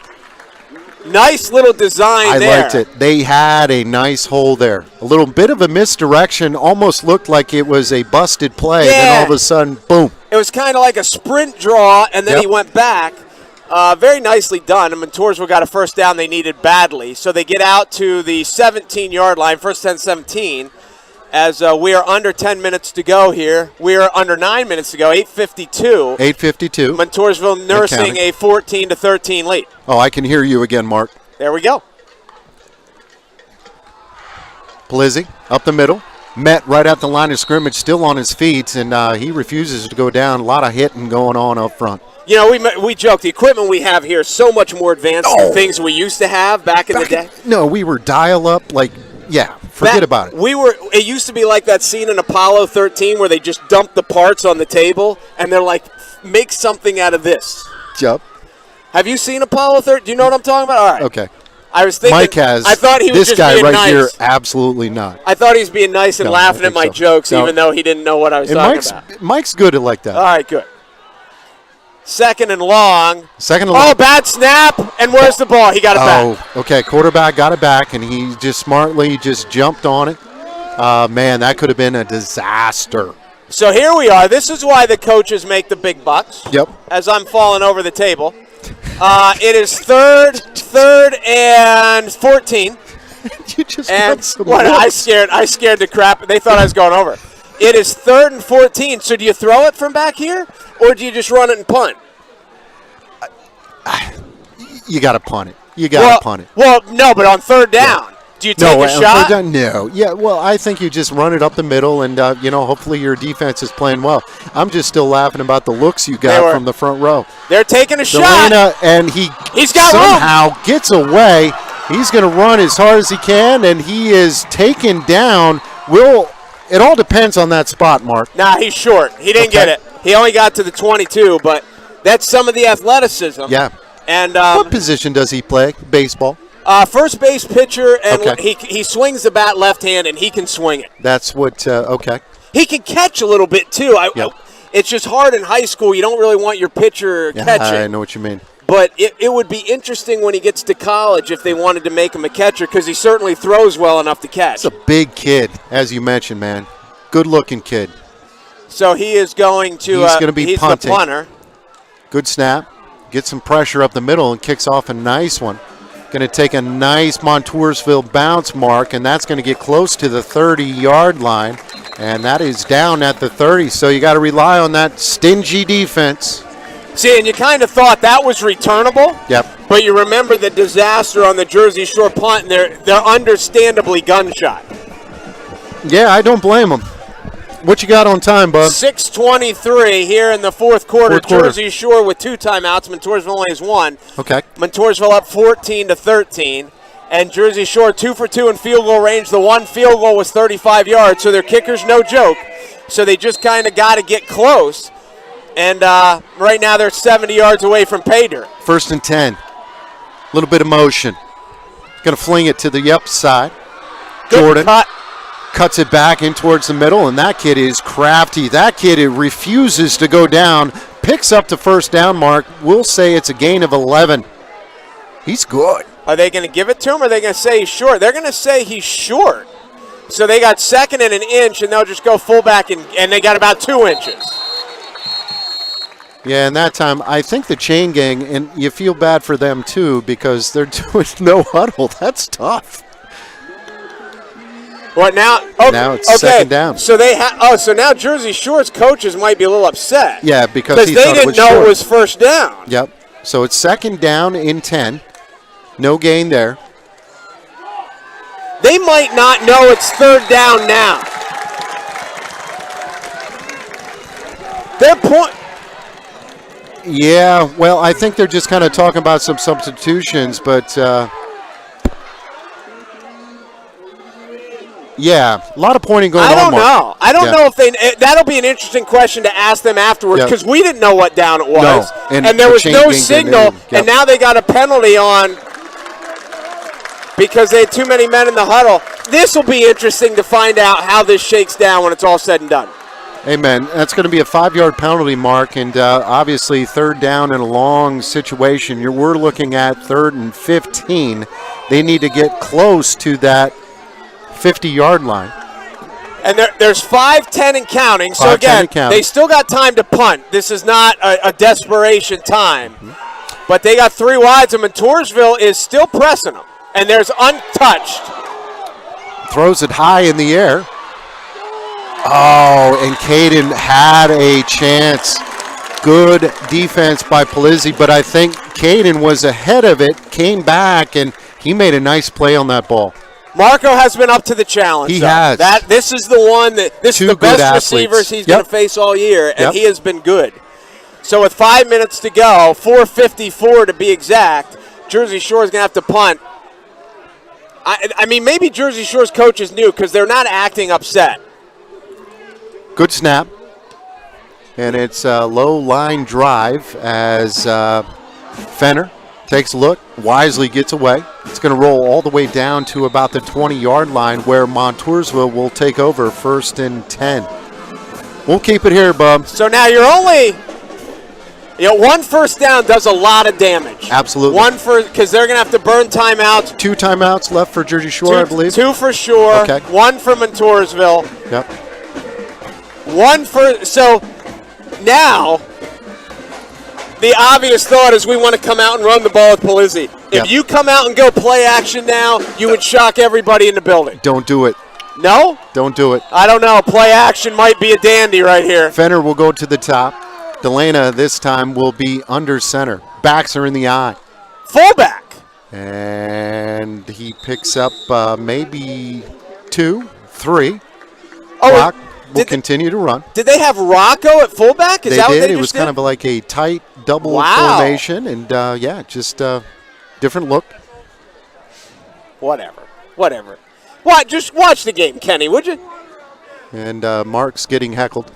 Nice little design there. I liked it. They had a nice hole there. A little bit of a misdirection. Almost looked like it was a busted play. Yeah. Then all of a sudden, boom. It was kind of like a sprint draw, and then he went back. Very nicely done. And Montoursville got a first down they needed badly. So they get out to the 17-yard line, first 10-17, as we are under 10 minutes to go here. We are under 9 minutes to go, 8:52. 8:52. Montoursville nursing a 14-13 lead. Oh, I can hear you again, Mark. There we go. Polizzi up the middle. Met right at the line of scrimmage, still on his feet, and he refuses to go down. A lot of hitting going on up front. You know, we joke, the equipment we have here is so much more advanced than things we used to have back in the day. No, we were dial-up, forget about it. It used to be like that scene in Apollo 13 where they just dump the parts on the table, and they're like, make something out of this. Yep. Have you seen Apollo 13? Do you know what I'm talking about? All right. Okay. I was thinking. Mike has. I thought he was this just guy being right nice. here. Absolutely not. I thought he was being nice and laughing at my jokes, even though he didn't know what I was talking about. Mike's good at like that. All right, good. 2nd and long. 2nd and long. Oh, bad snap. And where's the ball? He got it back. Okay. Quarterback got it back, and he just smartly just jumped on it. Man, that could have been a disaster. So here we are. This is why the coaches make the big bucks. Yep. As I'm falling over the table. It is third and 14. You just and some what? looks. I scared the crap. They thought I was going over. It is 3rd and 14. So do you throw it from back here, or do you just run it and punt? You got to punt it. You got to punt it. Well, no, but on 3rd down, do you take a shot? No. Yeah, well, I think you just run it up the middle, and, hopefully your defense is playing well. I'm just still laughing about the looks you got from the front row. They're taking a shot. And he's got somehow room. Gets away. He's going to run as hard as he can, and he is taken down. It all depends on that spot, Mark. Nah, he's short. He didn't get it. He only got to the 22, but that's some of the athleticism. Yeah. And what position does he play? Baseball? First base pitcher, and he swings the bat left hand, and he can swing it. That's what, okay. He can catch a little bit, too. It's just hard in high school. You don't really want your pitcher catching. I know what you mean. But it would be interesting when he gets to college if they wanted to make him a catcher, because he certainly throws well enough to catch. He's a big kid, as you mentioned, man. Good-looking kid. So he is going to he's going to be punting. the punter. Good snap. Gets some pressure up the middle and kicks off a nice one. Going to take a nice Montoursville bounce mark, and that's going to get close to the 30-yard line. And that is down at the 30, so you got to rely on that stingy defense. See, and you kind of thought that was returnable. Yep. But you remember the disaster on the Jersey Shore punt, and they're understandably gunshot. Yeah, I don't blame them. What you got on time, bud? 6:23 here in the fourth quarter. Jersey Shore with 2 timeouts. Montoursville only has 1. Okay. Montoursville up 14-13. And Jersey Shore 2 for 2 in field goal range. The one field goal was 35 yards, so their kicker's no joke. So they just kind of got to get close. And right now they're 70 yards away from pay dirt. 1st and 10. A little bit of motion. Going to fling it to the upside. Jordan cuts it back in towards the middle, and that kid is crafty. That kid refuses to go down, picks up the first down mark. We'll say it's a gain of 11. He's good. Are they going to give it to him, or are they going to say he's short? They're going to say he's short. So they got 2nd and 1 inch, and they'll just go fullback, and they got about 2 inches. Yeah, and that time, I think the chain gang, and you feel bad for them too, because they're doing no huddle. That's tough. What now? Oh, now it's 2nd down. So they so now Jersey Shore's coaches might be a little upset. Yeah, because they didn't know it was 1st down. Yep. So it's 2nd down in 10. No gain there. They might not know it's 3rd down now. Their point. Yeah, well, I think they're just kind of talking about some substitutions, but yeah, a lot of pointing going on. I don't Mark. know. I don't know if that'll be an interesting question to ask them afterwards, because we didn't know what down it was. No, and there the was chain no gang signal, didn't. Yep. and now they got a penalty on because they had too many men in the huddle. This will be interesting to find out how this shakes down when it's all said and done. Amen. That's going to be a 5-yard penalty mark, and obviously 3rd down in a long situation. We're looking at 3rd and 15. They need to get close to that 50-yard line. And there's 5-10 and counting. So again, they still got time to punt. This is not a desperation time. But they got 3 wides, and Montoursville is still pressing them. And there's untouched. Throws it high in the air. Oh, and Caden had a chance. Good defense by Polizzi, but I think Caden was ahead of it, came back, and he made a nice play on that ball. Marco has been up to the challenge. He has. This is the one that this is the best receivers he's going to face all year, and he has been good. So with 5 minutes to go, 4:54 to be exact, Jersey Shore is going to have to punt. I mean, maybe Jersey Shore's coaches knew because they're not acting upset. Good snap. And it's a low line drive as Fenner takes a look, wisely gets away. It's going to roll all the way down to about the 20-yard line where Montoursville will take over 1st and 10. We'll keep it here, bub. So now you're only, one 1st down does a lot of damage. Absolutely. Because they're going to have to burn timeouts. 2 timeouts left for Jersey Shore, I believe. 2 for Shore. Okay. 1 for Montoursville. Yep. 1 for, so now the obvious thought is we want to come out and run the ball with Polizzi. If you come out and go play action now, you would shock everybody in the building. Don't do it. No? Don't do it. I don't know. Play action might be a dandy right here. Fenner will go to the top. Delana this time will be under center. Backs are in the eye. Fullback. And he picks up maybe 2, 3. Oh, Rock will continue to run. Did they have Rocco at fullback? Is that what they It was kind of like a tight double formation, and just a different look. Whatever. Just watch the game, Kenny, would you? And Mark's getting heckled.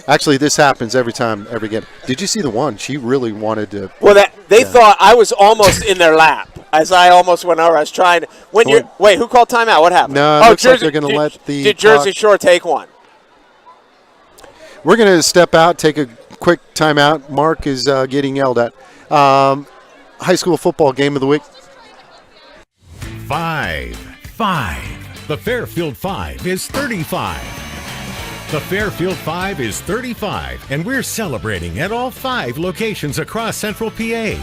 Actually, this happens every game. Did you see the one? She really wanted to. Well, they thought I was almost in their lap as I almost went over. I was trying to. Wait, who called timeout? What happened? No, it looks like they're going to let the. Did Jersey Shore take one? We're going to step out, take a quick timeout. Mark is getting yelled at. High school football game of the week. 5. The Fairfield 5 is 35. The Fairfield 5 is 35, and we're celebrating at all 5 locations across Central PA.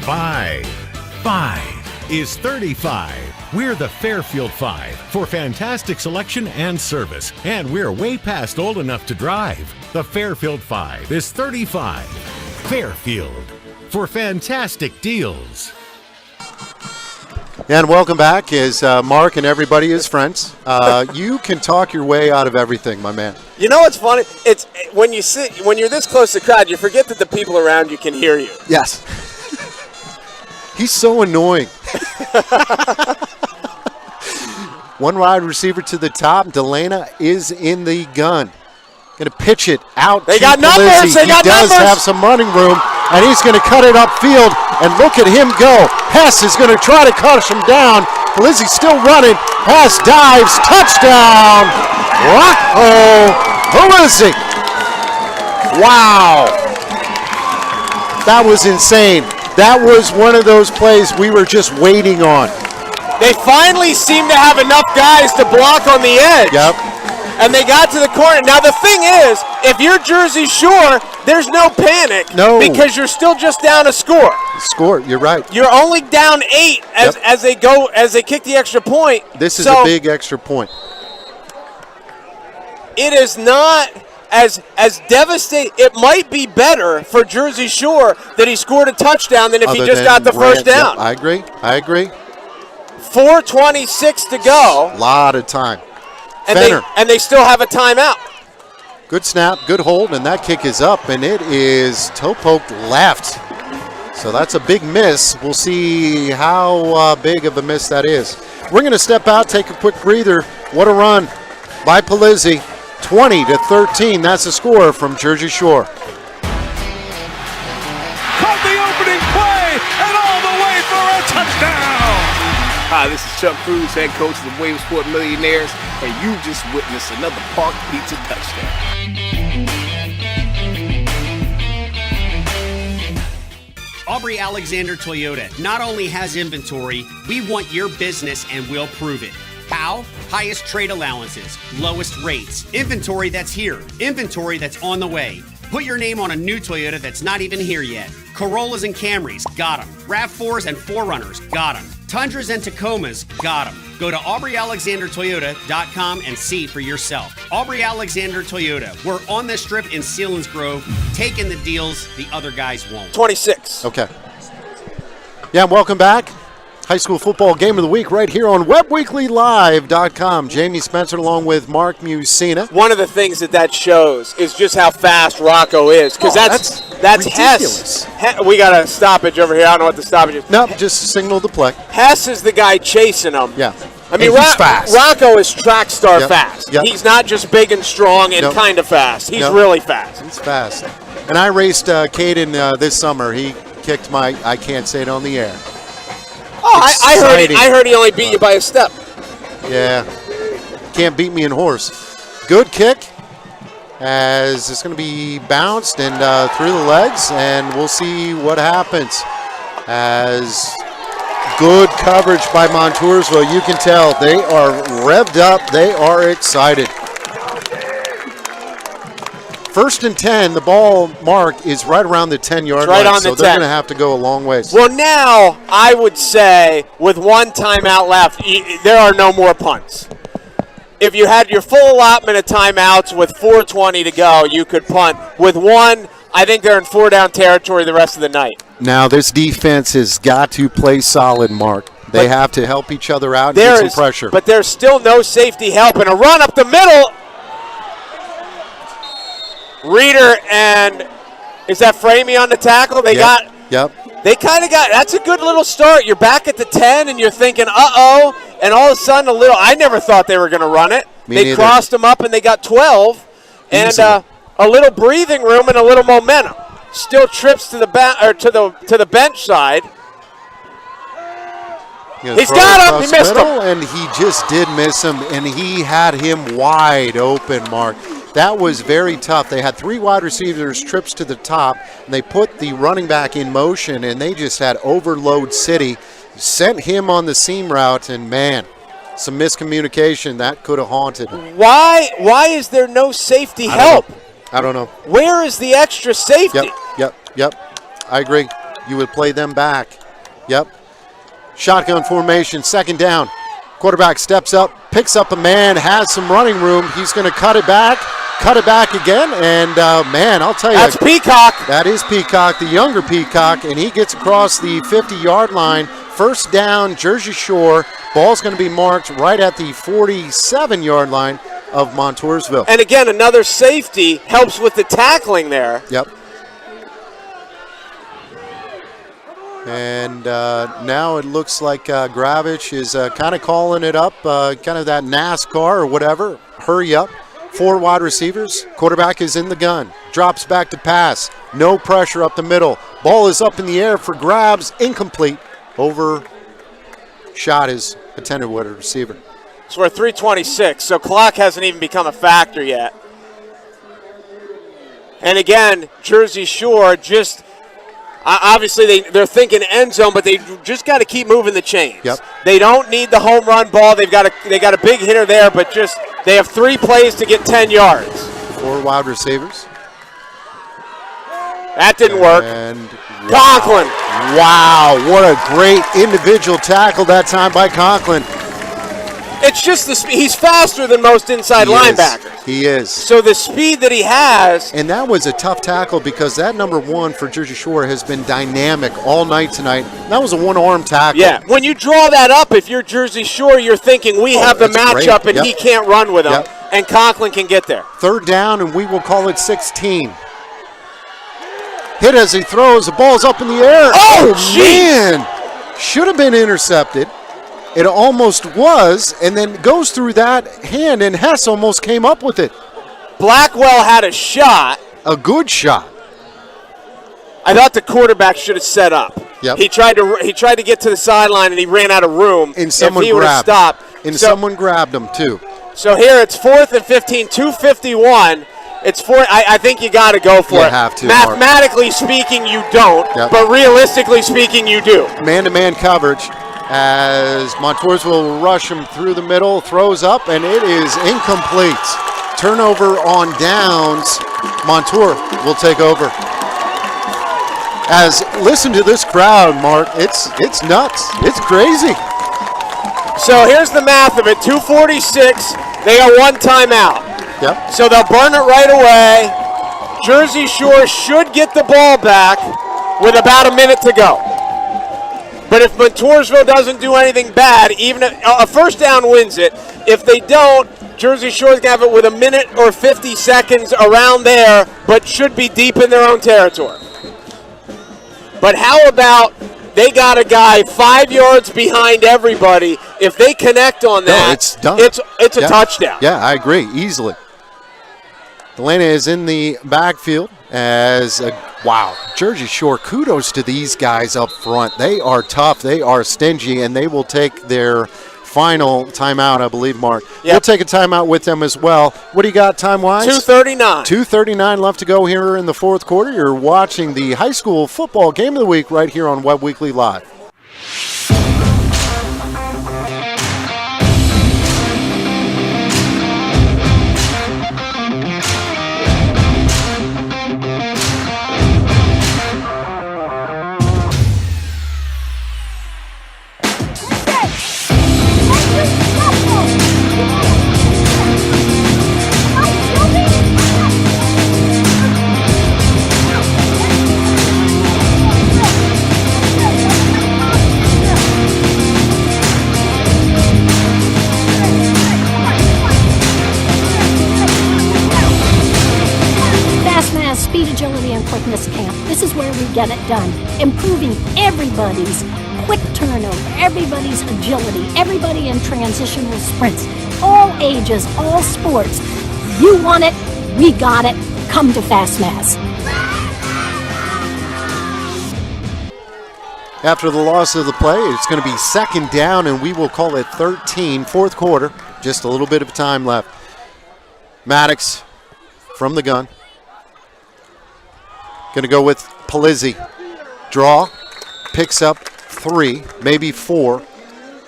5 is 35. We're the Fairfield 5 for fantastic selection and service, and we're way past old enough to drive. The Fairfield 5 is 35. Fairfield for fantastic deals. And welcome back. Is Mark and everybody is friends. You can talk your way out of everything, my man. You know what's funny? It's when you're this close to the crowd, you forget that the people around you can hear you. Yes. He's so annoying. One wide receiver to the top. Delana is in the gun. Going to pitch it out. They got numbers. He does have some running room, and he's going to cut it upfield. And look at him go. Hess is going to try to cut him down. Polizzi's still running. Hess dives. Touchdown. Rocco Polizzi. Wow. That was insane. That was one of those plays we were just waiting on. They finally seem to have enough guys to block on the edge. Yep. And they got to the corner. Now, the thing is, if you're Jersey Shore, there's no panic. No. Because you're still just down a score. You're right. You're only down 8 as they kick the extra point. This is a big extra point. It is not as devastating. It might be better for Jersey Shore that he scored a touchdown than if he just got the first down. Yep, I agree. 4:26 to go. A lot of time. And they still have a timeout. Good snap, good hold, and that kick is up, and it is toe poked left. So that's a big miss. We'll see how big of a miss that is. We're going to step out, take a quick breather. What a run by Polizzi. 20-13. That's the score from Jersey Shore. Caught the opening play and all the way for a touchdown. Hi, this is Chuck Cruz, head coach of the Williamsport Millionaires, and you just witnessed another Park Pizza touchdown. Aubrey Alexander Toyota not only has inventory, we want your business and we'll prove it. How? Highest trade allowances, lowest rates, inventory that's here, inventory that's on the way. Put your name on a new Toyota that's not even here yet. Corollas and Camrys, got them. RAV4s and 4Runners, got them. Tundras and Tacomas, got them. Go to AubreyAlexanderToyota.com and see for yourself. Aubrey Alexander Toyota. We're on the strip in Selinsgrove, taking the deals the other guys won't. 26. Okay. Yeah, welcome back. High school football game of the week right here on WebWeeklyLive.com. Jamie Spencer along with Mark Musina. One of the things that shows is just how fast Rocco is, because that's ridiculous. Hess. We got a stoppage over here. I don't know what the stoppage is. Nope, just signal the play. Hess is the guy chasing him. Yeah. I mean, he's fast. Rocco is track star Yep. fast. Yep. He's not just big and strong and Nope. kind of fast. He's Nope. really fast. He's fast. And I raced Caden this summer. He kicked my, I can't say it on the air. Oh, I Exciting. heard he only beat you by a step. Yeah. Can't beat me in horse. Good kick as it's going to be bounced and through the legs, and we'll see what happens. As good coverage by Montoursville. You can tell they are revved up. They are excited. 1st and 10, the ball mark is right around the 10-yard Right line, on the so they're 10. going to have to go a long ways. Well, now I would say with one timeout left, there are no more punts. If you had your full allotment of timeouts with 4:20 to go, you could punt. With one, I think they're in 4-down territory the rest of the night. Now, this defense has got to play solid, Mark. They have to help each other out and get some pressure. But there's still no safety help. And a run up the middle. Reader and is that Framey on the tackle? They kind of got, that's a good little start. You're back at the 10 and you're thinking, uh-oh. And all of a sudden I never thought they were going to run it. They crossed them up and they got 12. And a little breathing room and a little momentum. Still trips to the to the bench side. He's got him. He missed him. And he just did miss him, and he had him wide open, Mark. That was very tough. They had 3 wide receivers, trips to the top, and they put the running back in motion, and they just had overload city. Sent him on the seam route, and man, some miscommunication that could have haunted. Why is there no safety help? I don't know. Where is the extra safety? Yep. I agree. You would play them back. Yep. Shotgun formation, second down. Quarterback steps up, picks up a man, has some running room. He's going to cut it back again, and man, I'll tell you. That's Peacock. That is Peacock, the younger Peacock, and he gets across the 50-yard line. First down, Jersey Shore. Ball's going to be marked right at the 47-yard line of Montoursville. And again, another safety helps with the tackling there. Yep. And now it looks like Gravich is kind of calling it up, kind of that NASCAR or whatever. Hurry up. 4 wide receivers. Quarterback is in the gun. Drops back to pass. No pressure up the middle. Ball is up in the air for grabs. Incomplete. Overshot his intended wide receiver. So we're 3:26, so clock hasn't even become a factor yet. And again, Jersey Shore just... Obviously, they're thinking end zone, but they just got to keep moving the chains. Yep. They don't need the home run ball. They got a big hitter there, but just they have 3 plays to get 10 yards. 4 wide receivers. That didn't work. And Conklin. Wow, what a great individual tackle that time by Conklin. It's just the speed. He's faster than most inside linebackers. He is. So the speed that he has. And that was a tough tackle because that number 1 for Jersey Shore has been dynamic all night tonight. That was a one-arm tackle. Yeah, when you draw that up, if you're Jersey Shore, you're thinking we have the matchup and he can't run with him, and Conklin can get there. Third down, and we will call it 16. Hit as he throws. The ball's up in the air. Oh, man. Should have been intercepted. It almost was, and then goes through that hand, and Hess almost came up with it. Blackwell had a shot. A good shot. I thought the quarterback should have set up. Yep. He tried to get to the sideline, and he ran out of room. And someone if he would have grabbed stopped. And someone grabbed him, too. So here it's 4th and 15, 2:51. It's 4. I think you got to go for it. You have to, Mathematically speaking, you don't, but realistically speaking, you do. Man-to-man coverage. As Montoursville will rush him through the middle, throws up, and it is incomplete. Turnover on downs. Montour will take over. As listen to this crowd, Mark. It's nuts. It's crazy. So here's the math of it. 2:46. They got 1 timeout. Yep. So they'll burn it right away. Jersey Shore should get the ball back with about a minute to go. But if Montoursville doesn't do anything bad, even if a first down wins it, if they don't, Jersey Shore's going to have it with a minute or 50 seconds around there, but should be deep in their own territory. But how about they got a guy 5 yards behind everybody? If they connect on that, it's done. It's a touchdown. Yeah, I agree, easily. Delaney is in the backfield wow, Jersey Shore, kudos to these guys up front. They are tough, they are stingy, and they will take their final timeout, I believe, Mark. Yep. We'll take a timeout with them as well. What do you got time-wise? 2:39. 2:39 left to go here in the 4th quarter. You're watching the high school football game of the week right here on Web Weekly Live. Speed, agility, and quickness camp. This is where we get it done. Improving everybody's quick turnover, everybody's agility, everybody in transitional sprints, all ages, all sports. You want it, we got it. Come to FastMass. After the loss of the play, it's going to be second down, and we will call it 13, 4th quarter. Just a little bit of time left. Maddox from the gun. Going to go with Palizzi. Draw. Picks up 3, maybe 4.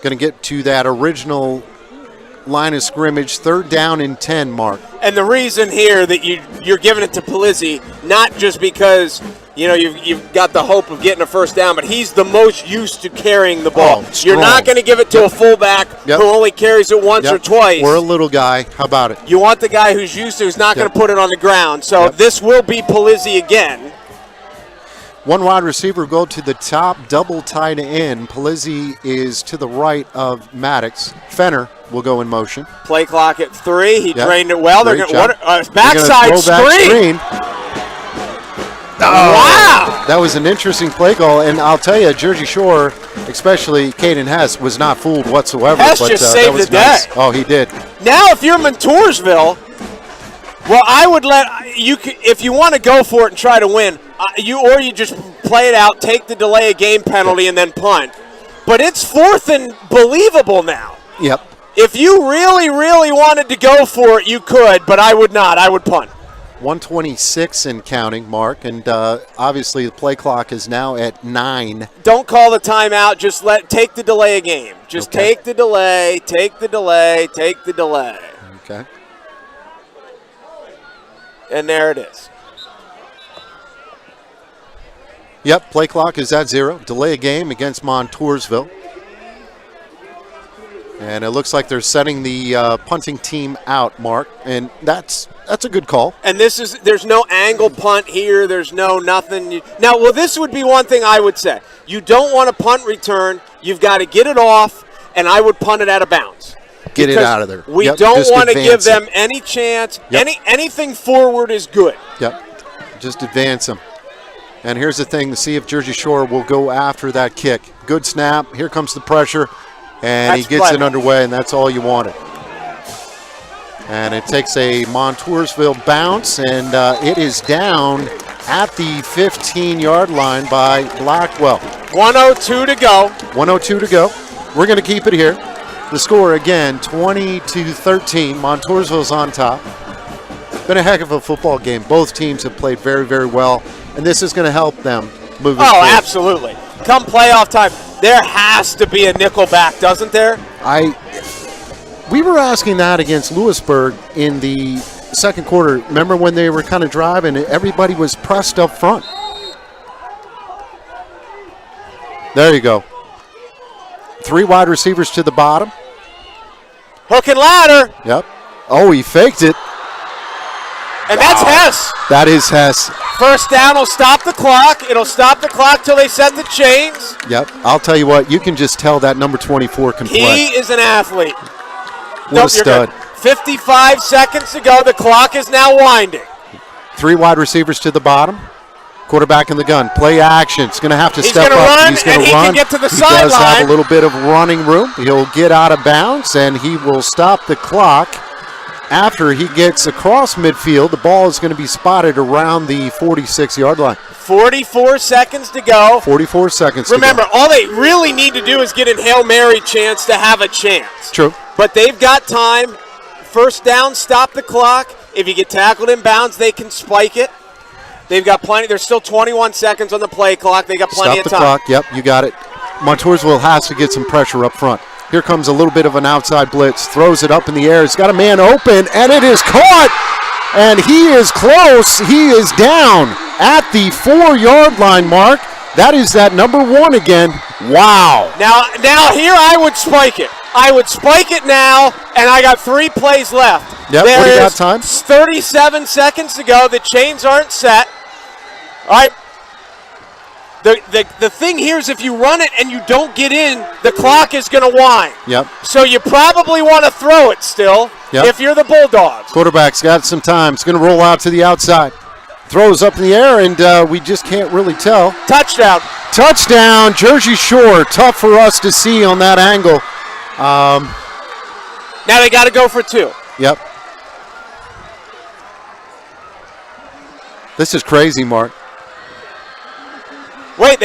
Going to get to that original line of scrimmage, 3rd down and 10, Mark. And the reason here that you're giving it to Polizzi, not just because you've got the hope of getting a first down, but he's the most used to carrying the ball. You're not going to give it to a fullback who only carries it once or twice. Or a little guy. How about it? You want the guy who's used to, who's not going to put it on the ground. So this will be Polizzi again. One wide receiver go to the top, double tight end. Polizzi is to the right of Maddox. Fenner will go in motion. Play clock at 3. He drained it well. Great They're job. backside screen. Wow! That was an interesting play call, and I'll tell you, Jersey Shore, especially Caden Hess, was not fooled whatsoever. Hess just saved the day. Nice. Oh, he did. Now, if you're Montoursville, well, I would let you if you want to go for it and try to win. You just play it out, take the delay of game penalty, and then punt. But it's 4th and believable now. Yep. If you really, really wanted to go for it, you could, but I would not. I would punt. 126 and counting, Mark, and obviously the play clock is now at 9. Don't call the timeout. Just take the delay of game. Just take the delay, take the delay, take the delay. Okay. And there it is. Yep, play clock is at 0. Delay a game against Montoursville. And it looks like they're setting the punting team out, Mark, and that's a good call. And there's no angle punt here. There's no nothing. Now, this would be one thing I would say. You don't want a punt return. You've got to get it off, and I would punt it out of bounds. Get it out of there. We don't want to give them any chance. Anything forward is good. Yep, just advance them. And here's the thing, to see if Jersey Shore will go after that kick. Good snap. Here comes the pressure. And he gets it underway, and that's all you wanted. And it takes a Montoursville bounce, and it is down at the 15-yard line by Blackwell. 1:02 to go. 1:02 to go. We're going to keep it here. The score, again, 20-13. Montoursville's on top. Been a heck of a football game. Both teams have played very, very well, and this is going to help them moving forward. Absolutely. Come playoff time, there has to be a nickel back, doesn't there? We were asking that against Lewisburg in the second quarter. Remember when they were kind of driving and everybody was pressed up front? There you go. 3 wide receivers to the bottom. Hook and ladder. Yep. Oh, he faked it. And that's Hess. That is Hess. First down will stop the clock. It'll stop the clock till they set the chains. Yep. I'll tell you what, you can just tell that number 24 can play. He is an athlete. What a stud. 55 seconds to go. The clock is now winding. 3 wide receivers to the bottom. Quarterback in the gun. Play action. He's going to have to step up. Run, he's going to run. He can get to the He sideline. does have a little bit of running room. He'll get out of bounds, and he will stop the clock. After he gets across midfield, the ball is going to be spotted around the 46-yard line. 44 seconds to go. 44 seconds Remember, to go. all they really need to do is get a Hail Mary chance to have a chance. True. But they've got time. First down, stop the clock. If you get tackled in bounds, they can spike it. They've got plenty. There's still 21 seconds on the play clock. They got plenty of time. Stop the clock. Yep, you got it. Montoursville has to get some pressure up front. Here comes a little bit of an outside blitz. Throws it up in the air. He's got a man open, and it is caught. And he is close. He is down at the 4-yard line, Mark. That is that number 1 again. Wow. Now here I would spike it. I would spike it now, and I got 3 plays left. Yep, what do you got time? 37 seconds to go. The chains aren't set. All right. The thing here is if you run it and you don't get in, the clock is going to wind. Yep. So you probably want to throw it still if you're the Bulldogs. Quarterback's got some time. It's going to roll out to the outside. Throws up in the air, and we just can't really tell. Touchdown. Touchdown, Jersey Shore. Tough for us to see on that angle. Now they got to go for 2. Yep. This is crazy, Mark. Wait,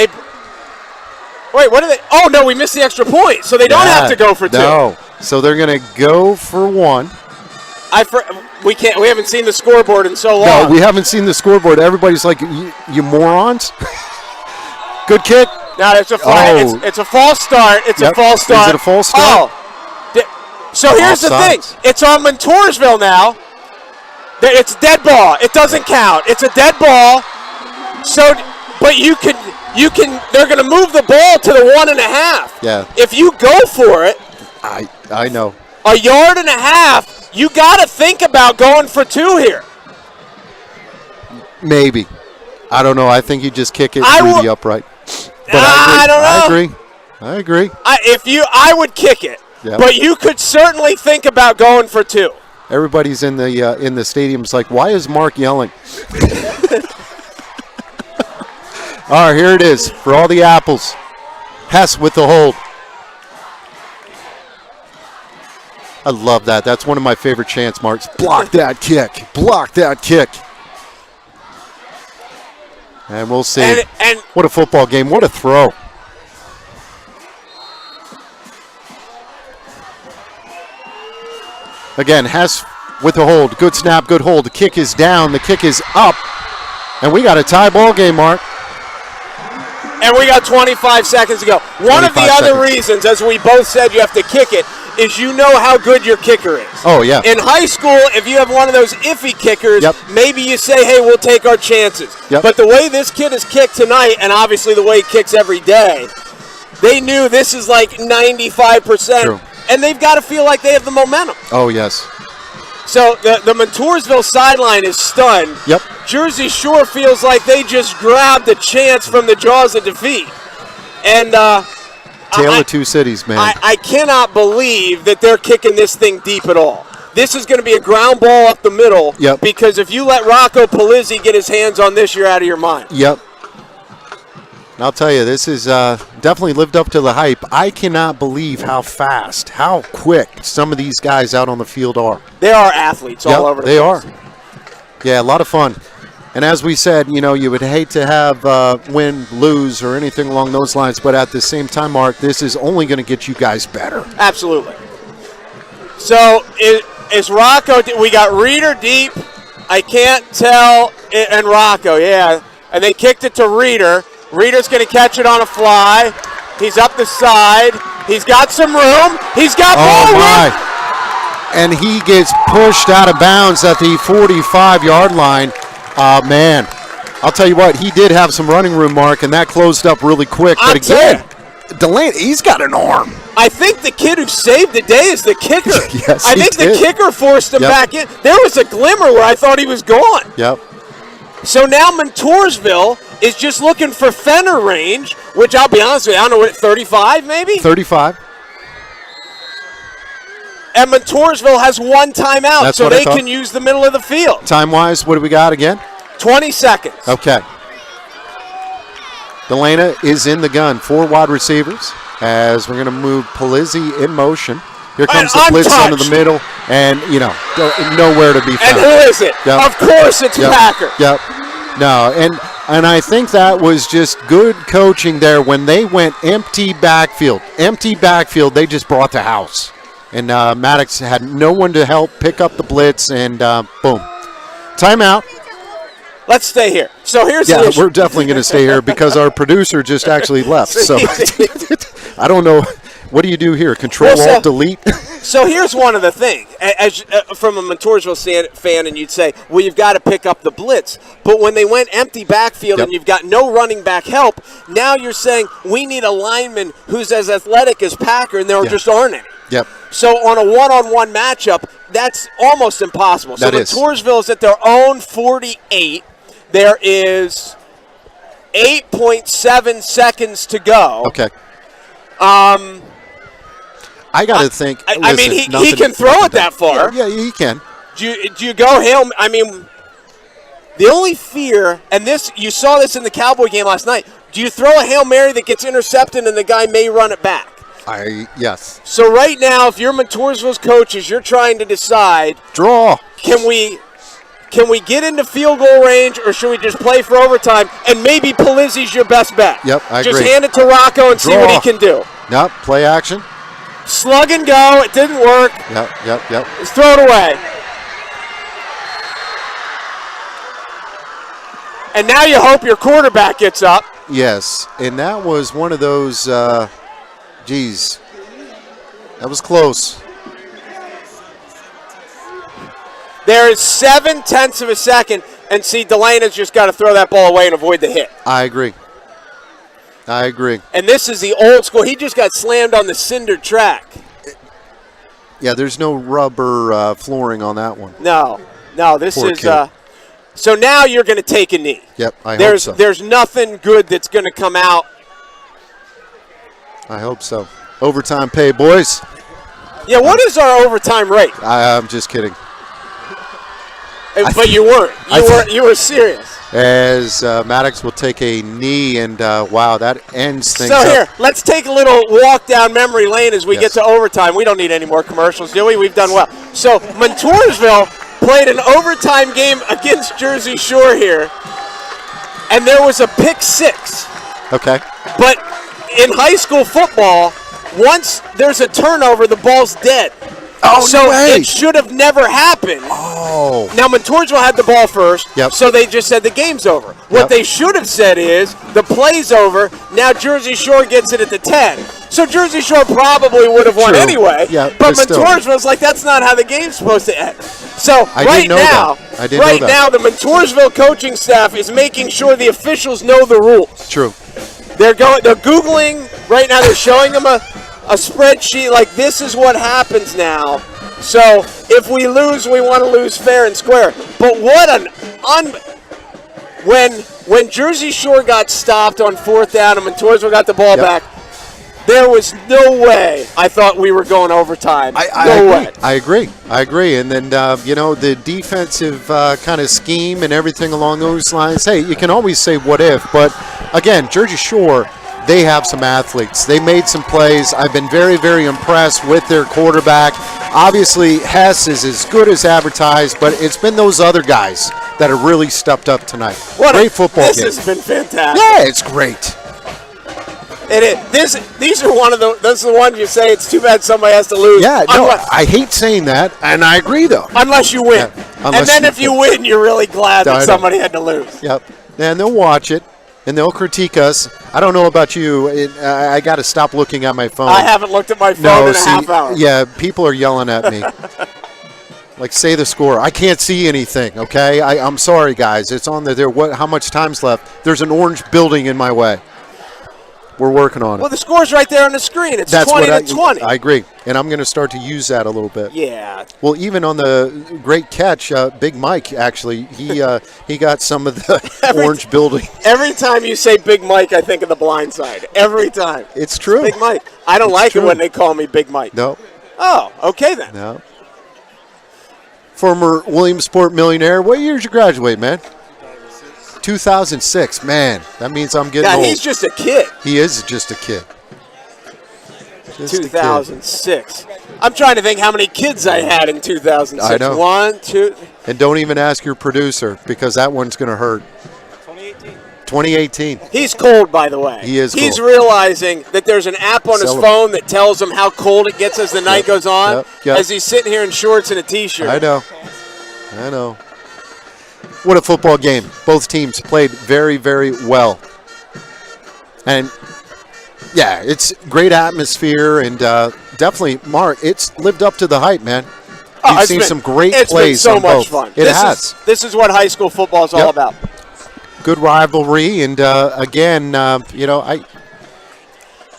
what are they? Oh, no, we missed the extra point, so they don't have to go for 2. No, so they're going to go for 1. We haven't seen the scoreboard in so long. No, we haven't seen the scoreboard. Everybody's like, you morons. Good kick. No, it's a flag. Oh. It's a false start. It's a false start. Is it a false start? Oh. So here's the thing. It's on Montoursville now. It's dead ball. It doesn't count. It's a dead ball. So, but they're going to move the ball to the 1.5. Yeah. If you go for it. I know. A 1.5 yards, you got to think about going for 2 here. Maybe. I don't know. I think you just kick it through the upright. But I don't know. I agree. I would kick it. Yep. But you could certainly think about going for 2. Everybody's in the stadium's like, why is Mark yelling? All right, here it is for all the apples. Hess with the hold. I love that. That's one of my favorite chants, Marks. Block that kick. Block that kick. And we'll see. And what a football game. What a throw. Again, Hess with the hold. Good snap, good hold. The kick is down. The kick is up. And we got a tie ball game, Mark. And we got 25 seconds to go. One of the other reasons, as we both said, you have to kick it, is you know how good your kicker is. Oh, yeah. In high school, if you have one of those iffy kickers, maybe you say, hey, we'll take our chances. But the way this kid has kicked tonight, and obviously the way he kicks every day, they knew this is like 95%. True. And they've got to feel like they have the momentum. Oh, yes. So the Montoursville sideline is stunned. Yep. Jersey Shore feels like they just grabbed a chance from the jaws of defeat. And Tale of two cities, man. I cannot believe that they're kicking this thing deep at all. This is going to be a ground ball up the middle. Yep. Because if you let Rocco Palizzi get his hands on this, you're out of your mind. Yep. And I'll tell you, this is definitely lived up to the hype. I cannot believe how fast, how quick some of these guys out on the field are. They are athletes all over the place. They are. Yeah, a lot of fun. And as we said, you would hate to have win, lose, or anything along those lines. But at the same time, Mark, this is only going to get you guys better. Absolutely. So is Rocco, we got Reeder deep. I can't tell, and Rocco, yeah. And they kicked it to Reeder. Reeder's going to catch it on a fly. He's up the side. He's got some room. He's got more room. And he gets pushed out of bounds at the 45-yard line. Man, I'll tell you what, he did have some running room, Mark, and that closed up really quick. But again, Delaney, he's got an arm. I think the kid who saved the day is the kicker. Yes, I think the kicker forced him back in. There was a glimmer where I thought he was gone. Yep. So now Montoursville is just looking for Fenner range, which I'll be honest with you, I don't know what, 35 maybe? 35. And Montoursville has one timeout, That's so what I they thought. can use the middle of the field. Time-wise, what do we got again? 20 seconds. Okay. Delana is in the gun. 4 wide receivers as we're going to move Palizzi in motion. Here comes the blitz into the middle, and, nowhere to be found. And who is it? Yep. Of course it's Packer. Yep. No, and I think that was just good coaching there when they went empty backfield. Empty backfield, they just brought the house. And Maddox had no one to help pick up the blitz, and boom. Timeout. Let's stay here. So here's the issue. We're definitely going to stay here because our producer just actually left. So I don't know. What do you do here? Control-Alt-Delete? So here's one of the things. As from a Montoursville fan, and you'd say, well, you've got to pick up the blitz. But when they went empty backfield and you've got no running back help, now you're saying we need a lineman who's as athletic as Packer, and there just aren't any. Yep. So on a one-on-one matchup, that's almost impossible. So Montoursville is at their own 48. There is 8.7 seconds to go. Okay. I got to think. I mean, he can throw it that far. Yeah, he can. Do you go Hail? I mean, the only fear, and this you saw this in the Cowboy game last night. Do you throw a Hail Mary that gets intercepted and the guy may run it back? Yes. So right now, if you're Montoursville's coaches, you're trying to decide. Draw. Can we get into field goal range, or should we just play for overtime? And maybe Palizzi's your best bet. Yep, I agree. Just hand it to Rocco and see what he can do. Yep, play action. Slug and go. It didn't work. Yep. Just throw it away. And now you hope your quarterback gets up. Yes, and that was one of those, that was close. There is 0.7 of a second, and see, Delena's just got to throw that ball away and avoid the hit. I agree. And this is the old school. He just got slammed on the cinder track. Yeah, there's no rubber flooring on that one. No, this Poor is. kid. So now you're going to take a knee. Yep, I hope so. There's nothing good that's going to come out. I hope so. Overtime pay, boys. Yeah, what is our overtime rate? I'm just kidding. But you weren't. You were serious. As Maddox will take a knee, and wow, that ends things So up. here, let's take a little walk down memory lane as we get to overtime. We don't need any more commercials, do we? We've done well. So Montoursville played an overtime game against Jersey Shore here, and there was a pick six. Okay. But in high school football, once there's a turnover, the ball's dead. Oh, so no way. it should have never happened. Oh. Now, Montoursville had the ball first, so they just said the game's over. What they should have said is the play's over. Now Jersey Shore gets it at the 10. So Jersey Shore probably would have won anyway. Yeah, but but still. Montoursville's like, that's not how the game's supposed to end. So I right didn't know now, that. I didn't know that. now, the Montoursville coaching staff is making sure the officials know the rules. True. They're Googling right now. They're showing them a spreadsheet like this is what happens now. So if we lose, we want to lose fair and square. But what when Jersey Shore got stopped on 4th down and Montoursville got the ball back, there was no way I thought we were going overtime. No way. I agree. And then, the defensive kind of scheme and everything along those lines, hey, you can always say what if. But, again, Jersey Shore, they have some athletes. They made some plays. I've been very, very impressed with their quarterback. Obviously, Hess is as good as advertised, but it's been those other guys that have really stepped up tonight. Great football game. This has been fantastic. Yeah, it's great. These are those are the ones you say it's too bad somebody has to lose. Yeah, no, I hate saying that, and I agree, though. Unless you win. And then if you win, you're really glad that somebody had to lose. Yep. And they'll watch it, and they'll critique us. I don't know about you. I got to stop looking at my phone. I haven't looked at my phone in a half hour. Yeah, people are yelling at me. Like, say the score. I can't see anything, okay? I'm sorry, guys. It's on there. How much time's left? There's an orange building in my way. We're working on it. Well, the score's right there on the screen. It's 20-20. I agree, and I'm going to start to use that a little bit. Yeah. Well, even on the great catch, Big Mike, actually, he got some of the orange building. Every time you say Big Mike, I think of The Blind Side. Every time. It's true. Big Mike. I don't like it when they call me Big Mike. No. Oh, okay then. No. Former Williamsport millionaire. What year did you graduate, man? 2006. Man, that means I'm getting old. He's just a kid. He is just a kid. 2006. I'm trying to think how many kids I had in 2006. I know. 1, 2. And don't even ask your producer, because that one's going to hurt. 2018. He's cold, by the way. He is cold. He's realizing that there's an app on his phone that tells him how cold it gets as the night goes on, as he's sitting here in shorts and a T-shirt. I know. What a football game. Both teams played very, very well. And, yeah, it's great atmosphere, and definitely, Mark, it's lived up to the hype, man. You've seen some great plays on both. It's been so much fun. It has. This is what high school football is all about. Good rivalry, and again, I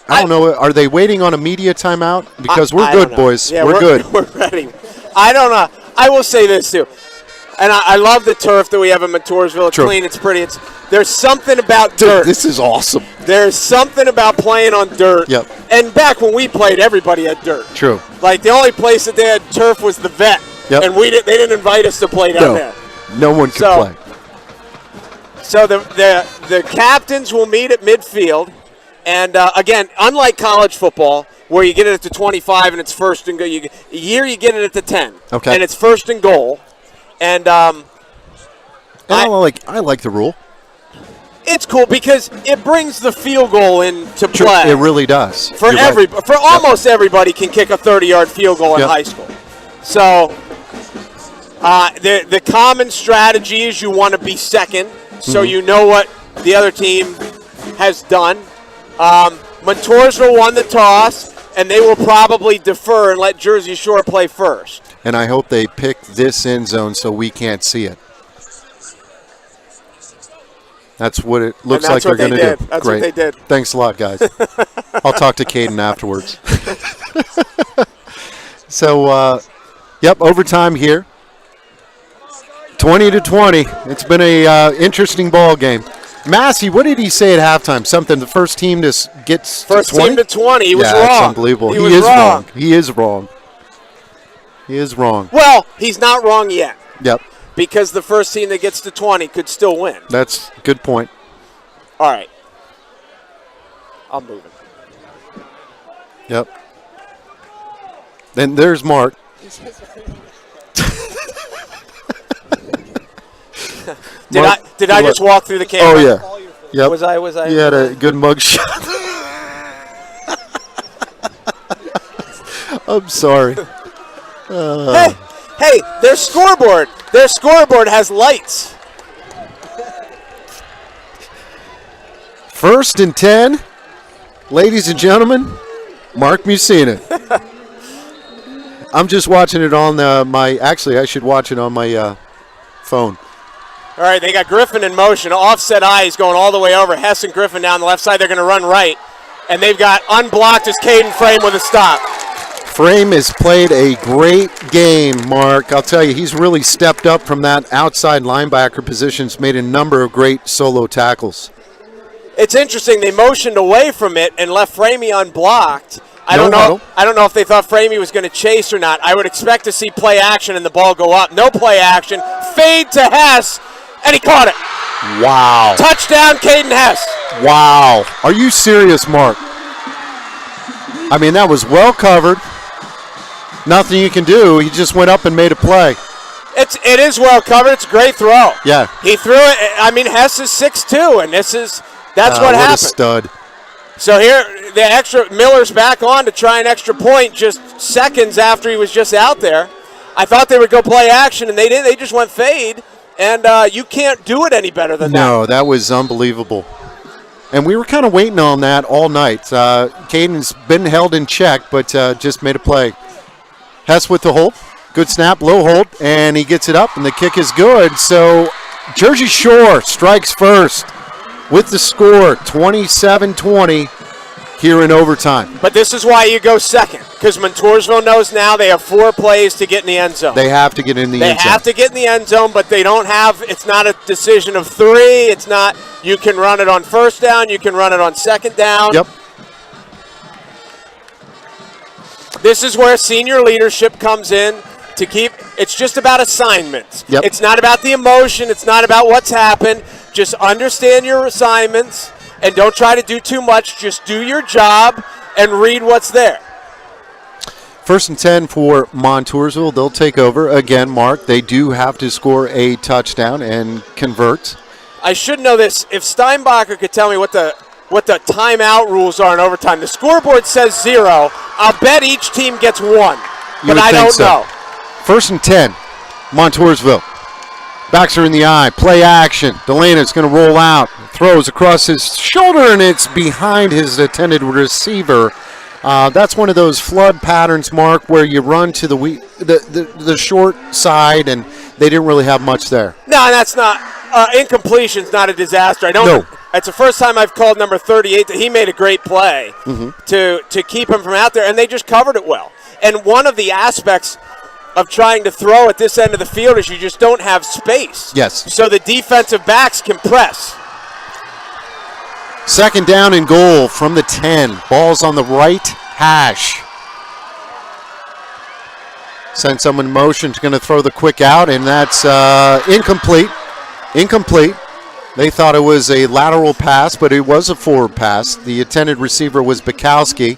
don't know. Are they waiting on a media timeout? Because we're good, boys. Yeah, we're good. We're ready. I don't know. I will say this, too. And I love the turf that we have in Montoursville. It's clean. It's pretty. There's something about dirt. This is awesome. There's something about playing on dirt. Yep. And back when we played, everybody had dirt. True. Like, the only place that they had turf was the vet. Yep. And they didn't invite us to play down there. No one could play. So the captains will meet at midfield. And, again, unlike college football, where you get it at the 25 and it's first and goal, here you get it at the 10. Okay. And it's first and goal. And I like the rule. It's cool because it brings the field goal into play. It really does. For almost everybody can kick a 30-yard field goal in high school. So the common strategy is you want to be second, so you know what the other team has done. Montoursville won the toss, and they will probably defer and let Jersey Shore play first. and I hope they pick this end zone so we can't see it. That's what it looks like they're going to do. That's Great. what they did. Thanks a lot, guys. I'll talk to Caden afterwards. So, overtime here. 20-20. It's been a interesting ball game. Massey, what did he say at halftime? Something the first team to get first to 20? Team to 20. He was wrong. That's unbelievable. He is wrong. He is wrong. He is wrong. Well, he's not wrong yet. Yep. Because the first team that gets to 20 could still win. That's a good point. All right. I'm moving. Yep. Then there's Mark. Did I just walk through the camera? Oh, yeah. Yep. Was I? You had a good mug shot. I'm sorry. Hey, their scoreboard has lights. 1st and 10. Ladies and gentlemen, Mark Mussina. I'm just watching it on I should watch it on my phone. All right, they got Griffin in motion. Offset eye is going all the way over. Hess and Griffin down the left side. They're going to run right. And they've got unblocked as Caden Frame with a stop. Frame has played a great game, Mark. I'll tell you, he's really stepped up from that outside linebacker position. He's made a number of great solo tackles. It's interesting. They motioned away from it and left Framey unblocked. I don't know if they thought Framey was going to chase or not. I would expect to see play action and the ball go up. No play action. Fade to Hess, and he caught it. Wow. Touchdown, Caden Hess. Wow. Are you serious, Mark? I mean, that was well covered. Nothing you can do. He just went up and made a play. It is well covered. It's a great throw. Yeah. He threw it. I mean, Hess is 6'2", and that's what happened. What a stud. So here, the extra Miller's back on to try an extra point just seconds after he was just out there. I thought they would go play action, and they didn't. They just went fade, and you can't do it any better than that. No, that was unbelievable. And we were kind of waiting on that all night. Caden's been held in check, but just made a play. Hess with the hold. Good snap, low hold, and he gets it up, and the kick is good. So Jersey Shore strikes first with the score, 27-20 here in overtime. But this is why you go second, because Montoursville knows now they have 4 plays to get in the end zone. They have to get in the end zone. They have to get in the end zone, but they don't have – it's not a decision of 3. It's not – you can run it on first down. You can run it on second down. Yep. This is where senior leadership comes in to keep – it's just about assignments. Yep. It's not about the emotion. It's not about what's happened. Just understand your assignments and don't try to do too much. Just do your job and read what's there. 1st and 10 for Montoursville. They'll take over. Again, Mark, they do have to score a touchdown and convert. I should know this. If Steinbacher could tell me what the timeout rules are in overtime. The scoreboard says 0. I'll bet each team gets 1, but I don't know. 1st and 10, Montoursville. Backs are in the eye. Play action. Delana's going to roll out. Throws across his shoulder, and it's behind his intended receiver. That's one of those flood patterns, Mark, where you run to the short side, and they didn't really have much there. No, that's not. Incompletion's not a disaster. I don't. No. It's the first time I've called number 38 that he made a great play to keep him from out there, and they just covered it well. And one of the aspects of trying to throw at this end of the field is you just don't have space. Yes. So the defensive backs can press. 2nd down and goal from the 10. Ball's on the right hash. Send someone in motion. Going to throw the quick out, and that's incomplete. Incomplete. They thought it was a lateral pass, but it was a forward pass. The intended receiver was Bukowski.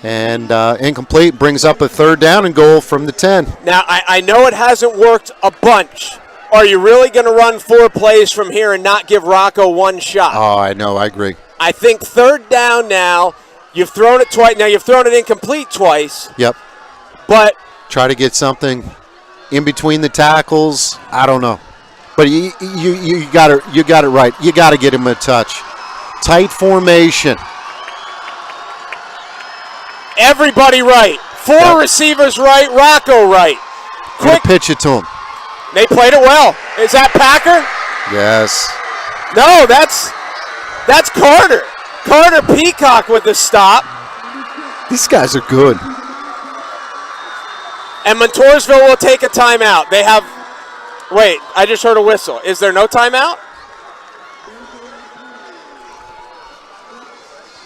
And incomplete, brings up a 3rd down and goal from the 10. Now, I know it hasn't worked a bunch. Are you really going to run 4 plays from here and not give Rocco 1 shot? Oh, I know. I agree. I think 3rd down now. You've thrown it twice. Now, you've thrown it incomplete twice. Yep. But try to get something in between the tackles. I don't know. But you got it right. You got to get him a touch. Tight formation. Everybody right. 4 receivers right, Rocco right. Quick. Pitch it to him. They played it well. Is that Packer? Yes. No, that's Carter. Carter Peacock with the stop. These guys are good. And Montoursville will take a timeout. They have, wait, I just heard a whistle. Is there no timeout?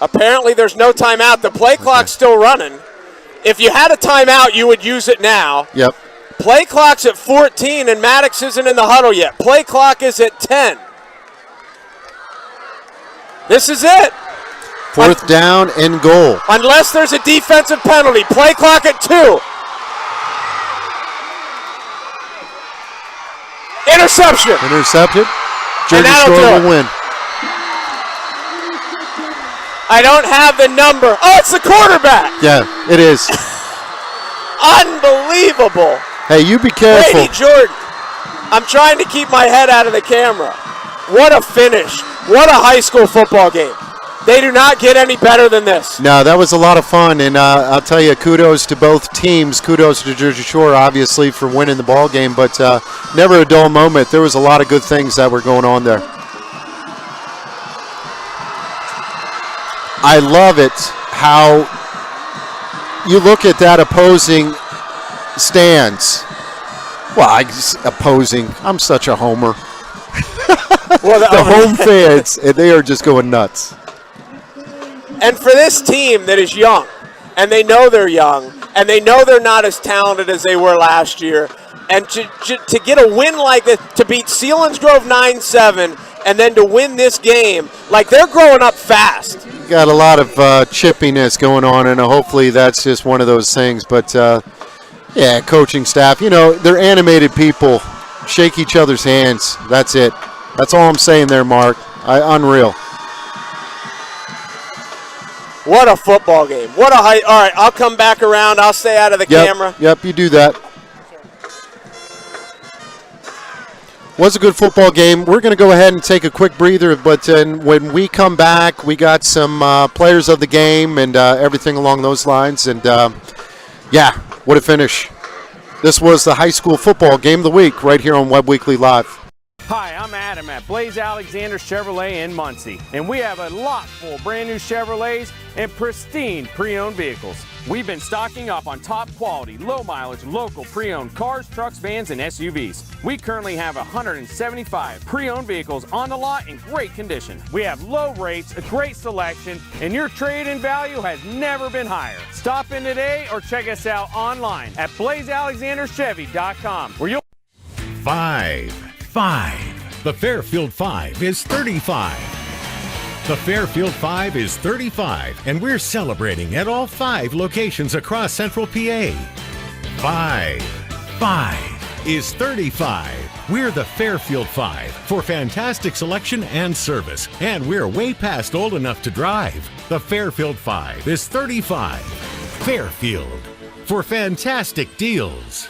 Apparently there's no timeout. The play clock's still running. If you had a timeout, you would use it now. Yep. Play clock's at 14, and Maddox isn't in the huddle yet. Play clock is at 10. This is it. 4th down and goal. Unless there's a defensive penalty. Play clock at 2. Interception. Intercepted. And Jersey that'll Shore do will it. win. I don't have the number. Oh, it's the quarterback. Yeah, it is. Unbelievable. Hey, you be careful. Brady Jordan. I'm trying to keep my head out of the camera. What a finish. What a high school football game. They do not get any better than this. No, that was a lot of fun, and I'll tell you, kudos to both teams. Kudos to Jersey Shore, obviously, for winning the ball game, but never a dull moment. There was a lot of good things that were going on there. I love it how you look at that opposing stands. Well, opposing. I'm such a homer. Well, the home fans, and they are just going nuts. And for this team that is young, and they know they're young, and they know they're not as talented as they were last year, and to get a win like this, to beat Selinsgrove 9-7, and then to win this game, like they're growing up fast. Got a lot of chippiness going on, and hopefully that's just one of those things. But, yeah, coaching staff, you know, they're animated people. Shake each other's hands. That's it. That's all I'm saying there, Mark. Unreal. What a football game. What a high. All right, I'll come back around. I'll stay out of the camera. Yep, you do that. Was a good football game. We're going to go ahead and take a quick breather, but when we come back, we got some players of the game and everything along those lines. And, yeah, what a finish. This was the high school football game of the week right here on Web Weekly Live. Hi, I'm Adam at Blaze Alexander Chevrolet in Muncie, and we have a lot full brand new Chevrolets and pristine pre-owned vehicles. We've been stocking up on top quality, low mileage, local pre-owned cars, trucks, vans, and SUVs. We currently have 175 pre-owned vehicles on the lot in great condition. We have low rates, a great selection, and your trade-in value has never been higher. Stop in today or check us out online at blazealexanderchevy.com, where you'll 5. The Fairfield 5 is 35. The Fairfield 5 is 35, and we're celebrating at all 5 locations across Central PA. 5 is 35. We're the Fairfield 5 for fantastic selection and service, and we're way past old enough to drive. The Fairfield 5 is 35. Fairfield for fantastic deals.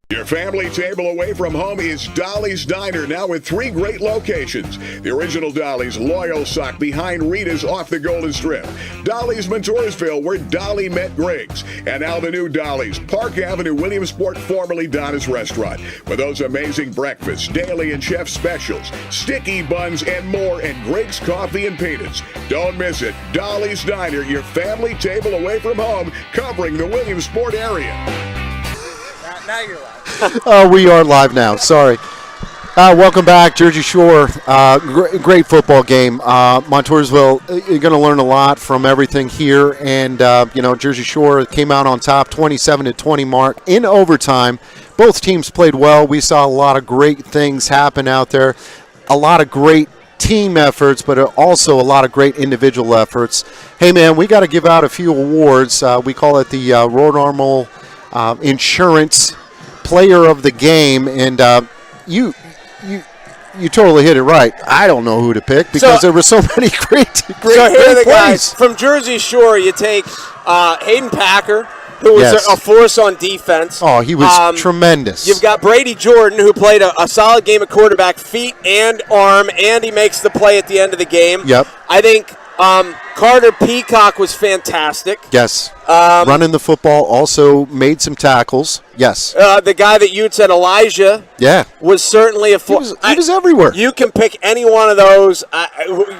Your family table away from home is Dolly's Diner, now with 3 great locations. The original Dolly's, Loyalsock, behind Rita's off the Golden Strip. Dolly's Montoursville, where Dolly met Griggs. And now the new Dolly's, Park Avenue, Williamsport, formerly Donna's Restaurant. With those amazing breakfasts, daily and chef specials, sticky buns, and more, and Griggs Coffee and Peanuts. Don't miss it. Dolly's Diner, your family table away from home, covering the Williamsport area. Now you're live. We are live now. Sorry. Welcome back, Jersey Shore. Great football game. Montoursville, you're going to learn a lot from everything here. And, Jersey Shore came out on top, 27-20 mark in overtime. Both teams played well. We saw a lot of great things happen out there. A lot of great team efforts, but also a lot of great individual efforts. Hey, man, we got to give out a few awards. We call it the Road Armor Insurance Player of the Game, and you totally hit it right. I don't know who to pick because there were so many great So here are the plays. guys from Jersey Shore. You take Hayden Packer, who was Yes. a force on defense. Oh, he was tremendous. You've got Brady Jordan, who played a solid game at quarterback, feet and arm, and he makes the play at the end of the game. Yep. I think Carter Peacock was fantastic. Yes. Running the football, also made some tackles. Yes. The guy that you had said, Elijah, Yeah. was certainly a full. He was everywhere. You can pick any one of those.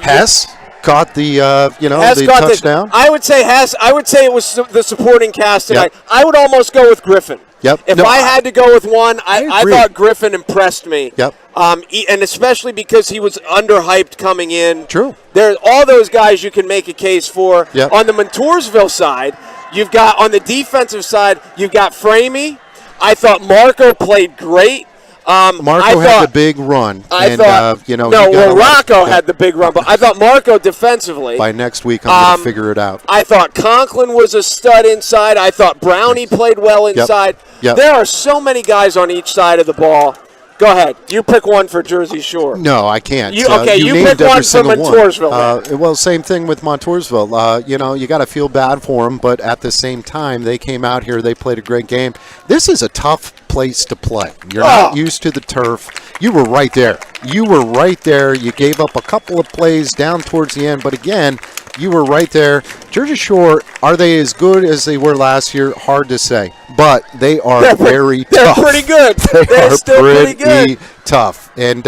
Hess caught the Hess the got touchdown. I would say Hess. I would say it was the supporting cast tonight. Yep. I would almost go with Griffin. Yep. If No, I had to go with one, I agree. thought Griffin impressed me. Yep. And especially because he was underhyped coming in. True. There's all those guys you can make a case for. Yep. On the Montoursville side, you've got on the defensive side, you've got Framey. I thought Marco played great. Marco had the big run. I and, thought you know, no. he got Well, Rocco had the big run, but I thought Marco defensively. By next week, I'm going to figure it out. I thought Conklin was a stud inside. I thought Brownie played well inside. Yep. There are so many guys on each side of the ball. Go ahead. You pick one for Jersey Shore. No, I can't. You named pick every one for single Montoursville. Well, same thing with Montoursville. You got to feel bad for them, but at the same time, they came out here. They played a great game. This is a tough place to play. You're not used to the turf. You were right there. You gave up a couple of plays down towards the end, but again, you were right there. Jersey Shore, are they as good as they were last year? Hard to say, but they are They're tough. pretty good. They're still pretty good. tough. And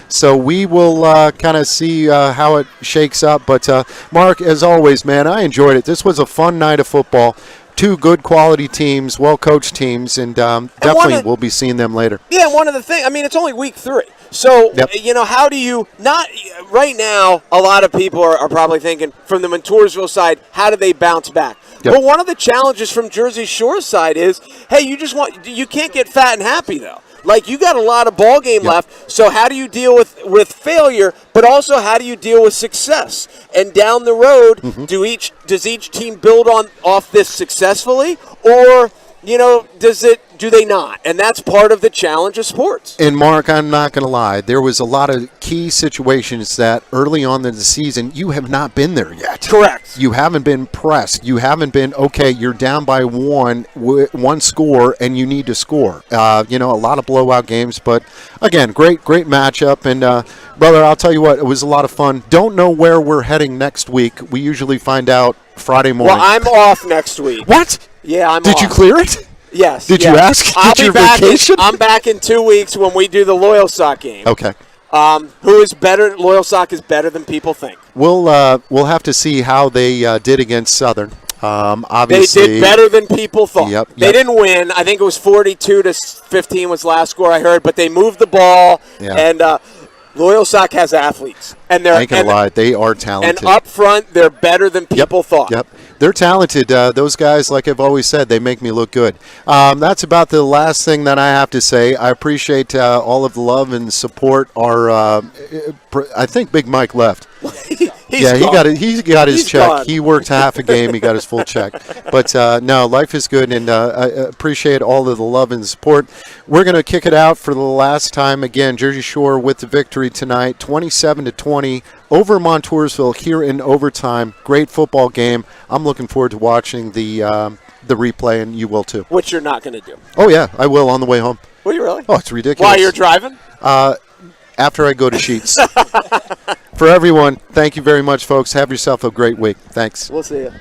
so we will kind of see how it shakes up. But, Mark, as always, man, I enjoyed it. This was a fun night of football. Two good quality teams, well-coached teams, and definitely we'll be seeing them later. Yeah, one of the things, I mean, it's only week 3. So, how do you not – right now, a lot of people are probably thinking from the Montoursville side, how do they bounce back? Yep. Well, one of the challenges from Jersey Shore's side is, hey, you can't get fat and happy, though. Like, you got a lot of ball game left, so how do you deal with failure, but also how do you deal with success? And down the road, does each team build off this successfully, or, do they not? And that's part of the challenge of sports. And, Mark, I'm not going to lie. There was a lot of key situations that early on in the season, you have not been there yet. Correct. You haven't been pressed. You haven't been, okay, you're down by one score, and you need to score. A lot of blowout games. But, again, great matchup. And, brother, I'll tell you what, it was a lot of fun. Don't know where we're heading next week. We usually find out Friday morning. Well, I'm off next week. What? Yeah, I'm off. Did you clear it? Yes. Did you ask? I'll Did be your back vacation? I'm back in 2 weeks when we do the Loyal Sock game. Okay. Who is better? Loyal Sock is better than people think. We'll have to see how they did against Southern. Obviously, they did better than people thought. Yep. They didn't win. I think it was 42-15 was last score I heard, but they moved the ball. Yeah. And Loyal Sock has athletes, and they're I ain't gonna lie, they are talented. And up front, they're better than people thought. Yep. They're talented. Those guys, like I've always said, they make me look good. That's about the last thing that I have to say. I appreciate all of the love and support. I think Big Mike left. He got his check. Gone. He worked half a game. He got his full check. But no, life is good, and I appreciate all of the love and support. We're going to kick it out for the last time again. Jersey Shore with the victory tonight, 27-20 over Montoursville here in overtime. Great football game. I'm looking forward to watching the replay, and you will too. Which you're not going to do. Oh yeah, I will on the way home. Will you really? Oh, it's ridiculous. While you're driving? After I go to Sheets. For everyone, thank you very much, folks. Have yourself a great week. Thanks. We'll see you.